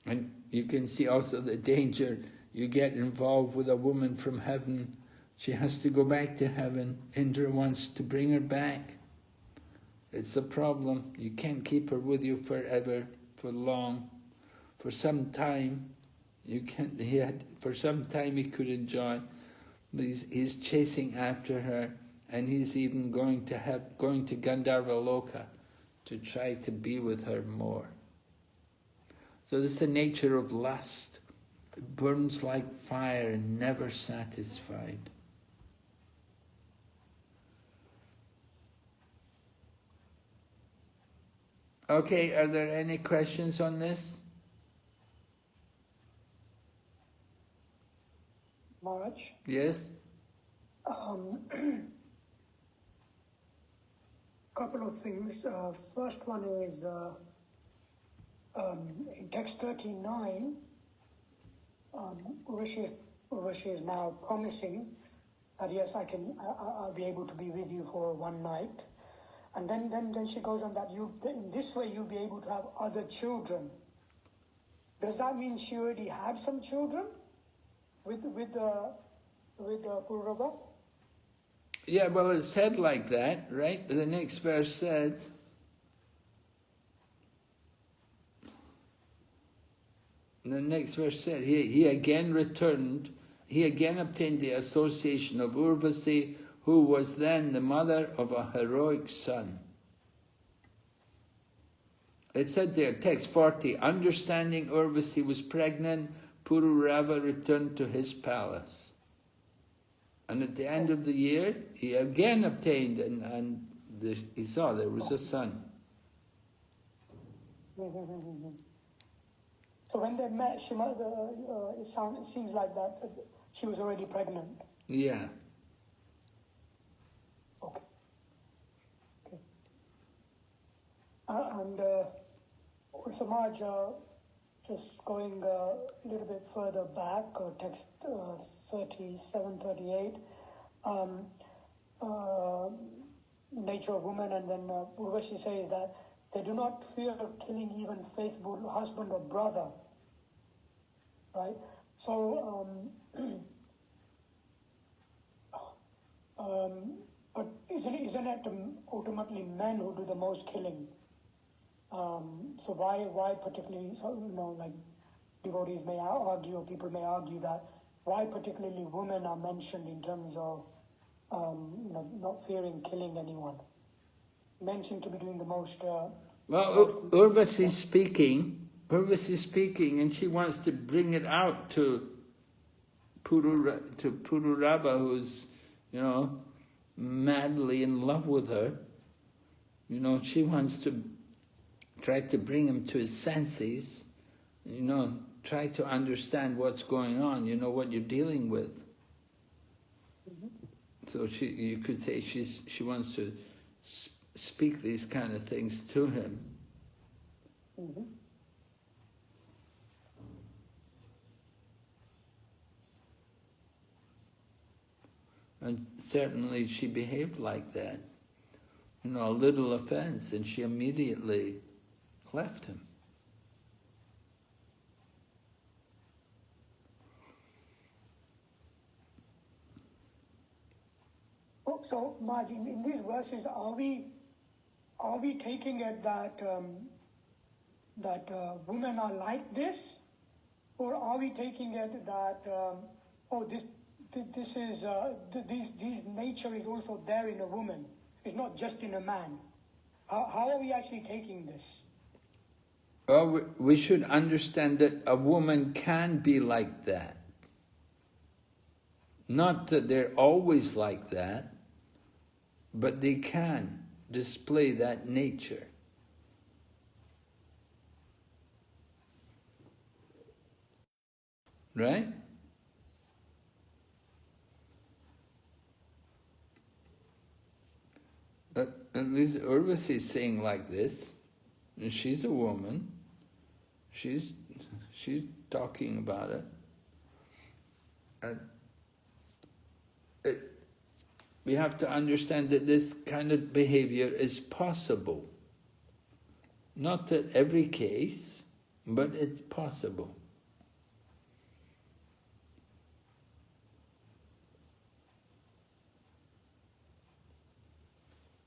And you can see also the danger. You get involved with a woman from heaven, she has to go back to heaven. Indra wants to bring her back. It's a problem. You can't keep her with you forever, for long. For some time, you can't. For some time he could enjoy, but he's chasing after her, and he's even going to Gandharva Loka to try to be with her more. So this is the nature of lust. It burns like fire and never satisfied. Okay, are there any questions on this? Maharaj? Yes? Couple of things. First one is in text 39, Urvashi is now promising that yes, I'll be able to be with you for one night, and then she goes on that in this way you'll be able to have other children. Does that mean she already had some children with Pururava? Yeah, well, it said like that, right? The next verse said, he again returned, he again obtained the association of Urvasi, who was then the mother of a heroic son. It said there, text 40, understanding Urvasi was pregnant, Pururava returned to his palace. And at the end of the year, he again obtained, and he saw there was a son. So when they met, it seems like that she was already pregnant. Yeah. Okay. And also, Maharaj, just going a little bit further back, text 37, 38, nature of woman, and then Urvashi says that they do not fear killing even faithful husband or brother, right? So, but isn't it ultimately men who do the most killing? So why particularly, like devotees may argue, or people may argue that why particularly women are mentioned in terms of not fearing killing anyone? Men seem to be doing the most. Urvasi is speaking, and she wants to bring it out to Pururava, who's, madly in love with her. She wants to try to bring him to his senses, try to understand what's going on, what you're dealing with. Mm-hmm. So you could say she wants to speak these kind of things to him. Mm-hmm. And certainly she behaved like that. A little offense, and she immediately left him. So, Maharaj, in these verses, are we are we taking it that women are like this, or are we taking it that this nature is also there in a woman? It's not just in a man. How are we actually taking this? Well, we should understand that a woman can be like that. Not that they're always like that, but they can display that nature. Right? But at least Urvasi is saying like this, and she's a woman. She's talking about it. And we have to understand that this kind of behavior is possible. Not that every case, but it's possible.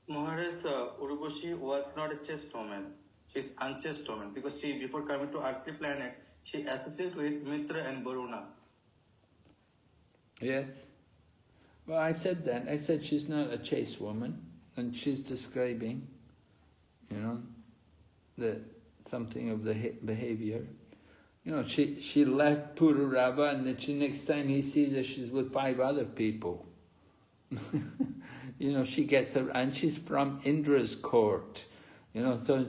Maharaj, Urvashi was not a chaste woman. She's unchaste woman because she, before coming to earthly planet, she associated with Mitra and Varuna. Yes. Well, I said that. I said she's not a chaste woman, and she's describing, something of the behavior. She left Pururava, and the next time he sees her, she's with 5 other people. She gets her, and she's from Indra's court. So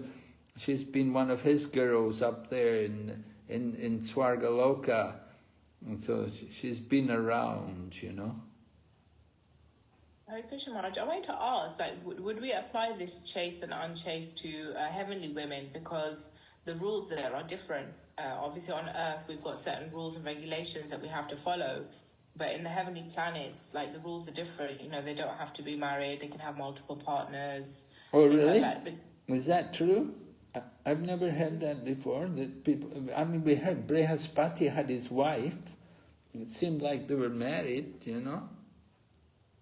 she's been one of his girls up there in Swargaloka, and so she's been around. Hare Krishna Maharaj, I wanted to ask, would we apply this chaste and unchaste to heavenly women, because the rules there are different? Obviously on earth we've got certain rules and regulations that we have to follow, but in the heavenly planets, the rules are different. They don't have to be married, they can have multiple partners. Oh, really? Is that true? I've never heard that before, that people, we heard Brihaspati had his wife. It seemed like they were married,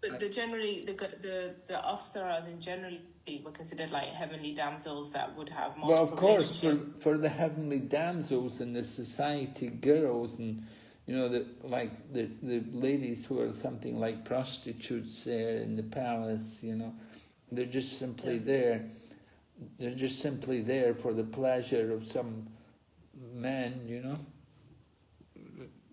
But the Apsaras in generally were considered like heavenly damsels that would have multiple Well, of course, relationships. for the heavenly damsels and the society girls and the ladies who are something like prostitutes there in the palace, they're just simply there. They're just simply there for the pleasure of some man,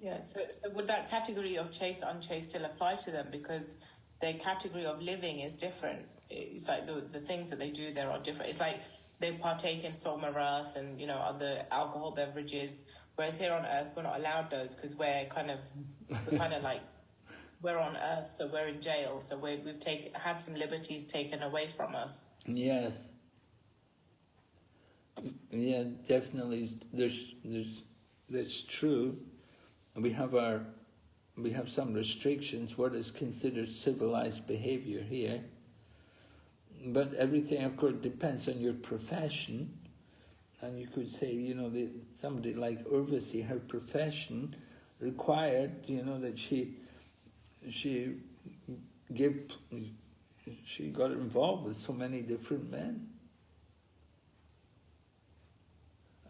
Yeah, so would that category of chaste, unchaste still apply to them? Because their category of living is different. It's like the things that they do there are different. It's like they partake in somaras and, other alcohol beverages, whereas here on earth we're not allowed those because we're we're on earth, so we're in jail, so we've had some liberties taken away from us. Yes. Yeah, definitely. That's true. We have some restrictions, what is considered civilized behavior here. But everything, of course, depends on your profession. And you could say, somebody like Urvasi, her profession required, that she got involved with so many different men.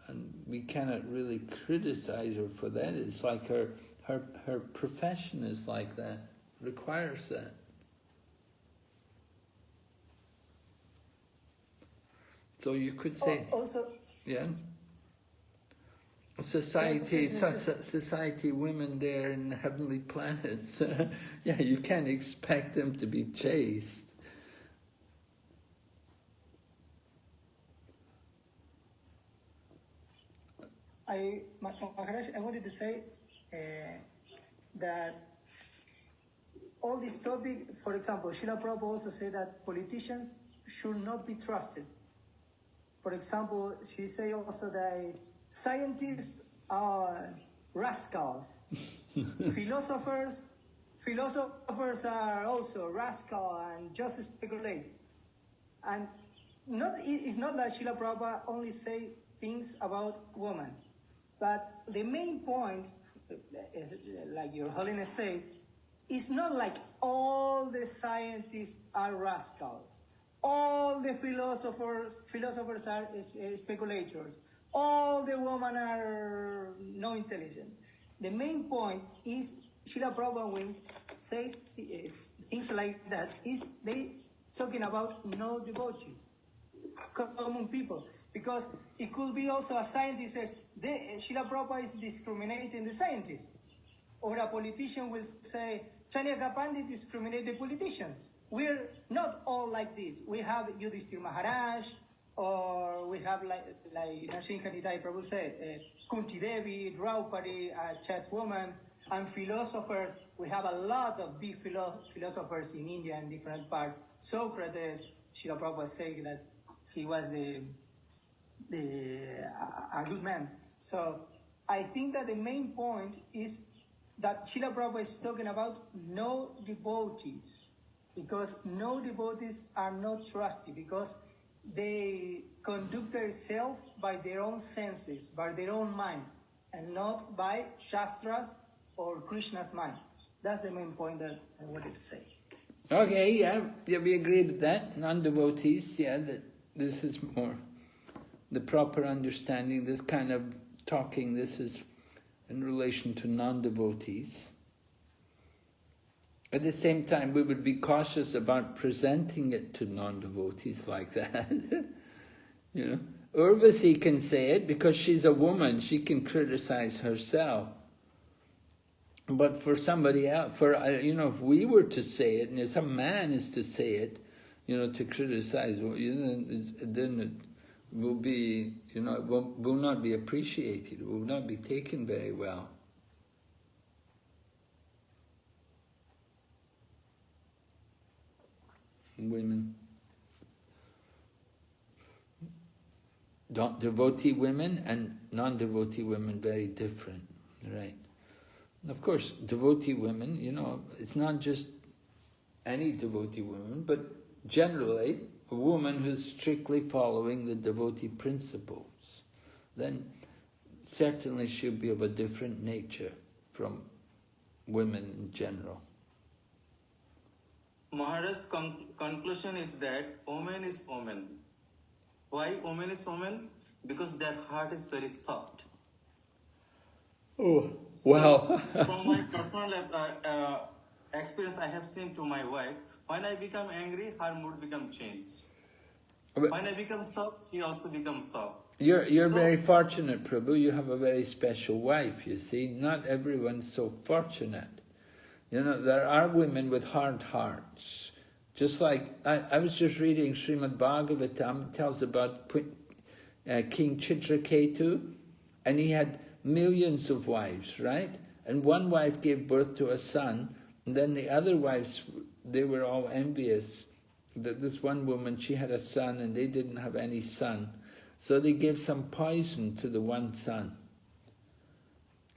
And we cannot really criticize her for that. It's like her profession is like that, requires that. So you could say, Also, yeah, society women there in heavenly planets, yeah, you can't expect them to be chaste. Maharaj, I wanted to say that all this topic, for example, Srila Prabhupada also said that politicians should not be trusted. For example, she said also that scientists are rascals. Philosophers are also rascal and just speculate. And it's not that Srila Prabhupada only say things about women, but the main point, like Your Holiness said, is not like all the scientists are rascals. all the philosophers are speculators. All the women are no intelligent. The main point is Srila Prabhupada when says things like that is they talking about no devotees, common people, because it could be also a scientist says Srila Prabhupada is discriminating the scientists, or a politician will say Chaitanya Pandit discriminate the politicians. We're not all like this. We have Yudhishthir Maharaj, or we have like Nrsimha Nitai Prabhu said, Kunti Devi, Draupadi, a chess woman, and philosophers. We have a lot of big philosophers in India and different parts. Socrates, Srila Prabhupada saying that he was a good man. So I think that the main point is that Srila Prabhupada is talking about no devotees, because no devotees are not trusty, because they conduct themselves by their own senses, by their own mind, and not by Shastras or Krishna's mind. That's the main point that I wanted to say. Okay, yeah, we agreed with that. Non-devotees, yeah, that this is more the proper understanding. This kind of talking, this is in relation to non-devotees. At the same time, we would be cautious about presenting it to non-devotees like that. You know, Urvasi can say it because she's a woman; she can criticize herself. But for somebody else, if we were to say it, and if some man is to say it, to criticize, then it will be, it will not be appreciated. It will not be taken very well. Women. Devotee women and non-devotee women, very different, right? Of course, devotee women, it's not just any devotee woman, but generally a woman who's strictly following the devotee principles, then certainly she'll be of a different nature from women in general. Maharaj's conclusion is that woman is woman. Why woman is woman? Because their heart is very soft. Oh, wow. So, from my personal experience, I have seen to my wife, when I become angry, her mood becomes changed. When I become soft, she also becomes soft. You're very fortunate, Prabhu. You have a very special wife, you see. Not everyone's so fortunate. There are women with hard hearts. Just like, I was just reading Srimad Bhagavatam, it tells about King Chitraketu, and he had millions of wives, right? And one wife gave birth to a son, and then the other wives, they were all envious that this one woman, she had a son and they didn't have any son. So they gave some poison to the one son.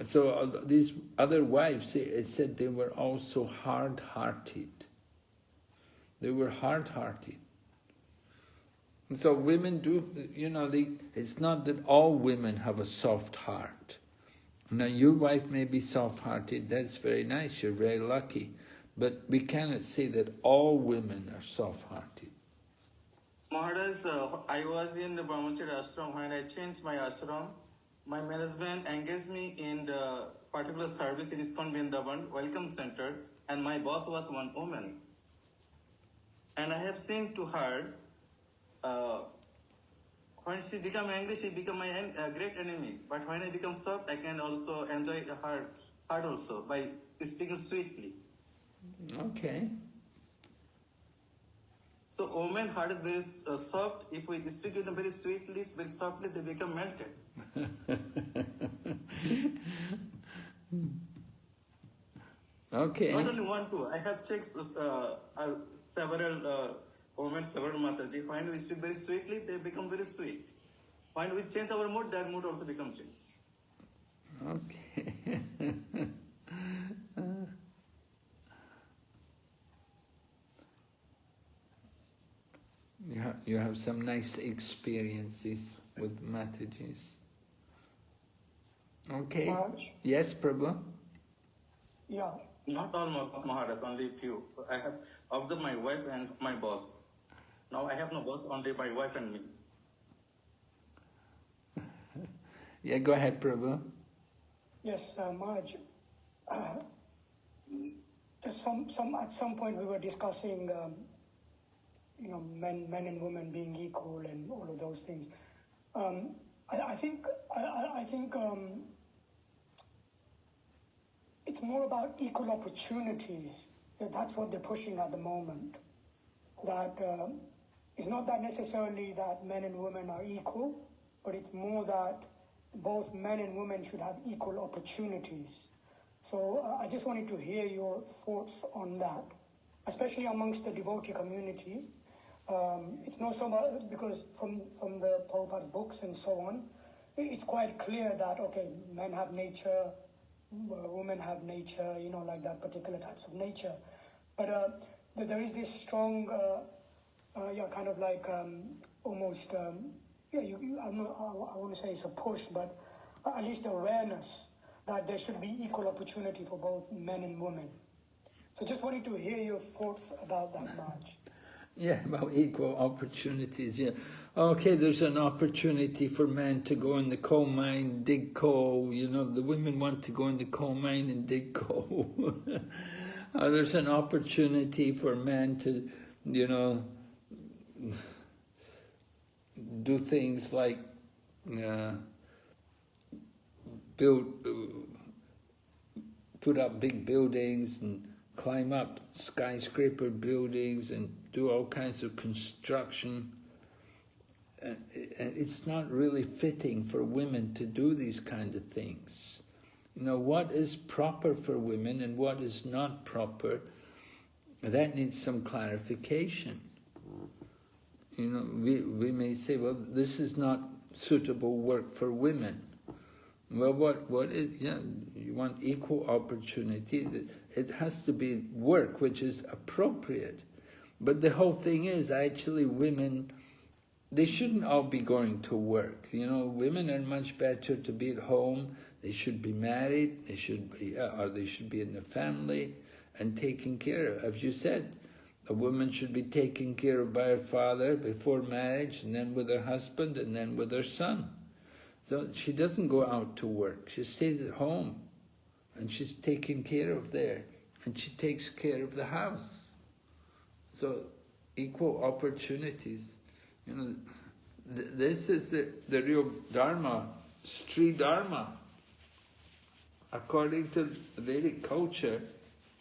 So these other wives, it said they were also hard-hearted. They were hard-hearted. And so women do, it's not that all women have a soft heart. Now your wife may be soft-hearted, that's very nice, you're very lucky. But we cannot say that all women are soft-hearted. Maharaj, I was in the Brahmacharya ashram. When I changed my ashram, my management engaged me in the particular service in ISKCON Vrindavan Welcome Center, and my boss was one woman. And I have seen to her, when she become angry, she become my great enemy. But when I become soft, I can also enjoy her heart also by speaking sweetly. Okay. So woman heart is very soft. If we speak with them very sweetly, very softly, they become melted. Okay. Not only one, two. I have checked several women, several Mataji. When we speak very sweetly, they become very sweet. When we change our mood, their mood also becomes changed. Okay. You have some nice experiences with Matajis. Okay. Maharaj? Yes, Prabhu? Yeah. Not all Maharaj, only few. I have observed my wife and my boss. Now I have no boss, only my wife and me. Yeah, go ahead, Prabhu. Yes, Maharaj. Just at some point we were discussing, men and women being equal and all of those things. I think it's more about equal opportunities. That's what they're pushing at the moment. That it's not that necessarily that men and women are equal, but it's more that both men and women should have equal opportunities. So I just wanted to hear your thoughts on that, especially amongst the devotee community. It's not so much because from the Prabhupada's books and so on, it's quite clear that, okay, men have nature, women have nature, like that particular types of nature. But there is this strong, kind of like almost, I want to say it's a push, but at least awareness that there should be equal opportunity for both men and women. So just wanted to hear your thoughts about that, Maharaj. Yeah, about equal opportunities, yeah. Okay, there's an opportunity for men to go in the coal mine, dig coal, the women want to go in the coal mine and dig coal. There's an opportunity for men to, do things like put up big buildings and climb up skyscraper buildings and do all kinds of construction. It's not really fitting for women to do these kind of things. What is proper for women and what is not proper, that needs some clarification. We may say, well, this is not suitable work for women. Well, what is, you want equal opportunity. It has to be work which is appropriate. But the whole thing is, actually, women, they shouldn't all be going to work. Women are much better to be at home. They should be married. They should be in the family and taken care of. As you said, a woman should be taken care of by her father before marriage, and then with her husband, and then with her son. So she doesn't go out to work. She stays at home, and she's taken care of there, and she takes care of the house. So equal opportunities. This is the real Dharma, Sri Dharma. According to Vedic culture,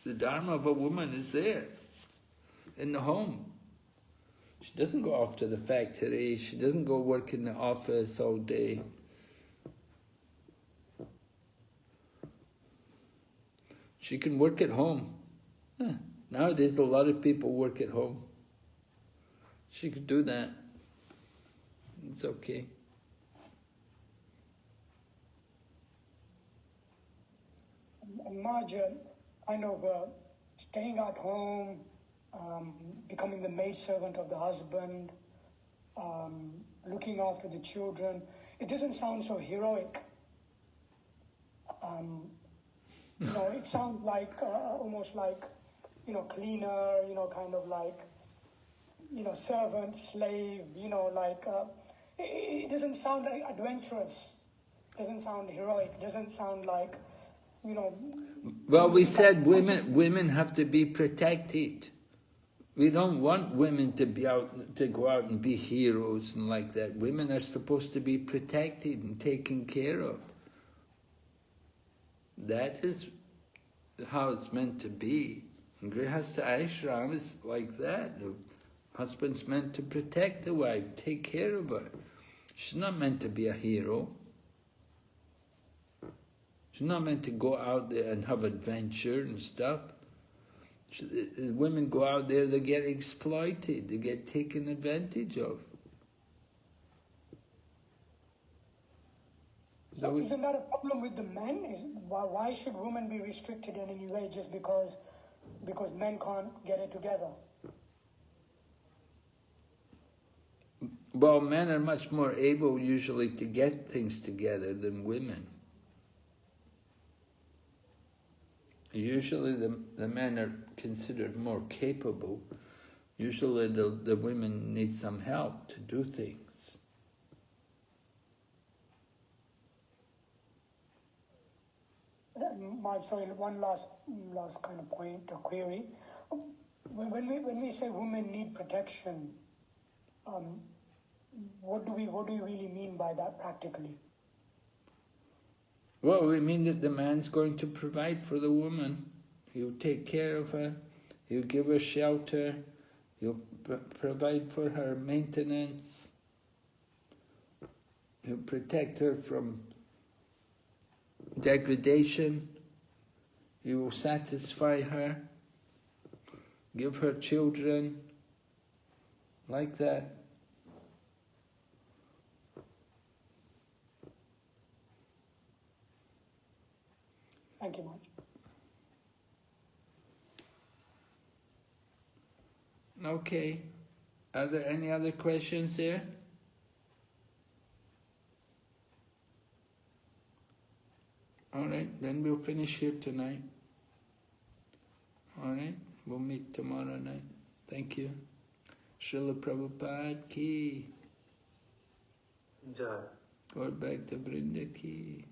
the Dharma of a woman is there, in the home. She doesn't go off to the factory, she doesn't go work in the office all day. She can work at home. Nowadays a lot of people work at home. She could do that. It's okay. Imagine kind of staying at home, becoming the maidservant of the husband, looking after the children. It doesn't sound so heroic. It sounds like almost like, cleaner, kind of like, servant, slave, it doesn't sound like adventurous. It doesn't sound heroic. It doesn't sound like, Well, we said women have to be protected. We don't want women to go out and be heroes and like that. Women are supposed to be protected and taken care of. That is how it's meant to be. And Grihastha Ashram is like that. The husband's meant to protect the wife, take care of her. She's not meant to be a hero. She's not meant to go out there and have adventure and stuff. Women go out there, they get exploited, they get taken advantage of. So isn't that a problem with the men? Why should women be restricted in any way just because men can't get it together? Well, men are much more able usually to get things together than women. Usually the men are considered more capable, Usually the women need some help to do things. Sorry, one last kind of point, a query. When we say women need protection, what do we really mean by that practically? Well, we mean that the man's going to provide for the woman. He'll take care of her. He'll give her shelter. He'll provide for her maintenance. He'll protect her from degradation. He will satisfy her, give her children, like that. Thank you much. Okay. Are there any other questions there? All right, then we'll finish here tonight. All right, we'll meet tomorrow night. Thank you. Srila Prabhupada ki. Jai. Gaur Bhakta Vrinda ki.